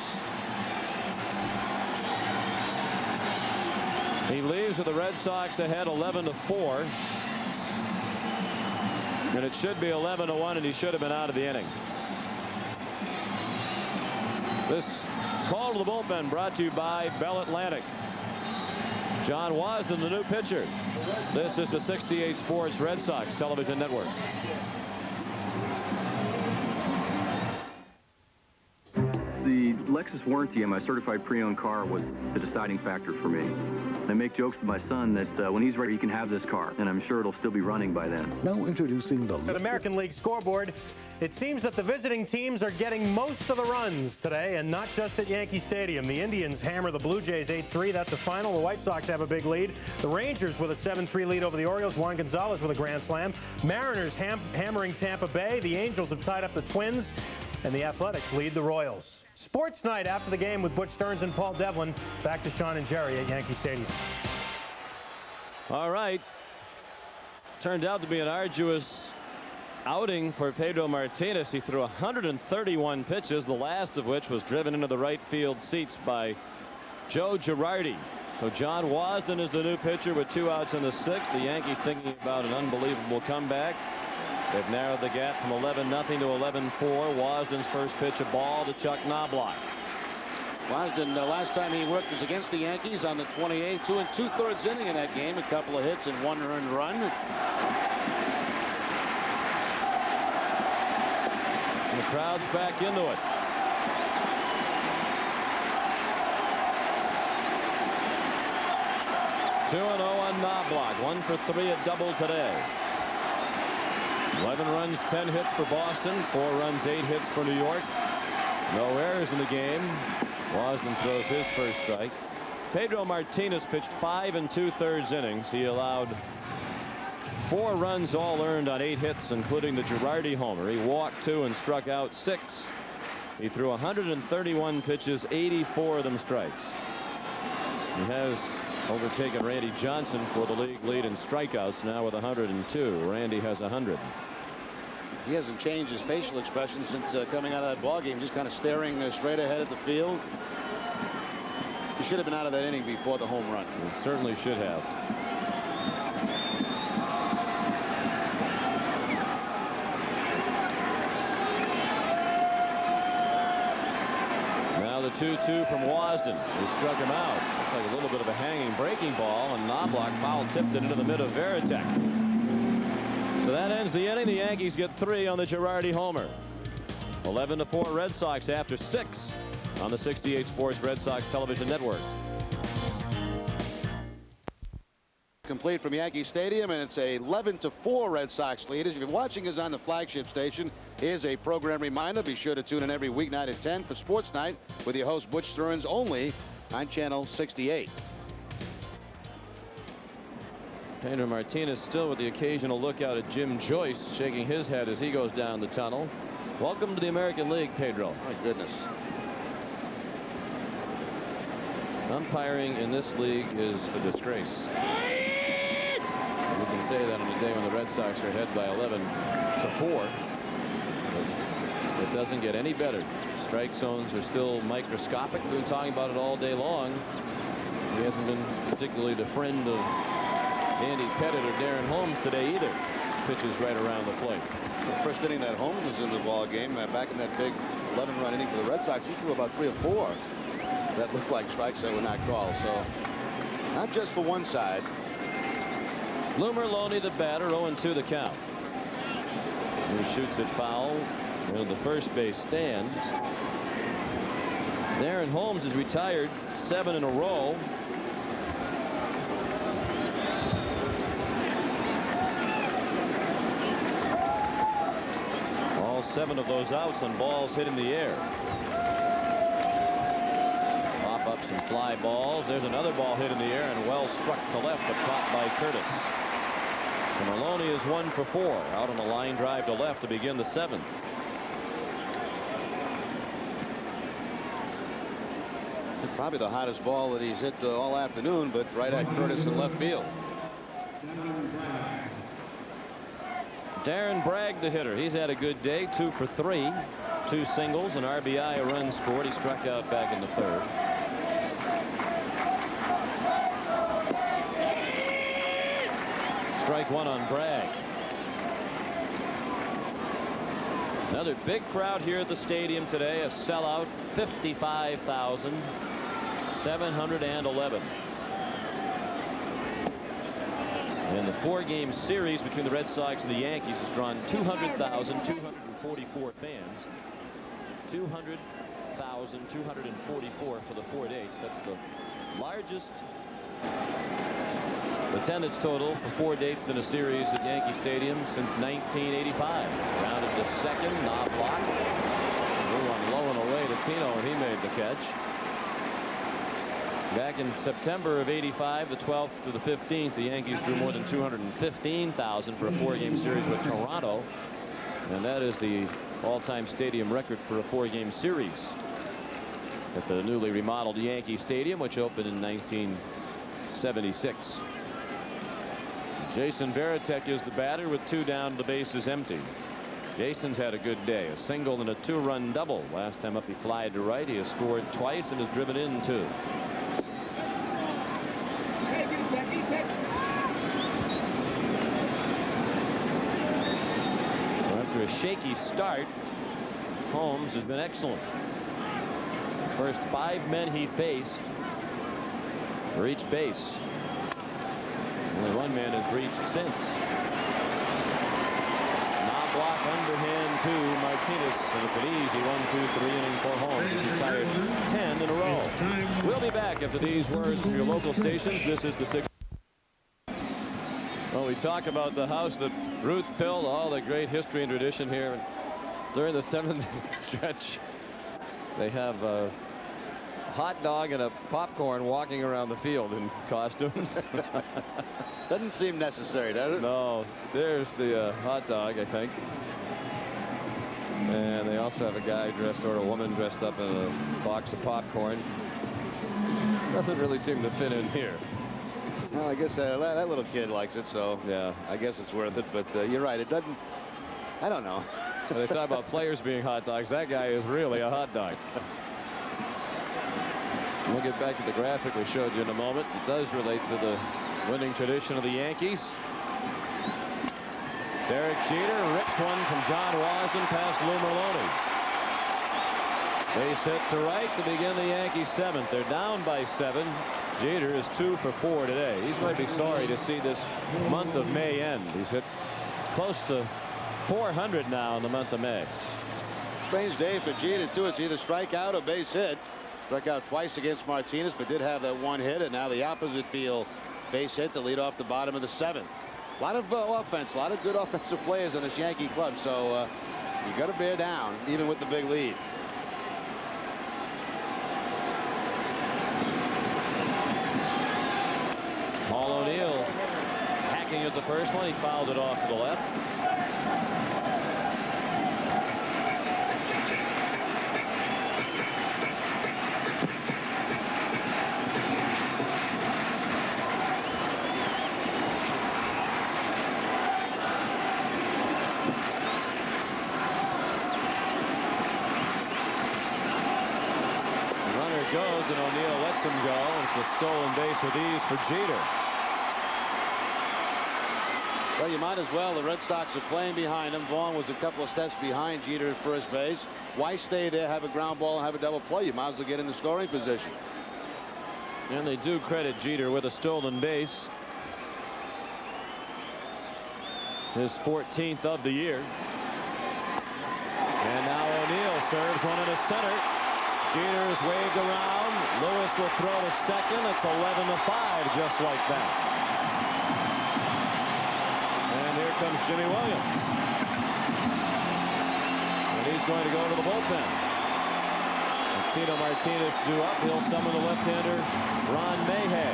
He leaves with the Red Sox ahead 11-4. And it should be 11-1, and he should have been out of the inning. This call to the bullpen brought to you by Bell Atlantic. John Wasden, the new pitcher. This is the 68 Sports Red Sox Television Network. The Lexus warranty on my certified pre-owned car was the deciding factor for me. I make jokes with my son that when he's ready, he can have this car, and I'm sure it'll still be running by then. Now introducing the American League scoreboard. It seems that the visiting teams are getting most of the runs today, and not just at Yankee Stadium. The Indians hammer the Blue Jays 8-3. That's the final. The White Sox have a big lead. The Rangers with a 7-3 lead over the Orioles. Juan Gonzalez with a grand slam. Mariners hammering Tampa Bay. The Angels have tied up the Twins, and the Athletics lead the Royals. Sports night after the game with Butch Stearns and Paul Devlin. Back to Sean and Jerry at Yankee Stadium. All right. Turned out to be an arduous outing for Pedro Martinez. He threw 131 pitches, the last of which was driven into the right field seats by Joe Girardi. So John Wasden is the new pitcher with 2 outs in the 6th. The Yankees thinking about an unbelievable comeback. They've narrowed the gap from 11-0 to 11-4. Wasden's first pitch, a ball to Chuck Knobloch. Wasden, last time he worked was against the Yankees on the 28th, 2 2/3 inning in that game. A couple of hits and 1 earned run. And the crowd's back into it. (2-0) on Knobloch. 1 for 3 at double today. 11 runs, 10 hits for Boston. 4 runs, 8 hits for New York. No errors in the game. Wasden throws his first strike. Pedro Martinez pitched 5 2/3 innings. He allowed 4 runs, all earned on 8 hits, including the Girardi homer. He walked 2 and struck out 6. He threw 131 pitches, 84 of them strikes. He has overtaken Randy Johnson for the league lead in strikeouts now with 102. Randy has 100. He hasn't changed his facial expression since coming out of that ball game, just kind of staring straight ahead at the field. He should have been out of that inning before the home run. He certainly should have. Now the 2-2 from Wasden. He struck him out. Looks like a little bit of a hanging breaking ball, and Knobloch foul tipped it into the mid of Veritek. So that ends the inning. The Yankees get 3 on the Girardi homer. 11-4 Red Sox after 6 on the 68 Sports Red Sox television network. Complete from Yankee Stadium, and it's a 11-4 Red Sox lead. As you've been watching us on the flagship station, here's a program reminder. Be sure to tune in every weeknight at 10 for Sports Night with your host Butch Stearns, only on channel 68. Pedro Martinez still with the occasional look out at Jim Joyce, shaking his head as he goes down the tunnel. Welcome to the American League, Pedro. My goodness. Umpiring in this league is a disgrace. You can say that on a day when the Red Sox are ahead by 11-4. But it doesn't get any better. Strike zones are still microscopic. We've been talking about it all day long. He hasn't been particularly the friend of Andy Pettitte or Darren Holmes today either. Pitches right around the plate. The first inning that Holmes was in the ball game, back in that big 11-run inning for the Red Sox, he threw about 3 or 4 that looked like strikes that were not called. So not just for one side. Bloomer Loney, the batter, 0-2 the count. He shoots it foul in the first base stands. Darren Holmes is retired 7 in a row. All 7 of those outs on balls hit in the air. Pop-ups and fly balls. There's another ball hit in the air and well struck to left, but caught by Curtis. So Maloney is 1 for 4 out on a line drive to left to begin the 7th. Probably the hottest ball that he's hit all afternoon, but right at Curtis in left field. Darren Bragg, the hitter. He's had a good day. 2 for 3. 2 singles, an RBI, a run scored. He struck out back in the 3rd. Strike 1 on Bragg. Another big crowd here at the stadium today. A sellout, 55,711. And the 4-game series between the Red Sox and the Yankees has drawn 200,244 fans. 200,244 for the 4 dates. That's the largest attendance total for 4 dates in a series at Yankee Stadium since 1985. Rounded to second, Knobloch. Threw one low and away to Tino, and he made the catch. Back in September of '85, the 12th to the 15th, the Yankees drew more than 215,000 for a 4-game series with Toronto, and that is the all-time stadium record for a 4-game series at the newly remodeled Yankee Stadium, which opened in 1976. Jason Veritek is the batter with 2 down, the base is empty. Jason's had a good day, a single and a 2-run double. Last time up he flied to right. He has scored twice and has driven in 2. After a shaky start, Holmes has been excellent. First 5 men he faced reached base. Only 1 man has reached since. Knobloch underhand to Martinez, and it's an easy 1-2-3 inning for Holmes. He's retired 10 in a row. We'll be back after these words from your local stations. This is the 6th. Well, we talk about the house that Ruth built, all the great history and tradition here. During the 7th stretch, they have a hot dog and a popcorn walking around the field in costumes. Doesn't seem necessary, does it? No. There's the hot dog, I think. And they also have a guy dressed, or a woman dressed up in a box of popcorn. Doesn't really seem to fit in here. Well, I guess that little kid likes it, so yeah, I guess it's worth it. But you're right, it doesn't. I don't know. They talk about players being hot dogs. That guy is really a hot dog. We'll get back to the graphic we showed you in a moment. It does relate to the winning tradition of the Yankees. Derek Jeter rips one from John Wasden past Lou Merlone. Base hit to right to begin the Yankees' 7th. They're down by 7. Jeter is 2 for 4 today. He's going to be sorry to see this month of May end. He's hit close to 400 now in the month of May. Strange day for Jeter, too. It's either strikeout or base hit. Struck out twice against Martinez, but did have that one hit, and now the opposite field base hit to lead off the bottom of the 7th. A lot of offense, a lot of good offensive players in this Yankee club, so you got to bear down, even with the big lead. Paul O'Neill hacking at the first one. He fouled it off to the left. Goes and O'Neill lets him go. It's a stolen base with ease for Jeter. Well, you might as well. The Red Sox are playing behind him. Vaughn was a couple of steps behind Jeter at first base. Why stay there, have a ground ball, and have a double play? You might as well get in the scoring position. And they do credit Jeter with a stolen base. His 14th of the year. And now O'Neill serves one into center. Jeter is waved around. Lewis will throw to second. It's 11-5, just like that. And here comes Jimmy Williams. And he's going to go to the bullpen. Tino Martinez due up. He'll summon the left-hander, Ron Mayhew.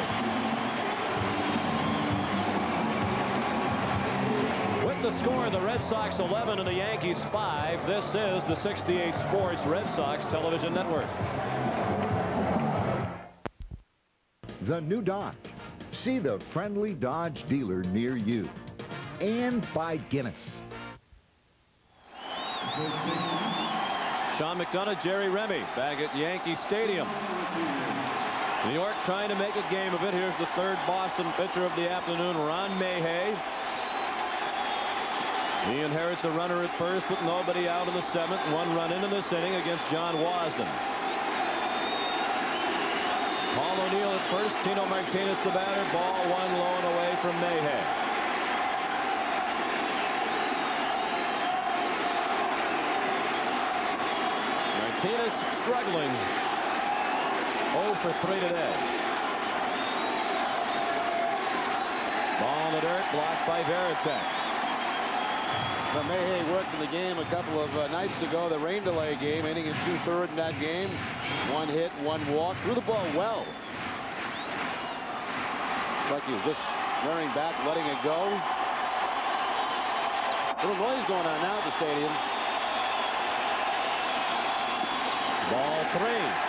With the score, the Red Sox 11 and the Yankees 5. This is the 68 Sports Red Sox Television Network. The new Dodge. See the friendly Dodge dealer near you. And buy Guinness. Sean McDonough, Jerry Remy back at Yankee Stadium. New York trying to make a game of it. Here's the third Boston pitcher of the afternoon, Ron Mayhew. He inherits a runner at first with nobody out in the 7th. 1 run into this inning against John Wasden. Paul O'Neill at first. Tino Martinez the batter. Ball 1 low and away from Mayhew. Martinez struggling. 0 for 3 today. Ball in the dirt, blocked by Pettitte. Mayhew worked in the game a couple of nights ago, the rain delay game, inning in 2/3 in that game. 1 hit, 1 walk, threw the ball well. Like he was just rearing back, letting it go. Little noise going on now at the stadium. Ball 3.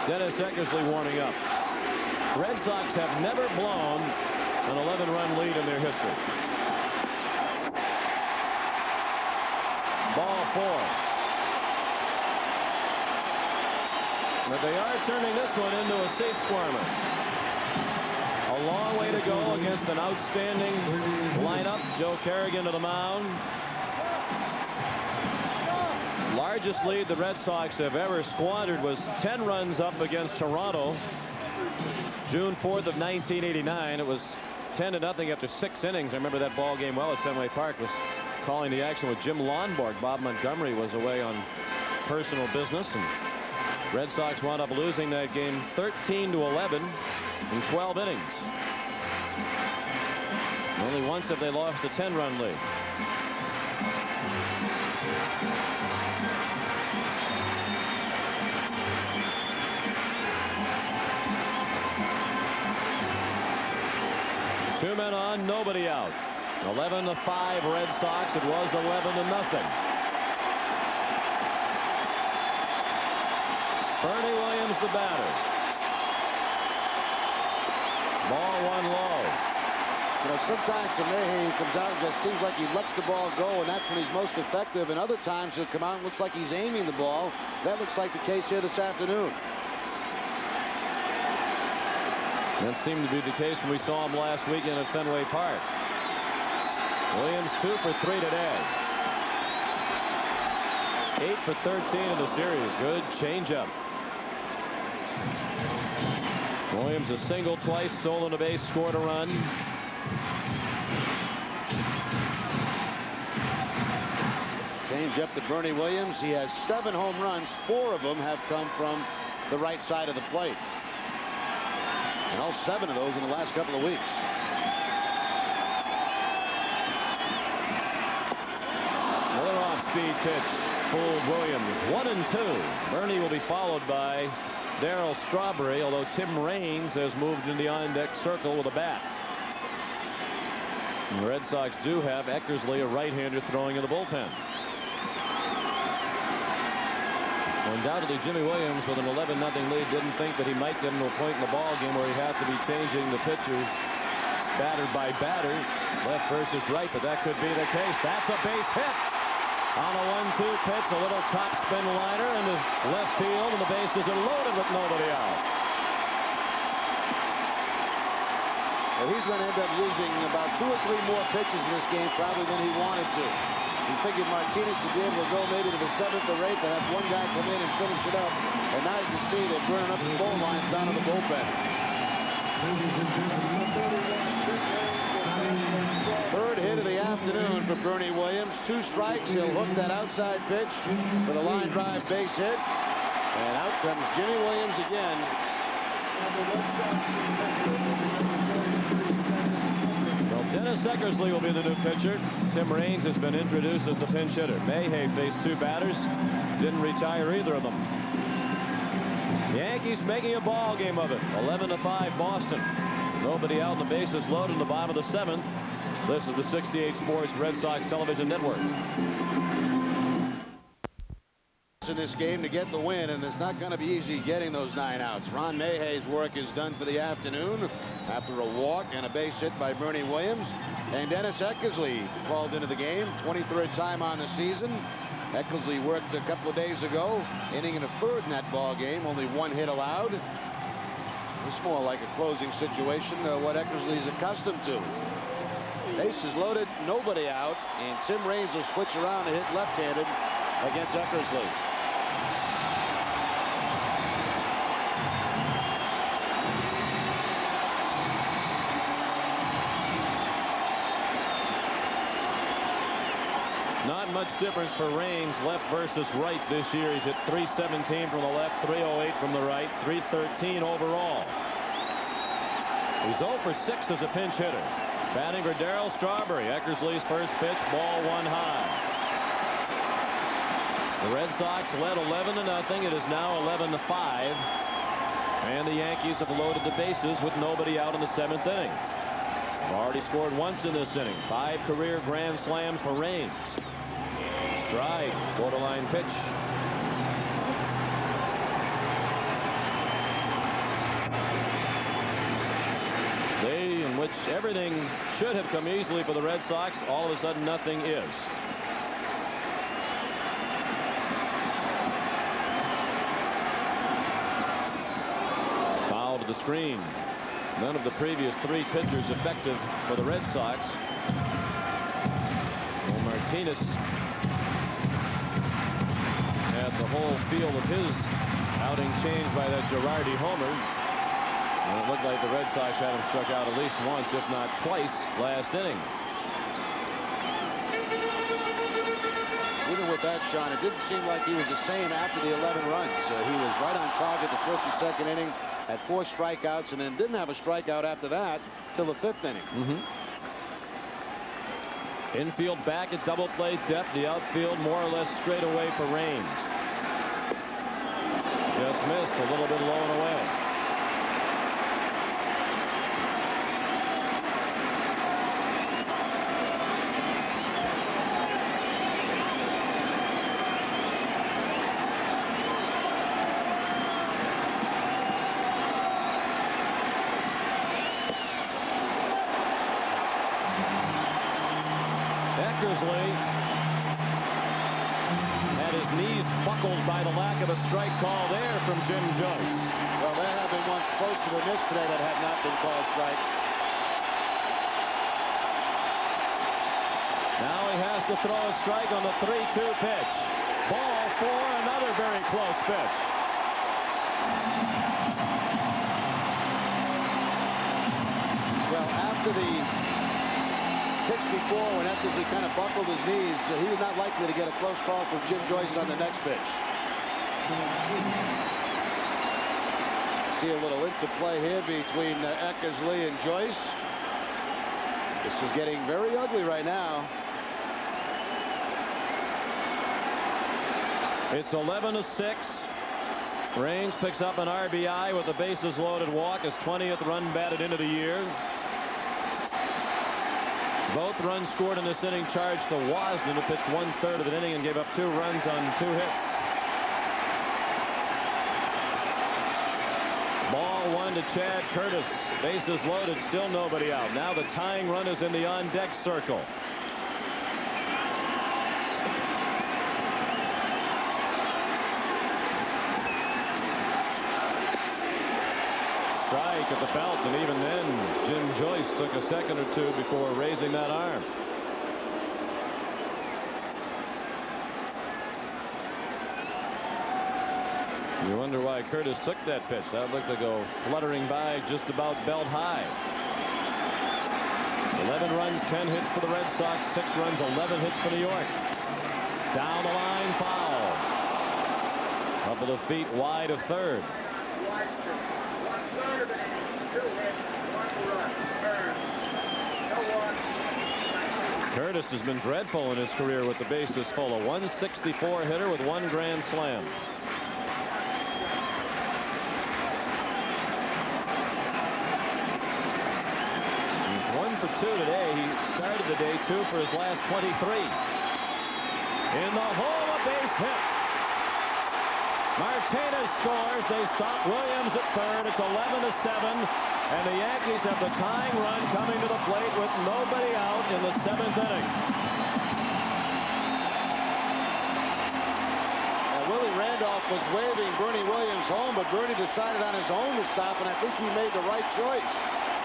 Dennis Eckersley warming up. Red Sox have never blown an 11-run lead in their history. Ball 4. But they are turning this one into a safe squirmer. A long way to go against an outstanding lineup. Joe Kerrigan to the mound. Largest lead the Red Sox have ever squandered was 10 runs up against Toronto. June 4th of 1989. It was 10-0 after 6 innings. I remember that ball game well at Fenway Park. Was calling the action with Jim Lonborg. Bob Montgomery was away on personal business, and Red Sox wound up losing that game 13-11 in 12 innings. Only once have they lost a 10-run lead. men on, nobody out. 11-5 Red Sox. It was 11-0. Bernie Williams, the batter. Ball one low. You know, sometimes to me, he comes out and just seems like he lets the ball go, and that's when he's most effective. And other times he'll come out and looks like he's aiming the ball. That looks like the case here this afternoon. That seemed to be the case when we saw him last weekend at Fenway Park. Williams 2 for 3 today. 8 for 13 in the series. Good changeup. Williams a single twice, stolen a base, scored a run. Changeup to Bernie Williams. He has 7 home runs. 4 of them have come from the right side of the plate. And all 7 of those in the last couple of weeks. Another off-speed pitch. Fooled Williams. 1-2. Bernie will be followed by Darryl Strawberry, although Tim Raines has moved in the on-deck circle with a bat. And the Red Sox do have Eckersley, a right-hander, throwing in the bullpen. Undoubtedly, Jimmy Williams, with an 11-0 lead, didn't think that he might get into a point in the ball game where he'd have to be changing the pitchers batter by batter, left versus right, but that could be the case. That's a base hit on a 1-2 pitch, a little top spin liner into left field, and the bases are loaded with nobody out. Well, he's going to end up using about 2 or 3 more pitches in this game probably than he wanted to. He figured Martinez would be able to go maybe to the 7th or 8th and have one guy come in and finish it up. And now you can see they're burning up the phone lines down to the bullpen. 3rd hit of the afternoon for Bernie Williams. 2 strikes. He'll hook that outside pitch for the line drive base hit. And out comes Jimmy Williams again. Dennis Eckersley will be the new pitcher. Tim Raines has been introduced as the pinch hitter. Mayhay faced 2 batters. Didn't retire either of them. Yankees making a ball game of it. 11-5 Boston. Nobody out, and the bases loaded in the bottom of the 7th. This is the 68 Sports Red Sox Television Network. In this game to get the win, and it's not going to be easy getting those 9 outs. Ron Mayhay's work is done for the afternoon after a walk and a base hit by Bernie Williams. And Dennis Eckersley called into the game, 23rd time on the season. Eckersley worked a couple of days ago, inning and a 3rd in that ball game, only 1 hit allowed. It's more like a closing situation, what Eckersley's accustomed to. Bases loaded, nobody out, and Tim Raines will switch around and hit left-handed against Eckersley. Not much difference for Raines, left versus right this year. He's at .317 from the left, .308 from the right, .313 overall. He's 0 for 6 as a pinch hitter. Batting for Darryl Strawberry. Eckersley's first pitch, ball 1 high. The Red Sox led 11-0. It is now 11-5. And the Yankees have loaded the bases with nobody out in the 7th inning. Already scored once in this inning. 5 career grand slams for Raines. Strike, borderline pitch. Day in which everything should have come easily for the Red Sox, all of a sudden nothing is. Foul to the screen. None of the previous 3 pitchers effective for the Red Sox. Well, Martinez had the whole feel of his outing changed by that Girardi homer. And it looked like the Red Sox had him struck out at least once, if not twice, last inning. Even with that, Sean, it didn't seem like he was the same after the 11 runs. He was right on target the 1st and 2nd inning, had 4 strikeouts, and then didn't have a strikeout after that till the 5th inning. Infield back at double play depth. The outfield more or less straight away for Raines. Just missed, a little bit low and away. Eckersley had his knees buckled by the lack of a strike call there from Jim Joyce. Well, there have been ones closer than this today that have not been called strikes. Now he has to throw a strike on the 3-2 pitch. Ball 4, another very close pitch. Well, after the pitch before, when Eckersley kind of buckled his knees, he was not likely to get a close call from Jim Joyce on the next pitch. See a little interplay here between Eckersley and Joyce. This is getting very ugly right now. It's 11-6. Raines picks up an RBI with a bases loaded walk, his 20th run batted into the year. Both runs scored in this inning charged to Wasden, who pitched 1/3 of an inning and gave up 2 runs on 2 hits. Ball 1 to Chad Curtis. Bases loaded, still nobody out. Now the tying run is in the on-deck circle. Strike at the belt, and even then Jim Joyce took a second or two before raising that arm. You wonder why Curtis took that pitch. That looked to go fluttering by just about belt high. 11 runs, 10 hits for the Red Sox, 6 runs, 11 hits for New York. Down the line, foul. Couple of feet wide of third. Curtis has been dreadful in his career with the bases full. A 164 hitter with 1 grand slam. He's 1 for 2 today. He started the day 2 for his last 23. In the hole, a base hit. Martinez scores. They stop Williams at third. It's 11-7. And the Yankees have the tying run coming to the plate with nobody out in the 7th inning. And Willie Randolph was waving Bernie Williams home, but Bernie decided on his own to stop, and I think he made the right choice.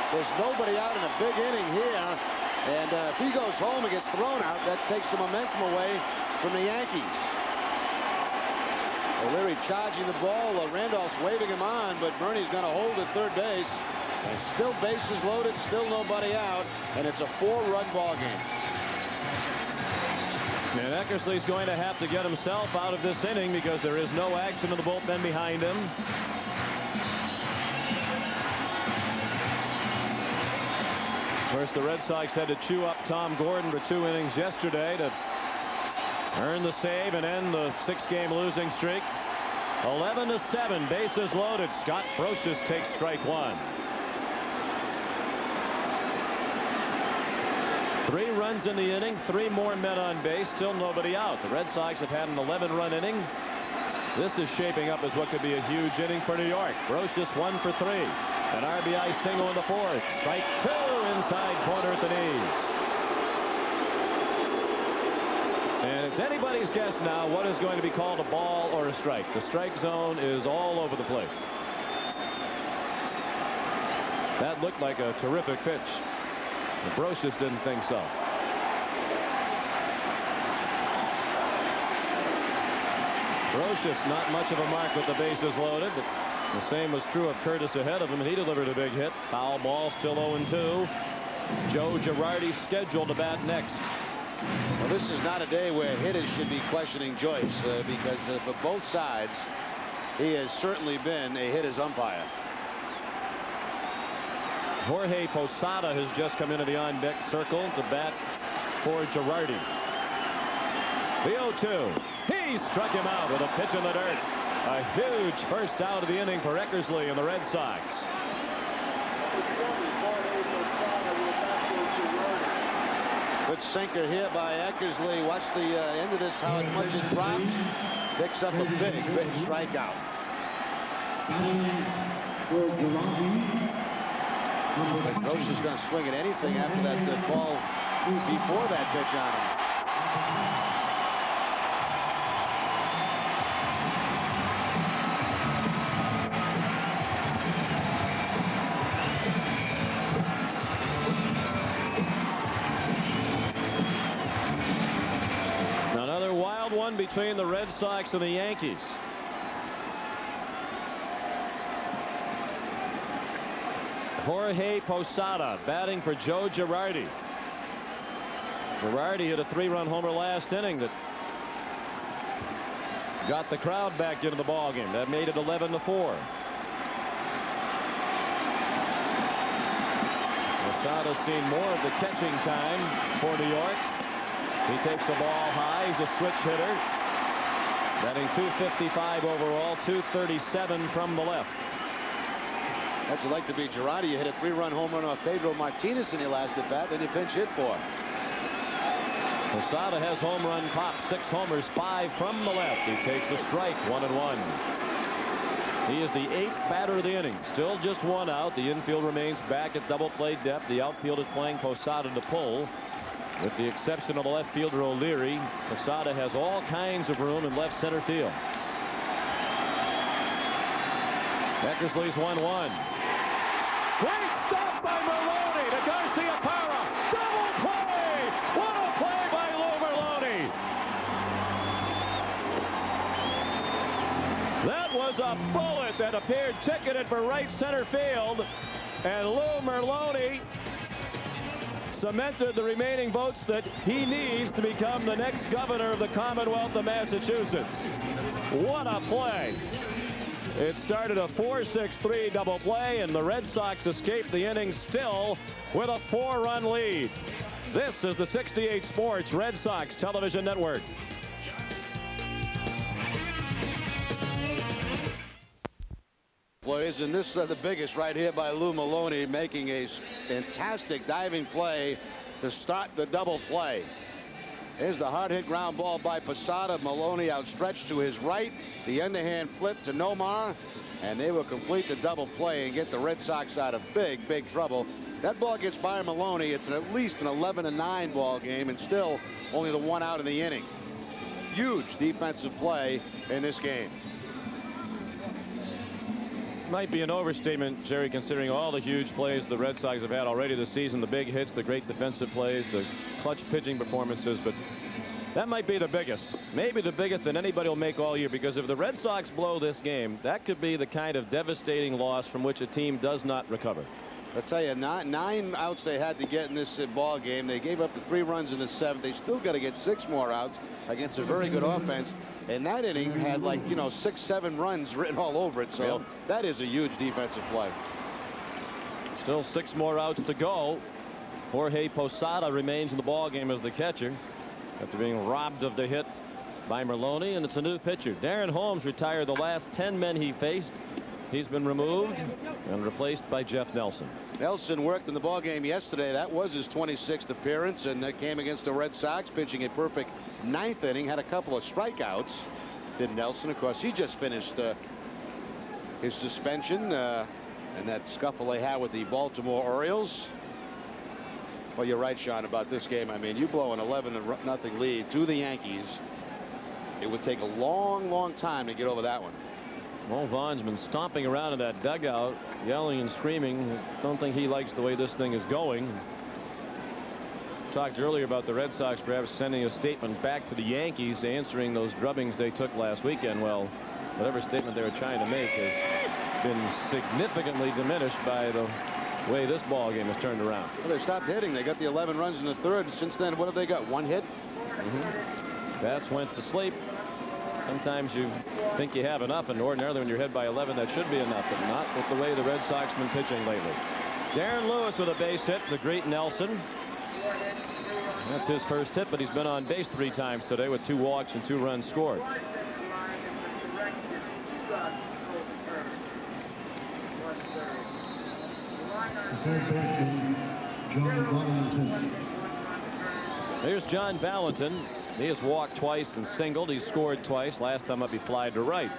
There's nobody out in a big inning here, and if he goes home and gets thrown out, that takes the momentum away from the Yankees. O'Leary charging the ball. Randolph's waving him on, but Bernie's going to hold at third base. And still bases loaded, still nobody out, and it's a 4-run ball game. And Eckersley's going to have to get himself out of this inning because there is no action in the bullpen behind him. Of course, the Red Sox had to chew up Tom Gordon for 2 innings yesterday to earn the save and end the 6-game losing streak. 11-7, bases loaded. Scott Brocious takes strike 1. 3 runs in the inning, 3 more men on base, still nobody out. The Red Sox have had an 11-run inning. This is shaping up as what could be a huge inning for New York. Brocious 1 for 3. An RBI single in the 4th. Strike 2 inside corner at the knees. And it's anybody's guess now what is going to be called a ball or a strike. The strike zone is all over the place. That looked like a terrific pitch. Brocious didn't think so. Brocious not much of a mark with the bases loaded, but the same was true of Curtis ahead of him, and he delivered a big hit. Foul ball, still 0-2. Joe Girardi scheduled to bat next. Well, this is not a day where hitters should be questioning Joyce because for both sides, he has certainly been a hitter's umpire. Jorge Posada has just come into the on-deck circle to bat for Girardi. The 0-2. He struck him out with a pitch in the dirt. A huge first out of the inning for Eckersley and the Red Sox. Good sinker here by Eckersley. Watch the end of this, how much it drops. Picks up a big strikeout. Brocious is going to swing at anything after that ball before that pitch on him. Another wild one between the Red Sox and the Yankees. Jorge Posada batting for Joe Girardi. Girardi hit a 3-run homer last inning that got the crowd back into the ballgame. That made it 11-4. Posada's seen more of the catching time for New York. He takes the ball high. He's a switch hitter. Batting .255 overall, .237 from the left. How'd you like to be Girardi? You hit a 3-run home run off Pedro Martinez in your last at bat, then you pinch hit for. Posada has home run pop, 6 homers, 5 from the left. He takes a strike, 1-1. He is the 8th batter of the inning. Still just 1 out. The infield remains back at double play depth. The outfield is playing Posada to pull. With the exception of the left fielder O'Leary, Posada has all kinds of room in left center field. Eckersley's 1-1. Great stop by Maloney to Garcia Parra. Double play! What a play by Lou Merlone! That was a bullet that appeared ticketed for right center field, and Lou Merlone cemented the remaining votes that he needs to become the next governor of the Commonwealth of Massachusetts. What a play! It started a 4-6-3 double play, and the Red Sox escaped the inning still with a 4-run lead. This is the 68 Sports Red Sox Television Network. Plays, and this is the biggest right here by Lou Merlone, making a fantastic diving play to start the double play. Here's the hard hit ground ball by Posada. Merlone outstretched to his right. The underhand flip to Nomar, and they will complete the double play and get the Red Sox out of big, big trouble. That ball gets by Merlone. It's at least an 11-9 ball game, and still only the 1 out in the inning. Huge defensive play in this game. Might be an overstatement, Jerry, considering all the huge plays the Red Sox have had already this season, the big hits, the great defensive plays, the clutch pitching performances, but that might be the biggest, maybe the biggest that anybody will make all year, because if the Red Sox blow this game, that could be the kind of devastating loss from which a team does not recover. I'll tell you, 9 outs they had to get in this ball game. They gave up the 3 runs in the 7th. They still got to get 6 more outs against a very good offense. And that inning had, like, 6-7 runs written all over it. So that is a huge defensive play. Still 6 more outs to go. Jorge Posada remains in the ball game as the catcher after being robbed of the hit by Merlone, and it's a new pitcher. Darren Holmes retired the last 10 men he faced. He's been removed and replaced by Jeff Nelson. Nelson worked in the ball game yesterday. That was his 26th appearance, and that came against the Red Sox, pitching a perfect 9th inning. Had a couple of strikeouts. Did Nelson, of course. He just finished his suspension and that scuffle they had with the Baltimore Orioles. Well, you're right, Sean, about this game. I mean, you blow an 11-0 lead to the Yankees. It would take a long, long time to get over that one. Mo Vaughn's been stomping around in that dugout, yelling and screaming. I don't think he likes the way this thing is going. Talked earlier about the Red Sox perhaps sending a statement back to the Yankees answering those drubbings they took last weekend. Well, whatever statement they were trying to make has been significantly diminished by the way this ball game has turned around. Well, they stopped hitting. They got the 11 runs in the 3rd. Since then, what have they got? 1 hit? Bats went to sleep. Sometimes you think you have enough, and ordinarily when you're ahead by 11, that should be enough, but not with the way the Red Sox have been pitching lately. Darren Lewis with a base hit to greet Nelson. That's his first hit, but he's been on base 3 times today with 2 walks and 2 runs scored. Here's John Valentin. He has walked twice and singled. He scored twice. Last time up, he flied to right.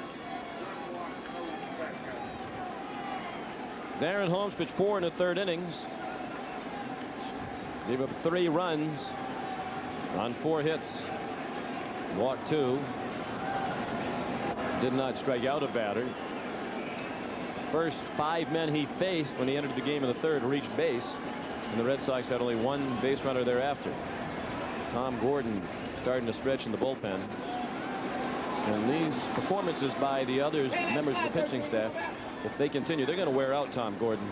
Darren Holmes pitched 4 in the 3rd innings. Gave up 3 runs on 4 hits. Walked 2. Did not strike out a batter. First 5 men he faced when he entered the game in the 3rd reached base, and the Red Sox had only 1 base runner thereafter. Tom Gordon starting to stretch in the bullpen. And these performances by the others, members of the pitching staff, if they continue, they're going to wear out Tom Gordon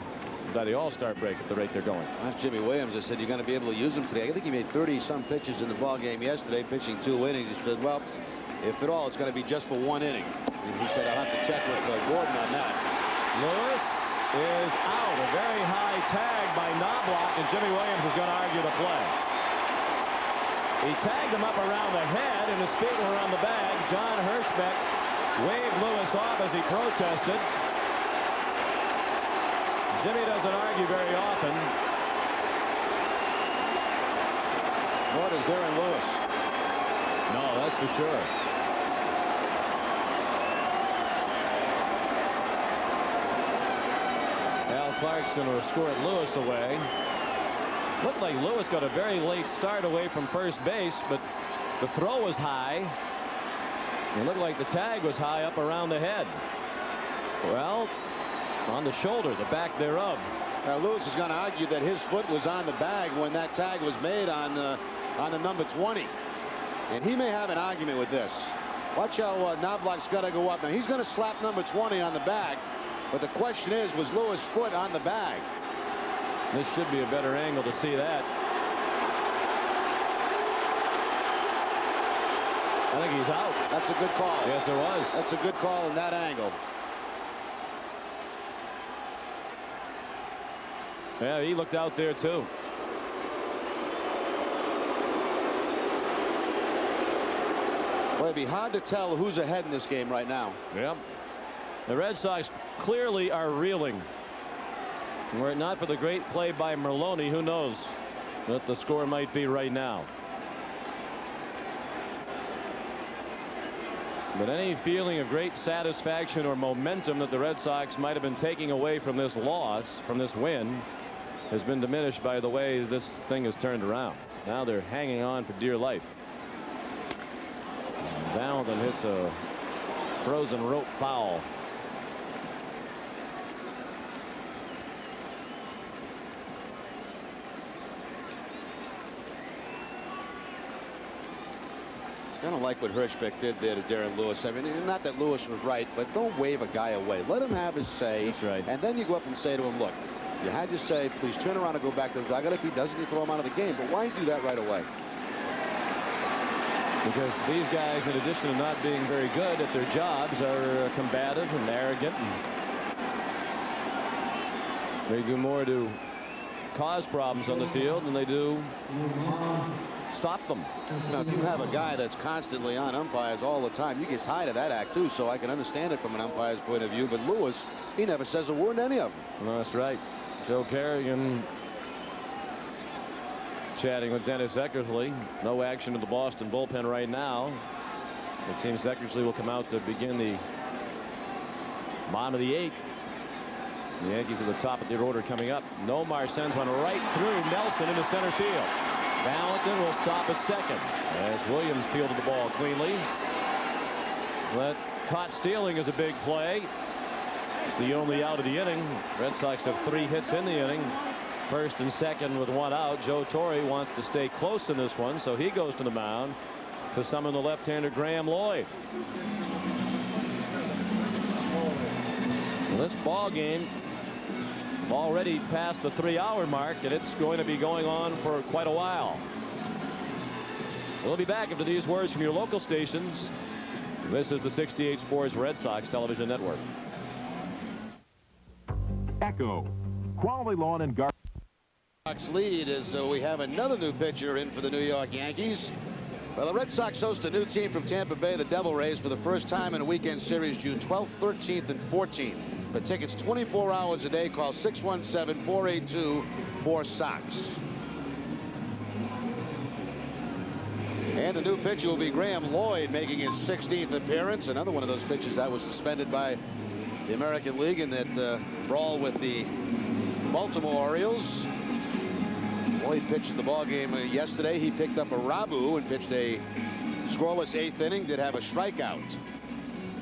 by the All-Star break at the rate they're going. That's Jimmy Williams. I said, you're going to be able to use him today. I think he made 30-some pitches in the ball game yesterday, pitching 2 innings. He said, well, if at all, it's going to be just for 1 inning. And he said, I'll have to check with Gordon on that. Lewis is out. A very high tag by Knobloch, and Jimmy Williams is going to argue the play. He tagged him up around the head, and his feet were around the bag. John Hirschbeck waved Lewis off as he protested. Jimmy doesn't argue very often. Nor does Darren Lewis. No, that's for sure. Al Clarkson will escort Lewis away. Looked like Lewis got a very late start away from first base, but the throw was high. It looked like the tag was high up around the head. Well, on the shoulder, the back thereof. Now Lewis is going to argue that his foot was on the bag when that tag was made on the number 20. And he may have an argument with this. Watch how Knobloch's got to go up. Now he's going to slap number 20 on the bag. But the question is, was Lewis' foot on the bag? This should be a better angle to see that. I think he's out. That's a good call. Yes, it was. That's a good call in that angle. Yeah, he looked out there too. Well, it'd be hard to tell who's ahead in this game right now. Yep. The Red Sox clearly are reeling. Were it not for the great play by Merloni, who knows what the score might be right now. But any feeling of great satisfaction or momentum that the Red Sox might have been taking away from this loss, from this win, has been diminished by the way this thing has turned around. Now they're hanging on for dear life. Valentin hits a frozen rope foul. I don't like what Hirschbeck did there to Darren Lewis. I mean, not that Lewis was right, but don't wave a guy away. Let him have his say. That's right. And then you go up and say to him, look, you had your say. Please turn around and go back to the dugout. If he doesn't, you throw him out of the game. But why do that right away? Because these guys, in addition to not being very good at their jobs, are combative and arrogant. And they do more to cause problems on the field than they do stop them. Now, if you have a guy that's constantly on umpires all the time, you get tired of that act too, so I can understand it from an umpire's point of view. But Lewis, he never says a word to any of them. Well, that's right. Joe Kerrigan chatting with Dennis Eckersley. No action in the Boston bullpen right now. It seems Eckersley will come out to begin the bottom of the 8th. The Yankees at the top of their order coming up. Nomar sends one right through Nelson into center field. Valentin will stop at second as Williams fielded the ball cleanly. That caught stealing is a big play. It's the only out of the inning. Red Sox have 3 hits in the inning. First and second with 1 out. Joe Torre wants to stay close in this one, so he goes to the mound to summon the left-hander Graham Lloyd. Well, this ball game already past the 3-hour mark, and it's going to be going on for quite a while. We'll be back after these words from your local stations. This is the 68 Sports Red Sox Television Network. Echo, quality lawn and garden. Sox lead as we have another new pitcher in for the New York Yankees. Well, the Red Sox host a new team from Tampa Bay, the Devil Rays, for the first time in a weekend series, June 12th, 13th, and 14th. For tickets 24 hours a day, call 617-482-4SOX. And the new pitcher will be Graham Lloyd, making his 16th appearance. Another one of those pitchers that was suspended by the American League in that brawl with the Baltimore Orioles. Well, he pitched the ball game yesterday. He picked up a Rabu and pitched a scoreless 8th inning. Did have a strikeout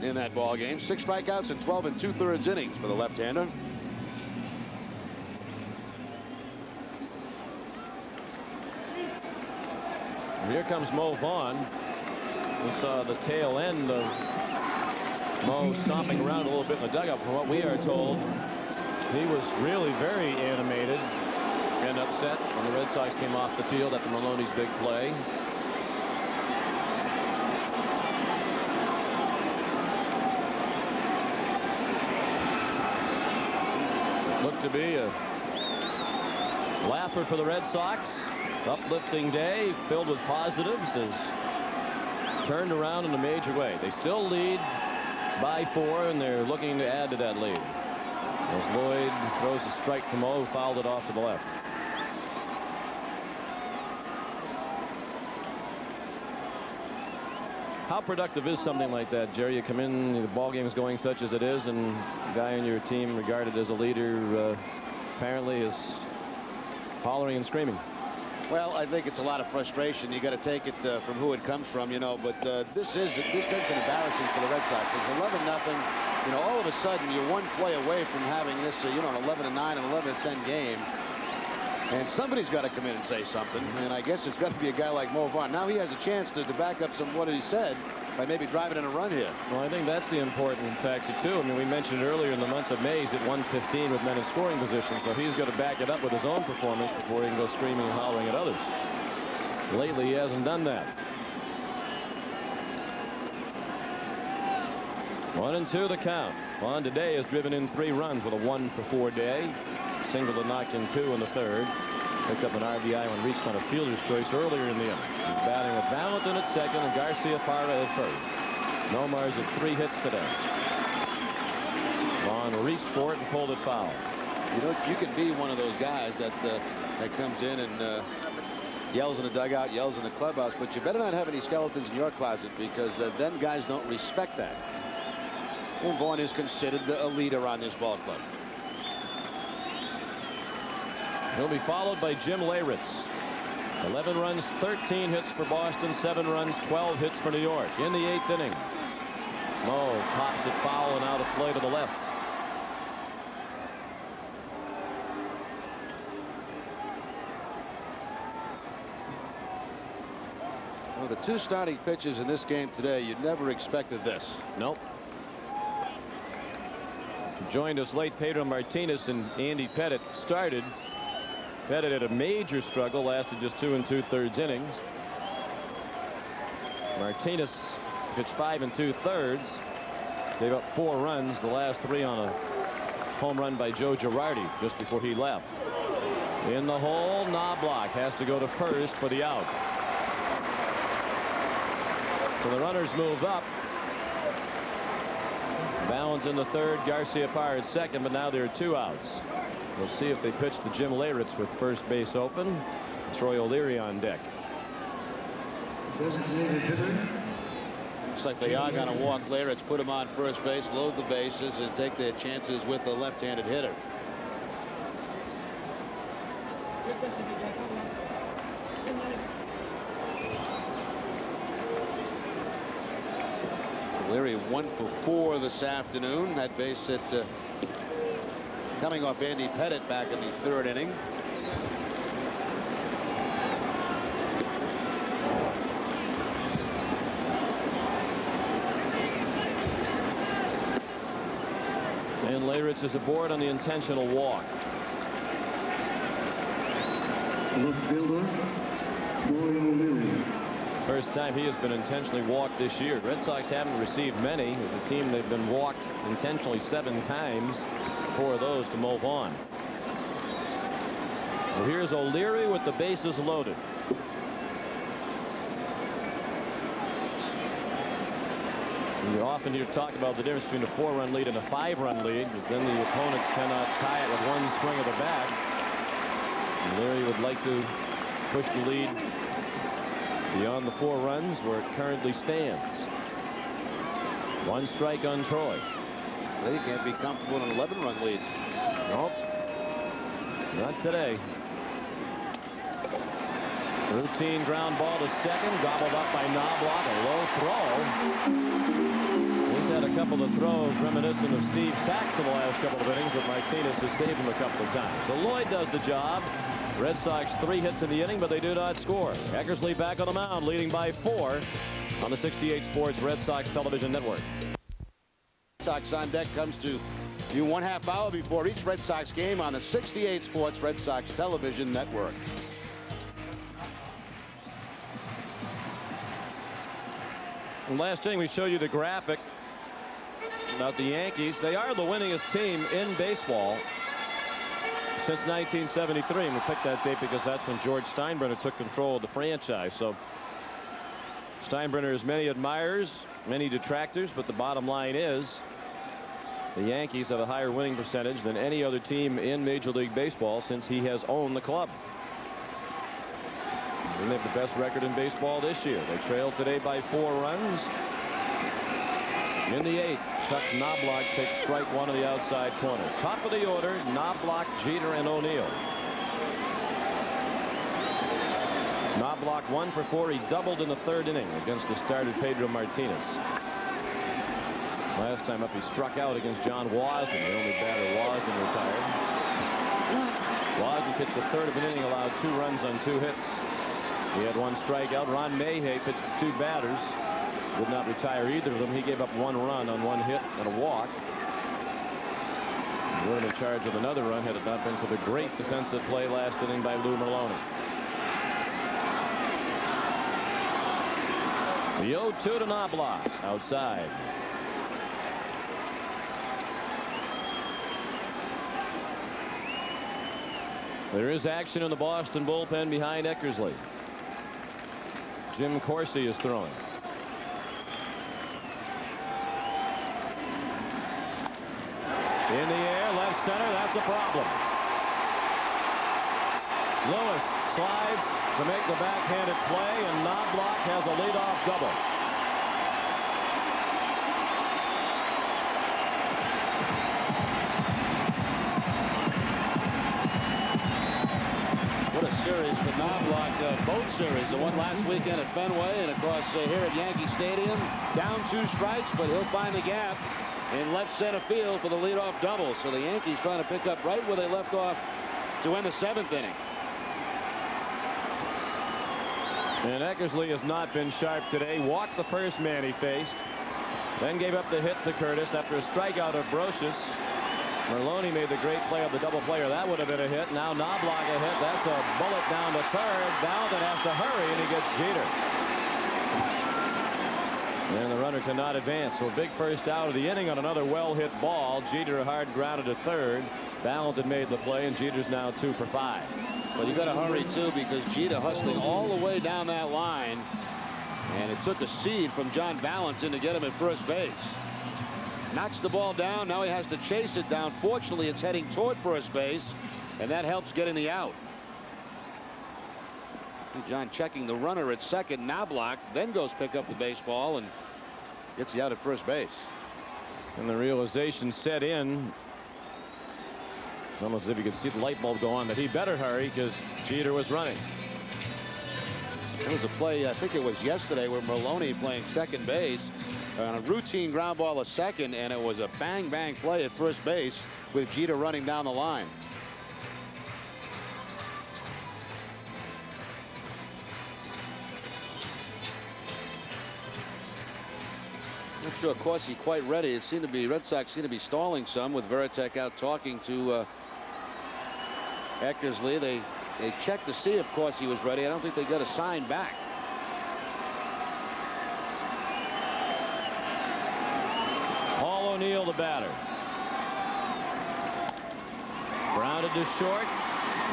in that ball game. 6 strikeouts in 12 2/3 innings for the left-hander. Here comes Mo Vaughn. We saw the tail end of Mo stomping around a little bit in the dugout. From what we are told, he was really very animated and upset when the Red Sox came off the field after Maloney's big play. Looked to be a laugher for the Red Sox. Uplifting day filled with positives as turned around in a major way. They still lead by 4, and they're looking to add to that lead as Lloyd throws a strike to Mo, who fouled it off to the left. How productive is something like that, Jerry? You come in, the ball game is going such as it is, and the guy on your team regarded as a leader apparently is hollering and screaming. Well, I think it's a lot of frustration. You got to take it from who it comes from, you know. But this has been embarrassing for the Red Sox. It's 11-0. You know, all of a sudden you're one play away from having this, you know, an 11-9 and 11-10 game. And somebody's got to come in and say something. And I guess it's got to be a guy like Mo Vaughn. Now he has a chance to back up some of what he said by maybe driving in a run here. Well, I think that's the important factor, too. I mean, we mentioned earlier in the month of May, he's at 115 with men in scoring position, so he's got to back it up with his own performance before he can go screaming and hollering at others. Lately, he hasn't done that. 1-2 the count. Vaughn today has driven in 3 runs with a 1-for-4 day. Single to knock in 2 in the 3rd. Picked up an RBI when reached on a fielder's choice earlier in the inning. He's batting with Valentin at 2nd and Garcia Parra at 1st. Nomar's at 3 hits today. Vaughn reached for it and pulled it foul. You know, you can be one of those guys that comes in and yells in the dugout, yells in the clubhouse, but you better not have any skeletons in your closet, because then guys don't respect that. And Vaughn is considered a leader on this ball club. He'll be followed by Jim Leyritz. 11 runs, 13 hits for Boston, 7 runs, 12 hits for New York. In the 8th inning, Mo pops it foul and out of play to the left. Well, the 2 starting pitches in this game today, you'd never expected this. Nope. If you joined us late, Pedro Martinez and Andy Pettitte started. Pettitte had a major struggle, lasted just 2 2/3 innings. Martinez pitched 5 2/3, gave up 4 runs, the last 3 on a home run by Joe Girardi just before he left. In the hole, Knobloch has to go to first for the out. So the runners move up. Valentin the 3rd, Garcia Parra at 2nd, but now there are 2 outs. We'll see if they pitch to Jim Leyritz with first base open. Troy O'Leary on deck. Looks like they are going to walk Leyritz, put him on first base, load the bases, and take their chances with the left-handed hitter. O'Leary 1 for 4 this afternoon. That base hit coming off Andy Pettitte back in the 3rd inning. And Leyritz is aboard on the intentional walk. First time he has been intentionally walked this year. Red Sox haven't received many. As a team, they've been walked intentionally 7 times. 4 of those to Mo Vaughn. Well, here's O'Leary with the bases loaded. You often hear talk about the difference between a 4-run lead and a 5-run lead, but then the opponents cannot tie it with one swing of the bat. O'Leary would like to push the lead beyond the 4 runs where it currently stands. 1 strike on Troy. They can't be comfortable in an 11-run lead. Nope. Not today. Routine ground ball to second, gobbled up by Knobloch. A low throw. He's had a couple of throws reminiscent of Steve Sachs in the last couple of innings, but Martinez has saved him a couple of times. So Lloyd does the job. Red Sox 3 hits in the inning, but they do not score. Eckersley back on the mound, leading by 4 on the 68 Sports Red Sox Television Network. Red Sox on deck comes to you 1/2 hour before each Red Sox game on the 68 Sports Red Sox Television Network. Last inning, we show you the graphic about the Yankees. They are the winningest team in baseball since 1973, and we picked that date because that's when George Steinbrenner took control of the franchise. So Steinbrenner has many admirers, many detractors, but the bottom line is the Yankees have a higher winning percentage than any other team in Major League Baseball since he has owned the club. And they have the best record in baseball this year. They trailed today by 4 runs. In the 8th, Chuck Knobloch takes strike 1 on the outside corner. Top of the order, Knobloch, Jeter, and O'Neill. Knobloch 1 for 4. He doubled in the 3rd inning against the starter Pedro Martinez. Last time up, he struck out against John Wasden, the only batter Wasden retired. Wasden pitched a 1/3 of an inning, allowed 2 runs on 2 hits. He had 1 strikeout. Ron Mayhay pitched 2 batters. Did not retire either of them. He gave up 1 run on 1 hit and a walk. He would have been in charge of another run had it not been for the great defensive play last inning by Lou Merlone. The 0-2 to Knobloch outside. There is action in the Boston bullpen behind Eckersley. Jim Corsi is throwing. In the air, left center, that's a problem. Lewis slides to make the backhanded play, and Knobloch has a leadoff double. What a series for Knobloch. Both series, the one last weekend at Fenway, and of course here at Yankee Stadium. Down 2 strikes, but he'll find the gap in left center field for the leadoff double. So the Yankees trying to pick up right where they left off to end the 7th inning. And Eckersley has not been sharp today. Walked the first man he faced, then gave up the hit to Curtis after a strikeout of Brocious. Merlone made the great play of the double player. That would have been a hit. Now Knobloch a hit. That's a bullet down to 3rd. Valentin has to hurry, and he gets Jeter. And the runner cannot advance. So a big first out of the inning on another well-hit ball. Jeter hard grounded to 3rd. Valentin made the play, and Jeter's now 2 for 5. But you got to hurry too, because Jeter hustling all the way down that line, and it took a seed from John Valentin to get him at first base. Knocks the ball down. Now he has to chase it down. Fortunately, it's heading toward first base, and that helps getting the out. John checking the runner at second. Knobloch then goes pick up the baseball and gets the out at first base. And the realization set in. It's almost as if you could see the light bulb go on that he better hurry because Jeter was running. There was a play, I think it was yesterday, where Merlone playing second base on a routine ground ball to second, and it was a bang play at first base with Jeter running down the line. Not sure Corsi quite ready. It seemed to be Red Sox seem to be stalling some with Veritek out talking to Eckersley. They checked to see if Corsi was ready. I don't think they got a sign back. Paul O'Neill, the batter. Grounded to short.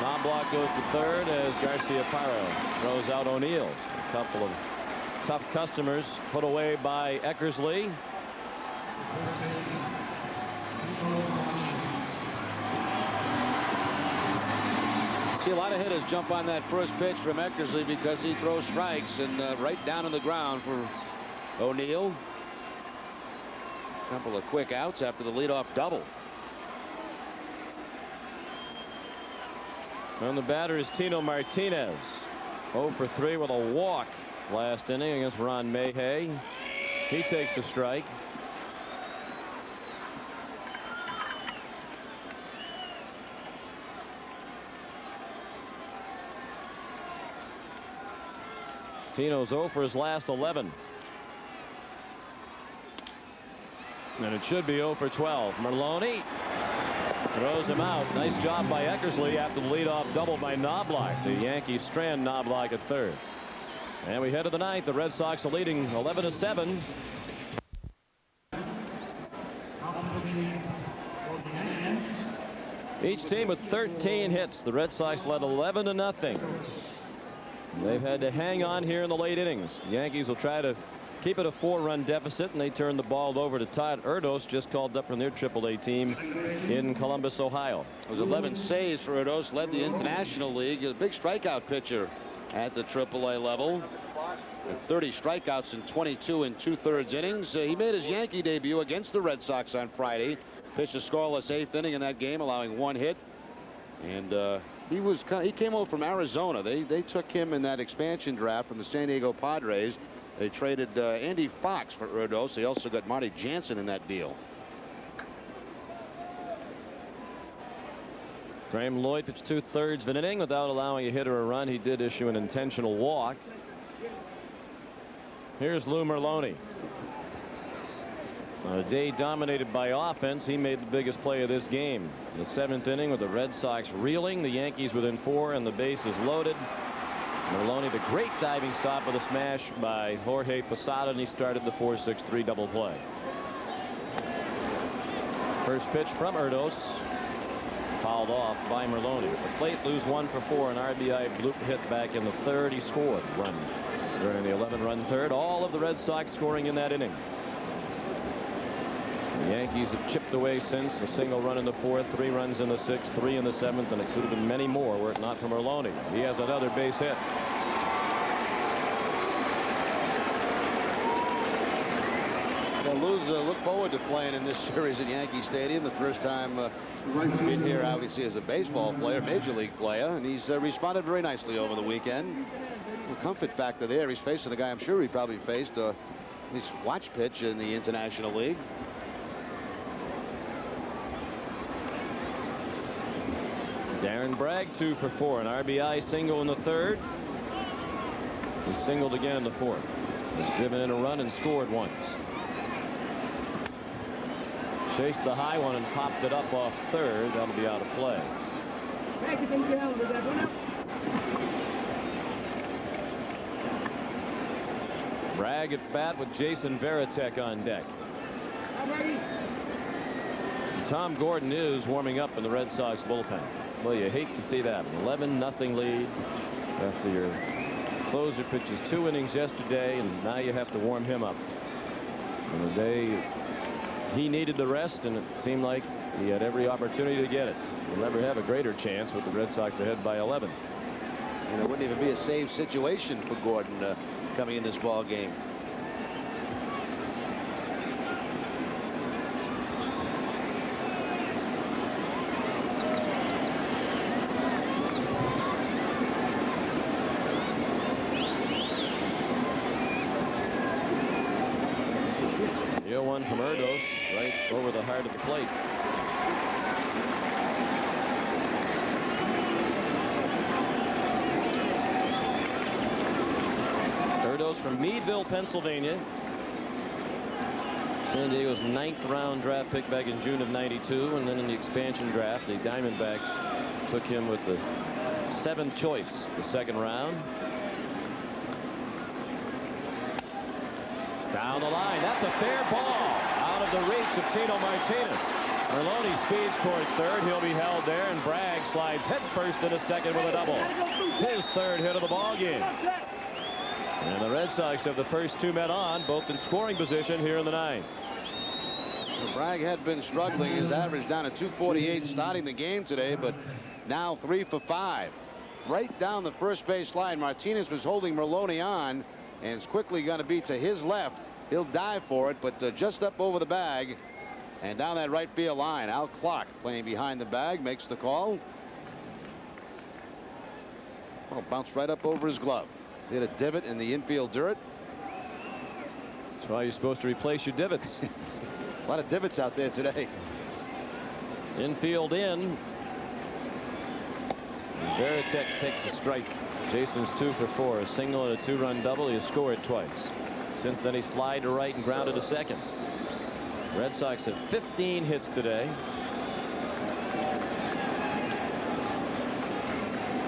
Knobloch goes to 3rd as Garcia Parra throws out O'Neill. A couple of tough customers put away by Eckersley. See a lot of hitters jump on that first pitch from Eckersley because he throws strikes, and right down on the ground for O'Neill. A couple of quick outs after the leadoff double. And the batter is Tino Martinez. 0 for 3 with a walk last inning against Ron Mayhay. He takes a strike. Tino's 0 for his last 11. And it should be 0 for 12. Merlone throws him out. Nice job by Eckersley after the leadoff double by Knobloch. The Yankees strand Knobloch at third. And we head to the ninth. The Red Sox are leading 11-7. Each team with 13 hits. The Red Sox led 11-0. They've had to hang on here in the late innings. The Yankees will try to keep it a 4-run deficit, and they turn the ball over to Todd Erdos, just called up from their AAA team in Columbus, Ohio. It was 11 saves for Erdos, led the International League. A big strikeout pitcher at the AAA level. 30 strikeouts in 22 2/3 innings. He made his Yankee debut against the Red Sox on Friday. Pitched a scoreless 8th inning in that game, allowing 1 hit. And he came over from Arizona. They took him in that expansion draft from the San Diego Padres. They traded Andy Fox for Erdos. They also got Marty Jansen in that deal. Graham Lloyd pitched 2/3 of an inning without allowing a hit or a run. He did issue an intentional walk. Here's Lou Merlone. On a day dominated by offense, he made the biggest play of this game. In the 7th inning with the Red Sox reeling, the Yankees within 4 and the bases loaded. Merlone, the great diving stop with a smash by Jorge Posada, and he started the 4-6-3 double play. First pitch from Erdos, fouled off by Merlone. At the plate, lose 1 for 4, an RBI bloop hit back in the 3rd. He scored one during the 11-run 3rd. All of the Red Sox scoring in that inning. The Yankees have chipped away since. A single run in the 4th, 3 runs in the 6th, 3 in the 7th, and it could have been many more were it not for Merlone. He has another base hit. Lou's look forward to playing in this series at Yankee Stadium. The first time he's been here, obviously, as a baseball player, major league player, and he's responded very nicely over the weekend. A comfort factor there. He's facing a guy I'm sure he probably faced, at least watch pitch in the International League. Darren Bragg 2 for 4, an RBI single in the 3rd. He singled again in the 4th. He's driven in a run and scored once. Chased the high one and popped it up off 3rd. That'll be out of play. Bragg at bat with Jason Varitek on deck. Tom Gordon is warming up in the Red Sox bullpen. Well, you hate to see that. 11-0 lead after your closer pitches 2 innings yesterday, and now you have to warm him up. On the day he needed the rest, and it seemed like he had every opportunity to get it. He'll never have a greater chance with the Red Sox ahead by 11. And it wouldn't even be a save situation for Gordon coming in this ball game. One from Erdos right over the heart of the plate. Erdos from Meadville, Pennsylvania. San Diego's 9th round draft pick back in June of '92, and then in the expansion draft, the Diamondbacks took him with the 7th choice, the 2nd round. Down the line. That's a fair ball out of the reach of Tino Martinez. Merlone speeds toward 3rd. He'll be held there, and Bragg slides headfirst into 2nd with a double. His 3rd hit of the ball game. And the Red Sox have the first 2 men on, both in scoring position here in the 9th. Well, Bragg had been struggling. His average down at 248 starting the game today, but now 3 for 5. Right down the first base line. Martinez was holding Merlone on, and it's quickly going to be to his left. He'll dive for it, but just up over the bag and down that right field line. Al Clark, playing behind the bag, makes the call. Well, bounced right up over his glove. Hit a divot in the infield dirt. That's why you're supposed to replace your divots. A lot of divots out there today. Infield in. Pettitte takes a strike. Jason's 2 for 4. A single and a 2-run double. He has scored twice. Since then, he's flied to right and grounded to second. Red Sox have 15 hits today,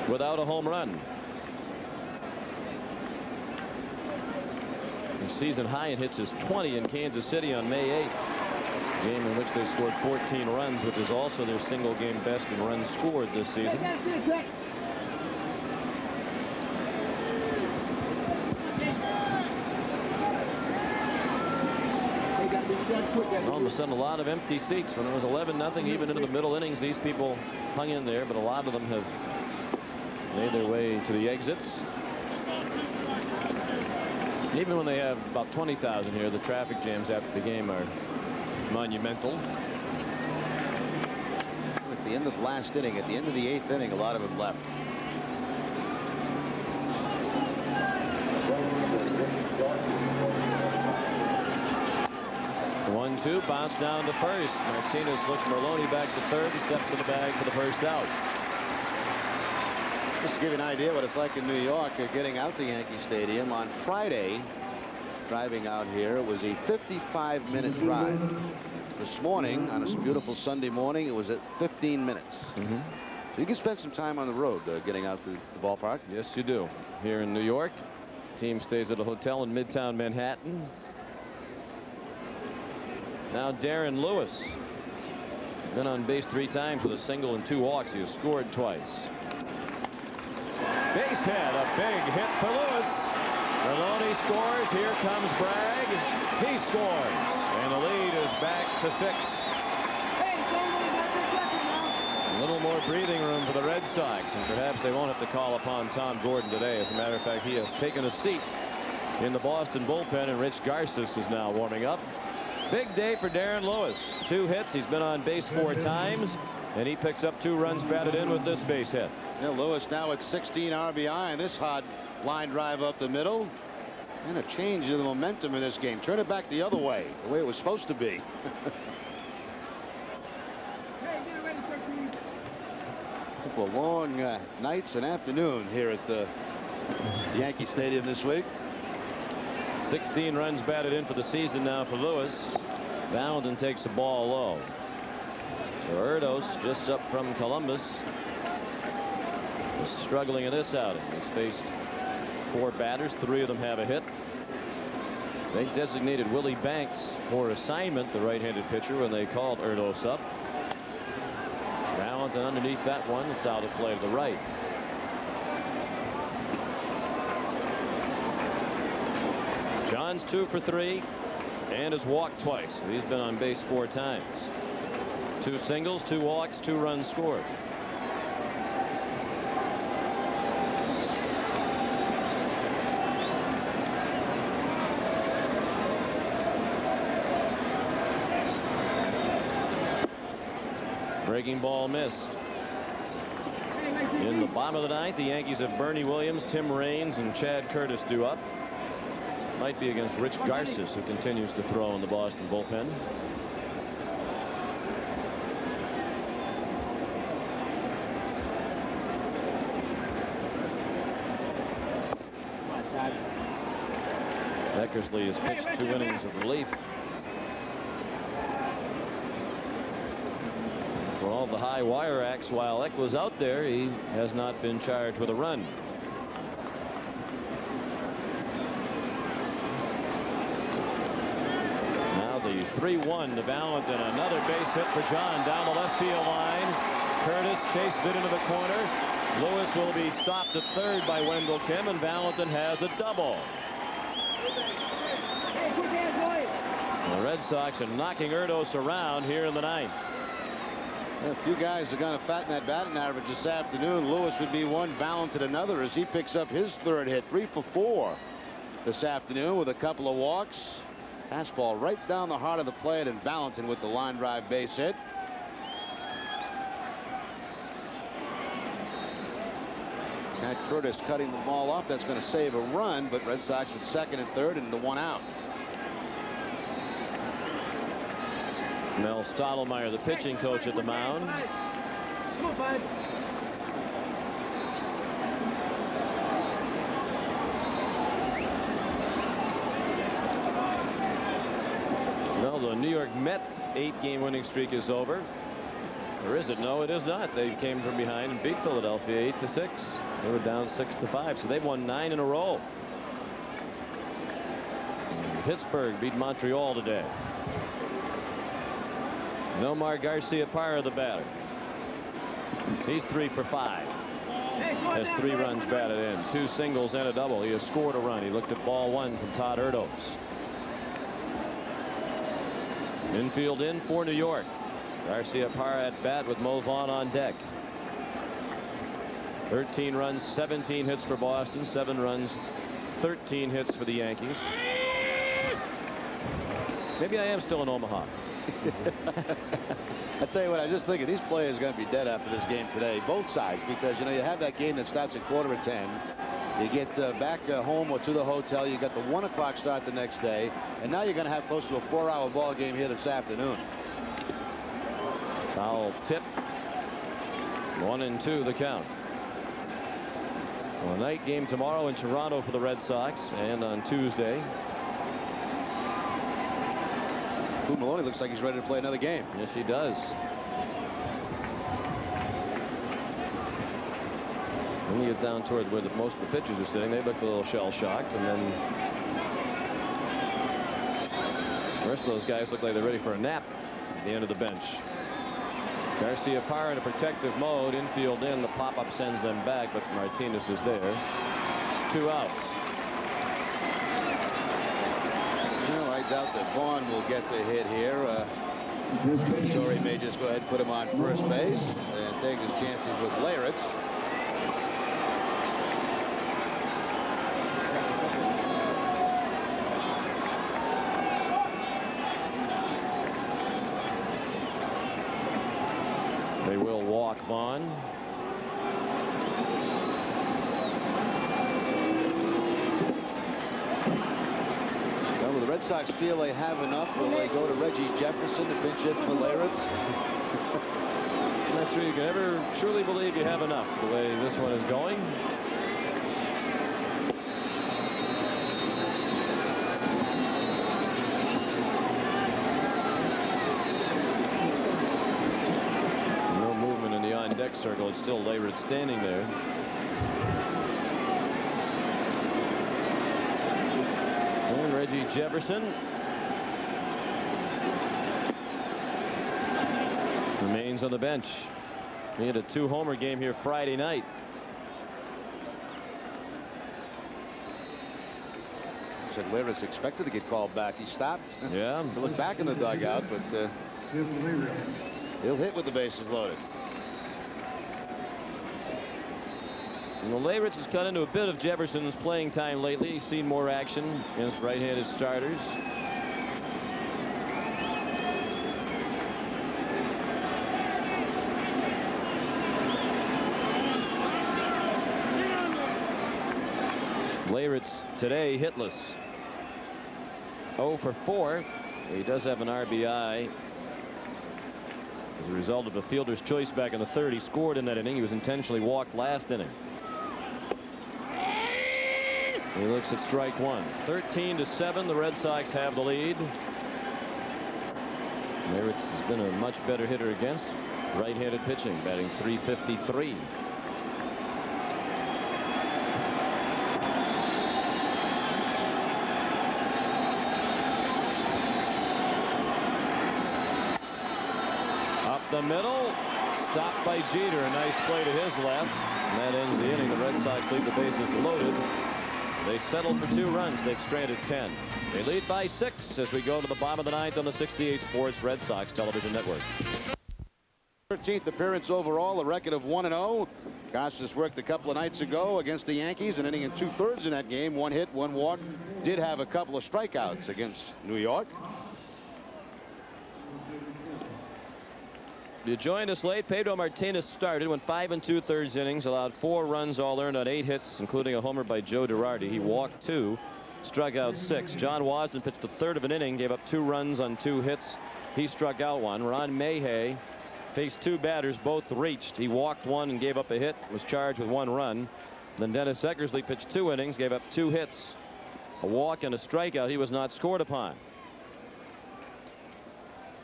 without a home run. Their season high in hits is 20 in Kansas City on May 8th. Game in which they scored 14 runs, which is also their single game best in runs scored this season. All of a sudden, a lot of empty seats. When it was 11-0, even into the middle innings, these people hung in there, but a lot of them have made their way to the exits. Even when they have about 20,000 here, the traffic jams after the game are monumental. At the end of last inning, at the end of the 8th inning, a lot of them left. The 1-2 bounce down to first. Martinez looks Merlone back to third and steps in the bag for the first out. Just to give you an idea what it's like in New York, getting out to Yankee Stadium on Friday, driving out here, it was a 55-minute drive. This morning, on a beautiful Sunday morning, it was at 15 minutes. So you can spend some time on the road getting out to the ballpark. Yes, you do. Here in New York, team stays at a hotel in Midtown Manhattan. Now Darren Lewis. Been on base 3 times with a single and 2 walks. He has scored twice. Base hit, a big hit for Lewis. Merlone scores. Here comes Bragg. He scores. And the lead is back to 6. A little more breathing room for the Red Sox, and perhaps they won't have to call upon Tom Gordon today. As a matter of fact, he has taken a seat in the Boston bullpen, and Rich Garces is now warming up. Big day for Darren Lewis. 2 hits. He's been on base 4 times, and he picks up 2 runs batted in with this base hit. Yeah, Lewis now at 16 RBI, and this hot line drive up the middle, and a change in the momentum in this game. Turn it back the other way, the way it was supposed to be. Couple of long nights and afternoon here at the Yankee Stadium this week. 16 runs batted in for the season now for Lewis. Valentin takes the ball low. So Erdos, just up from Columbus, is struggling in this outing. He's faced 4 batters. 3 of them have a hit. They designated Willie Banks for assignment, the right-handed pitcher, when they called Erdos up. Valentin underneath that one. It's out of play to the right. John's 2 for 3 and has walked twice. He's been on base 4 times. 2 singles, 2 walks, 2 runs scored. Breaking ball missed. In the bottom of the 9th, the Yankees have Bernie Williams, Tim Raines, and Chad Curtis due up. Might be against Rich Garces, who continues to throw in the Boston bullpen. Eckersley has pitched 2 innings of relief. For all the high wire acts while Eck was out there, he has not been charged with a run. Now the 3-1 to Valentin. Another base hit for John down the left field line. Curtis chases it into the corner. Lewis will be stopped at third by Wendell Kim, and Valentin has a double. The Red Sox are knocking Erdos around here in the 9th. A few guys are going to fatten that batting average this afternoon. Lewis would be one, Valentin another, as he picks up his 3rd hit. 3 for 4 this afternoon with a couple of walks. Fastball right down the heart of the plate, and Valentin with the line drive base hit. Chad Curtis cutting the ball off. That's going to save a run, but Red Sox with second and third and the one out. Mel Stottlemyre, the pitching coach at the mound. Come on, bud. No, the New York Mets 8-game winning streak is over. Or is it? No, it is not. They came from behind and beat Philadelphia 8-6. They were down 6-5, so they've won 9 in a row. And Pittsburgh beat Montreal today. Nomar Garcia-Parra, the batter. He's 3 for 5. Has 3 runs batted in, 2 singles and a double. He has scored a run. He looked at ball 1 from Todd Erdos. Infield in for New York. Garcia-Parra at bat with Mo Vaughn on deck. 13 runs, 17 hits for Boston, 7 runs, 13 hits for the Yankees. Maybe I am still in Omaha. I tell you what, I was just thinking these players are going to be dead after this game today, both sides, because you have that game that starts at 9:45. You get back home or to the hotel. You got the 1 o'clock start the next day, and now you're going to have close to a 4-hour ball game here this afternoon. Foul tip. 1-2 the count. Well, a night game tomorrow in Toronto for the Red Sox, and on Tuesday. Lou Maloney looks like he's ready to play another game. Yes, he does. When you get down toward where most of the pitchers are sitting, they look a little shell-shocked, and then the rest of those guys look like they're ready for a nap at the end of the bench. Garcia-Parra in a protective mode, infield in. The pop-up sends them back, but Martinez is there. 2 outs. Well, I doubt that Vaughn will get the hit here. Torrey may just go ahead and put him on first base and take his chances with Leyritz. They will walk Vaughn. Well, will the Red Sox feel they have enough? Will they go to Reggie Jefferson to pinch hit for Leyritz? I'm not sure you can ever truly believe you have enough the way this one is going. Deck circle. It's still Leyritz standing there. And Reggie Jefferson remains on the bench. He had a 2-homer game here Friday night. Said Leyritz expected to get called back. He stopped. Yeah. To look back in the dugout, but he'll hit with the bases loaded. Well, Leyritz has cut into a bit of Jefferson's playing time lately. He's seen more action against right-handed starters. Leyritz today hitless. 0 for 4. He does have an RBI. As a result of a fielder's choice back in the 3rd, he scored in that inning. He was intentionally walked last inning. He looks at strike 1. 13-7. The Red Sox have the lead. Leyritz has been a much better hitter against right-handed pitching, batting .353. Up the middle, stopped by Jeter. A nice play to his left, and that ends the inning. The Red Sox leave the bases loaded. They settled for 2 runs. They've stranded 10. They lead by 6 as we go to the bottom of the 9th on the 68 Sports Red Sox Television Network. 13th appearance overall, a record of 1-0. Costas worked a couple of nights ago against the Yankees, an inning and 2/3 in that game. 1 hit, 1 walk. Did have a couple of strikeouts against New York. You joined us late. Pedro Martinez started, went 5 2/3 innings, allowed 4 runs, all earned on 8 hits, including a homer by Joe Girardi. He walked 2, struck out 6. John Wasden pitched a third of an inning, gave up 2 runs on 2 hits. He struck out 1. Ron Mayhay faced 2 batters, both reached. He walked 1 and gave up a hit, was charged with 1 run. Then Dennis Eckersley pitched 2 innings, gave up 2 hits, a walk and a strikeout. He was not scored upon.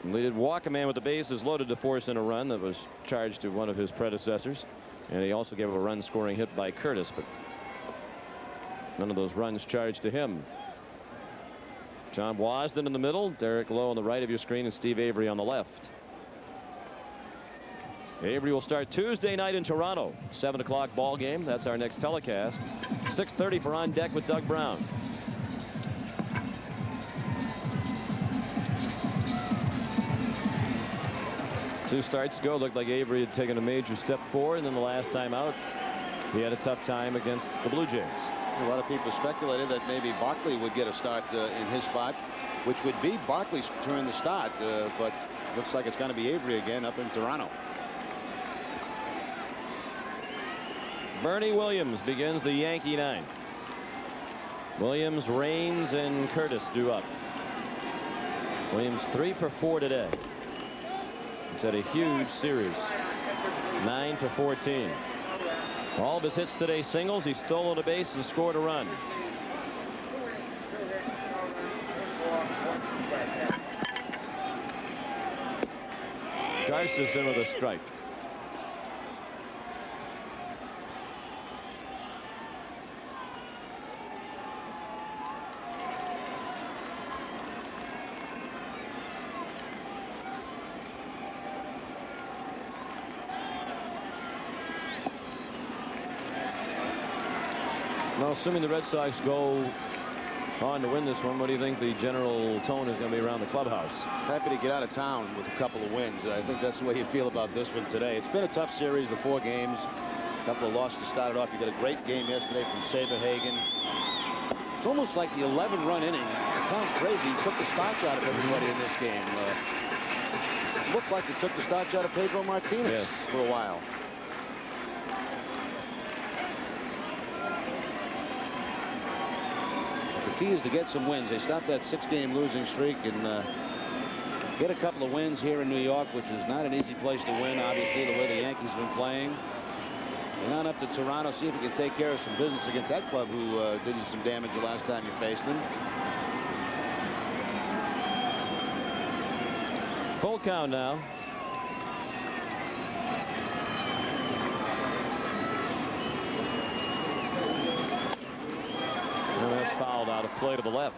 And they did walk a man with the bases loaded to force in a run that was charged to one of his predecessors. And he also gave up a run scoring hit by Curtis, but none of those runs charged to him. John Wasden in the middle, Derek Lowe on the right of your screen, and Steve Avery on the left. Avery will start Tuesday night in Toronto. 7 o'clock ball game. That's our next telecast. 6:30 for On Deck with Doug Brown. Two starts ago, looked like Avery had taken a major step forward, and then the last time out, he had a tough time against the Blue Jays. A lot of people speculated that maybe Barkley would get a start in his spot, which would be Barkley's turn to start, but looks like it's going to be Avery again up in Toronto. Bernie Williams begins the Yankee ninth. Williams, Raines, and Curtis drew up. Williams 3 for 4 today. He's had a huge series. 9 for 14. All of his hits today singles. He stole a base and scored a run. Garces in with a strike. Well, assuming the Red Sox go on to win this one, what do you think the general tone is going to be around the clubhouse? Happy to get out of town with a couple of wins. I think that's the way you feel about this one today. It's been a tough series, the 4 games. A couple of losses to start it off. You got a great game yesterday from Saberhagen. It's almost like the 11-run inning. It sounds crazy. He took the starch out of everybody in this game. It looked like he took the starch out of Pedro Martinez for a while. The key is to get some wins. They stopped that 6-game losing streak and get a couple of wins here in New York, which is not an easy place to win, obviously, the way the Yankees have been playing. And on up to Toronto, see if we can take care of some business against that club who did you some damage the last time you faced them. Full count now. And that's fouled out of play to the left.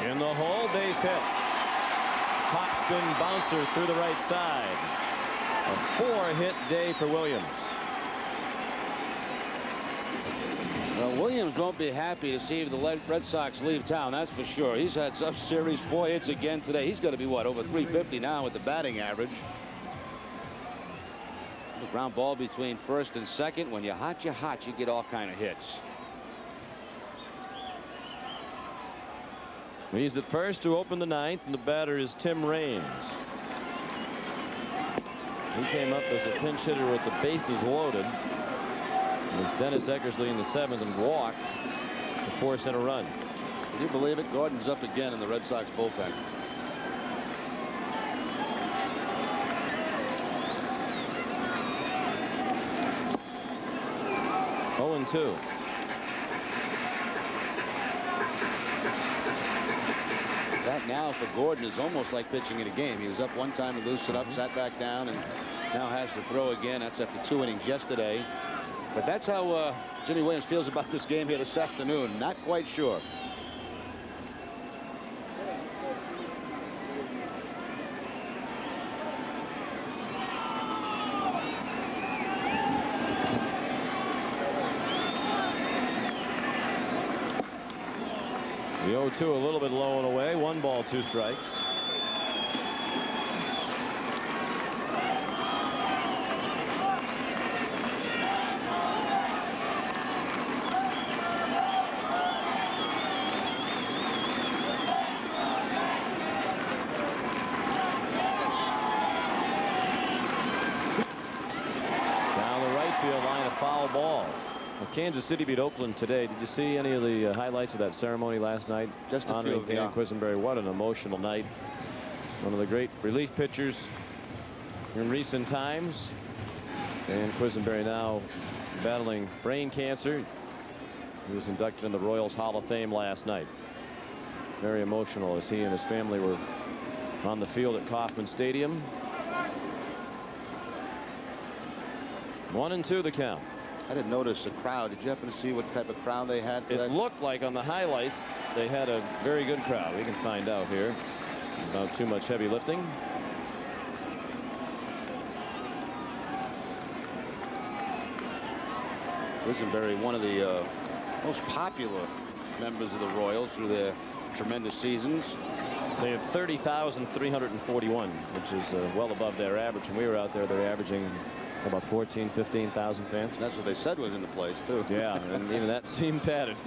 In the hole, base hit. Topspin bouncer through the right side. A 4-hit day for Williams. Well, Williams won't be happy to see the Red Sox leave town, that's for sure. He's had some series, 4 hits again today. He's going to be, what, over 350 now with the batting average. The ground ball between first and second. When you're hot, you get all kind of hits. He's at first to open the ninth, and the batter is Tim Raines. He came up as a pinch hitter with the bases loaded. And it's Dennis Eckersley in the 7th and walked to force in a run. Can you believe it? Gordon's up again in the Red Sox bullpen. Oh, 0-2. That now for Gordon is almost like pitching in a game. He was up one time to loosen up, sat back down, and now has to throw again. That's after 2 innings yesterday. But that's how Jimmy Williams feels about this game here this afternoon. Not quite sure. The 0-2 a little bit low and away. 1 ball, 2 strikes. Ball. Well, Kansas City beat Oakland today. Did you see any of the highlights of that ceremony last night? Just a honoring few. Dan Quisenberry. What an emotional night. One of the great relief pitchers in recent times. Dan Quisenberry now battling brain cancer. He was inducted in the Royals Hall of Fame last night. Very emotional as he and his family were on the field at Kauffman Stadium. 1-2 the count. I didn't notice the crowd. Did you happen to see what type of crowd they had for that? It looked like on the highlights they had a very good crowd. We can find out here. Not too much heavy lifting. Quisenberry, one of the most popular members of the Royals through their tremendous seasons. They have 30,341, which is well above their average. When we were out there, they're averaging about 14,000, 15,000 fans. That's what they said was in the place, too. Yeah, and even that seemed padded.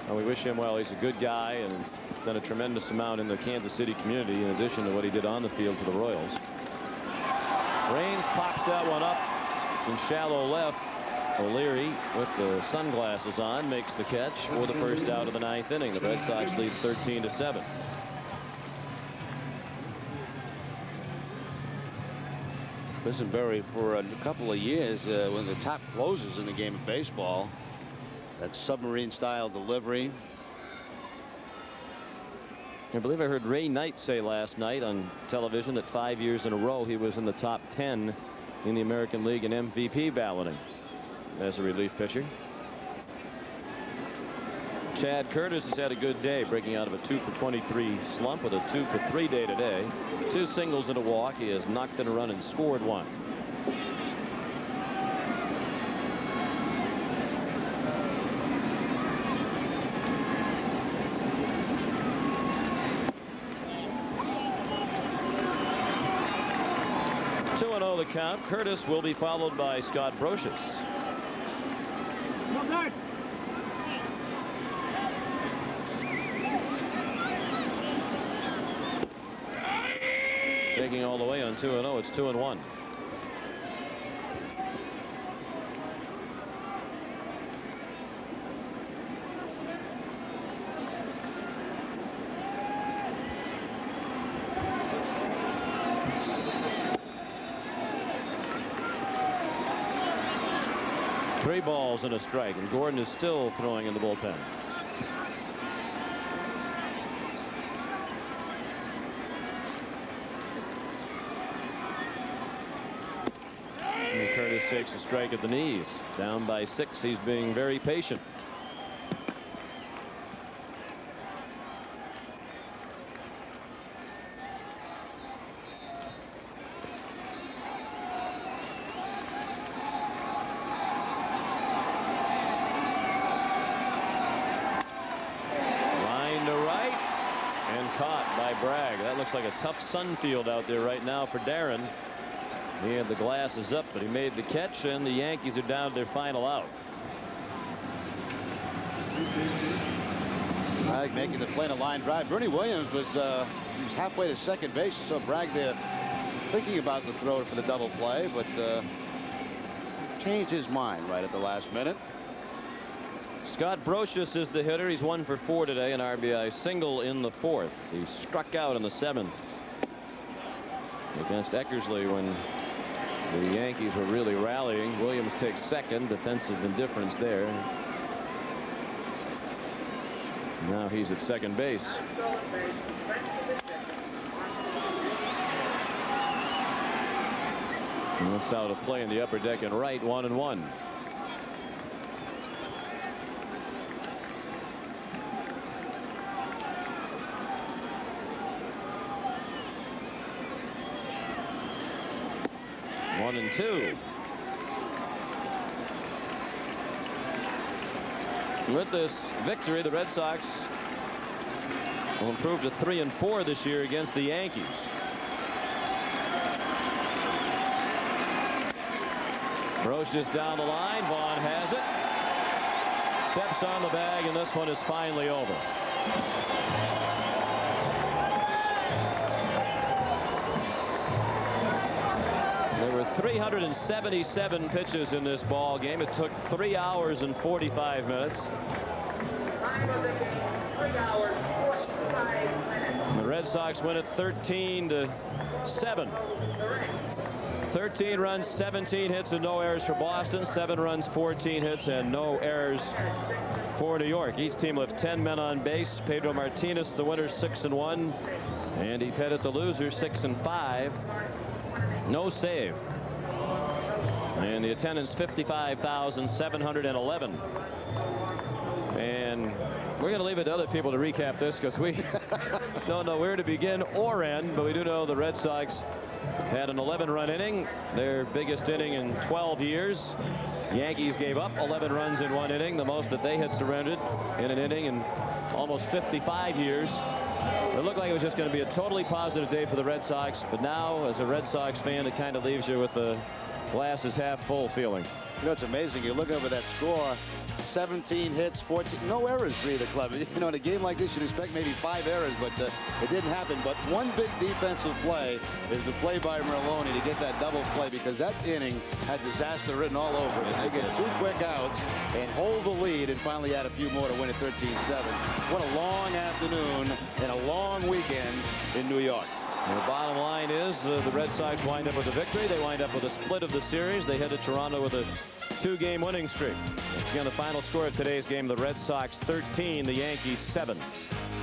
Well, we wish him well. He's a good guy and done a tremendous amount in the Kansas City community in addition to what he did on the field for the Royals. Raines pops that one up in shallow left. O'Leary with the sunglasses on makes the catch for the first out of the 9th inning. The Red Sox lead 13-7. Quisenberry for a couple of years one of the top closers in the game of baseball. That submarine style delivery. I believe I heard Ray Knight say last night on television that 5 years in a row he was in the top 10 in the American League in MVP balloting as a relief pitcher. Chad Curtis has had a good day, breaking out of a 2-for-23 slump with a 2-for-3 day today. 2 singles and a walk. He has knocked in a run and scored 1. The count. Curtis will be followed by Scott Brocious. Well done. Taking all the way on 2-0. It's 2-1. Three balls and a strike, and Gordon is still throwing in the bullpen. And Curtis takes a strike at the knees. Down by 6. He's being very patient. Looks like a tough sun field out there right now for Darren. He had the glasses up, but he made the catch, and the Yankees are down to their final out. Bragg making the play in a line drive. Bernie Williams was he was halfway to second base, so Bragg there thinking about the throw for the double play, but changed his mind right at the last minute. Scott Brocious is the hitter. He's 1 for 4 today, an RBI single in the 4th. He struck out in the 7th against Eckersley when the Yankees were really rallying. Williams takes second. Defensive indifference there. Now he's at second base. And that's out of play in the upper deck and right. 1-1. With this victory, the Red Sox will improve to 3-4 this year against the Yankees. Brocious down the line. Vaughn has it. Steps on the bag, and this one is finally over. There were 377 pitches in this ball game. It took 3 hours and 45 minutes. The Red Sox win it 13-7. 13 runs, 17 hits, and no errors for Boston. 7 runs, 14 hits, and no errors for New York. Each team left 10 men on base. Pedro Martinez, the winner, 6-1. Andy Pettitte, the loser, 6-5. No save. And the attendance, 55,711. And we're going to leave it to other people to recap this because we don't know where to begin or end, but we do know the Red Sox had an 11-run inning, their biggest inning in 12 years. Yankees gave up 11 runs in 1 inning, the most that they had surrendered in an inning in almost 55 years. It looked like it was just going to be a totally positive day for the Red Sox, but now, as a Red Sox fan, it kind of leaves you with the glass is half full feeling. You know, it's amazing. You look over that score, 17 hits, 14, no errors for either club. You know, in a game like this, you'd expect maybe 5 errors, but it didn't happen. But one big defensive play is the play by Merlone to get that double play, because that inning had disaster written all over it. They get 2 quick outs and hold the lead and finally add a few more to win it 13-7. What a long afternoon and a long weekend in New York. And the bottom line is the Red Sox wind up with a victory. They wind up with a split of the series. They head to Toronto with a 2-game winning streak. Again, the final score of today's game, the Red Sox 13, the Yankees 7.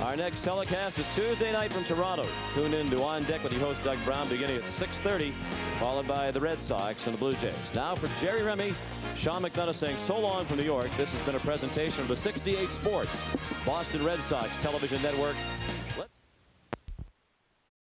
Our next telecast is Tuesday night from Toronto. Tune in to On Deck with your host Doug Brown beginning at 6:30, followed by the Red Sox and the Blue Jays. Now for Jerry Remy, Sean McDonough saying so long from New York. This has been a presentation of the 68 Sports Boston Red Sox Television Network.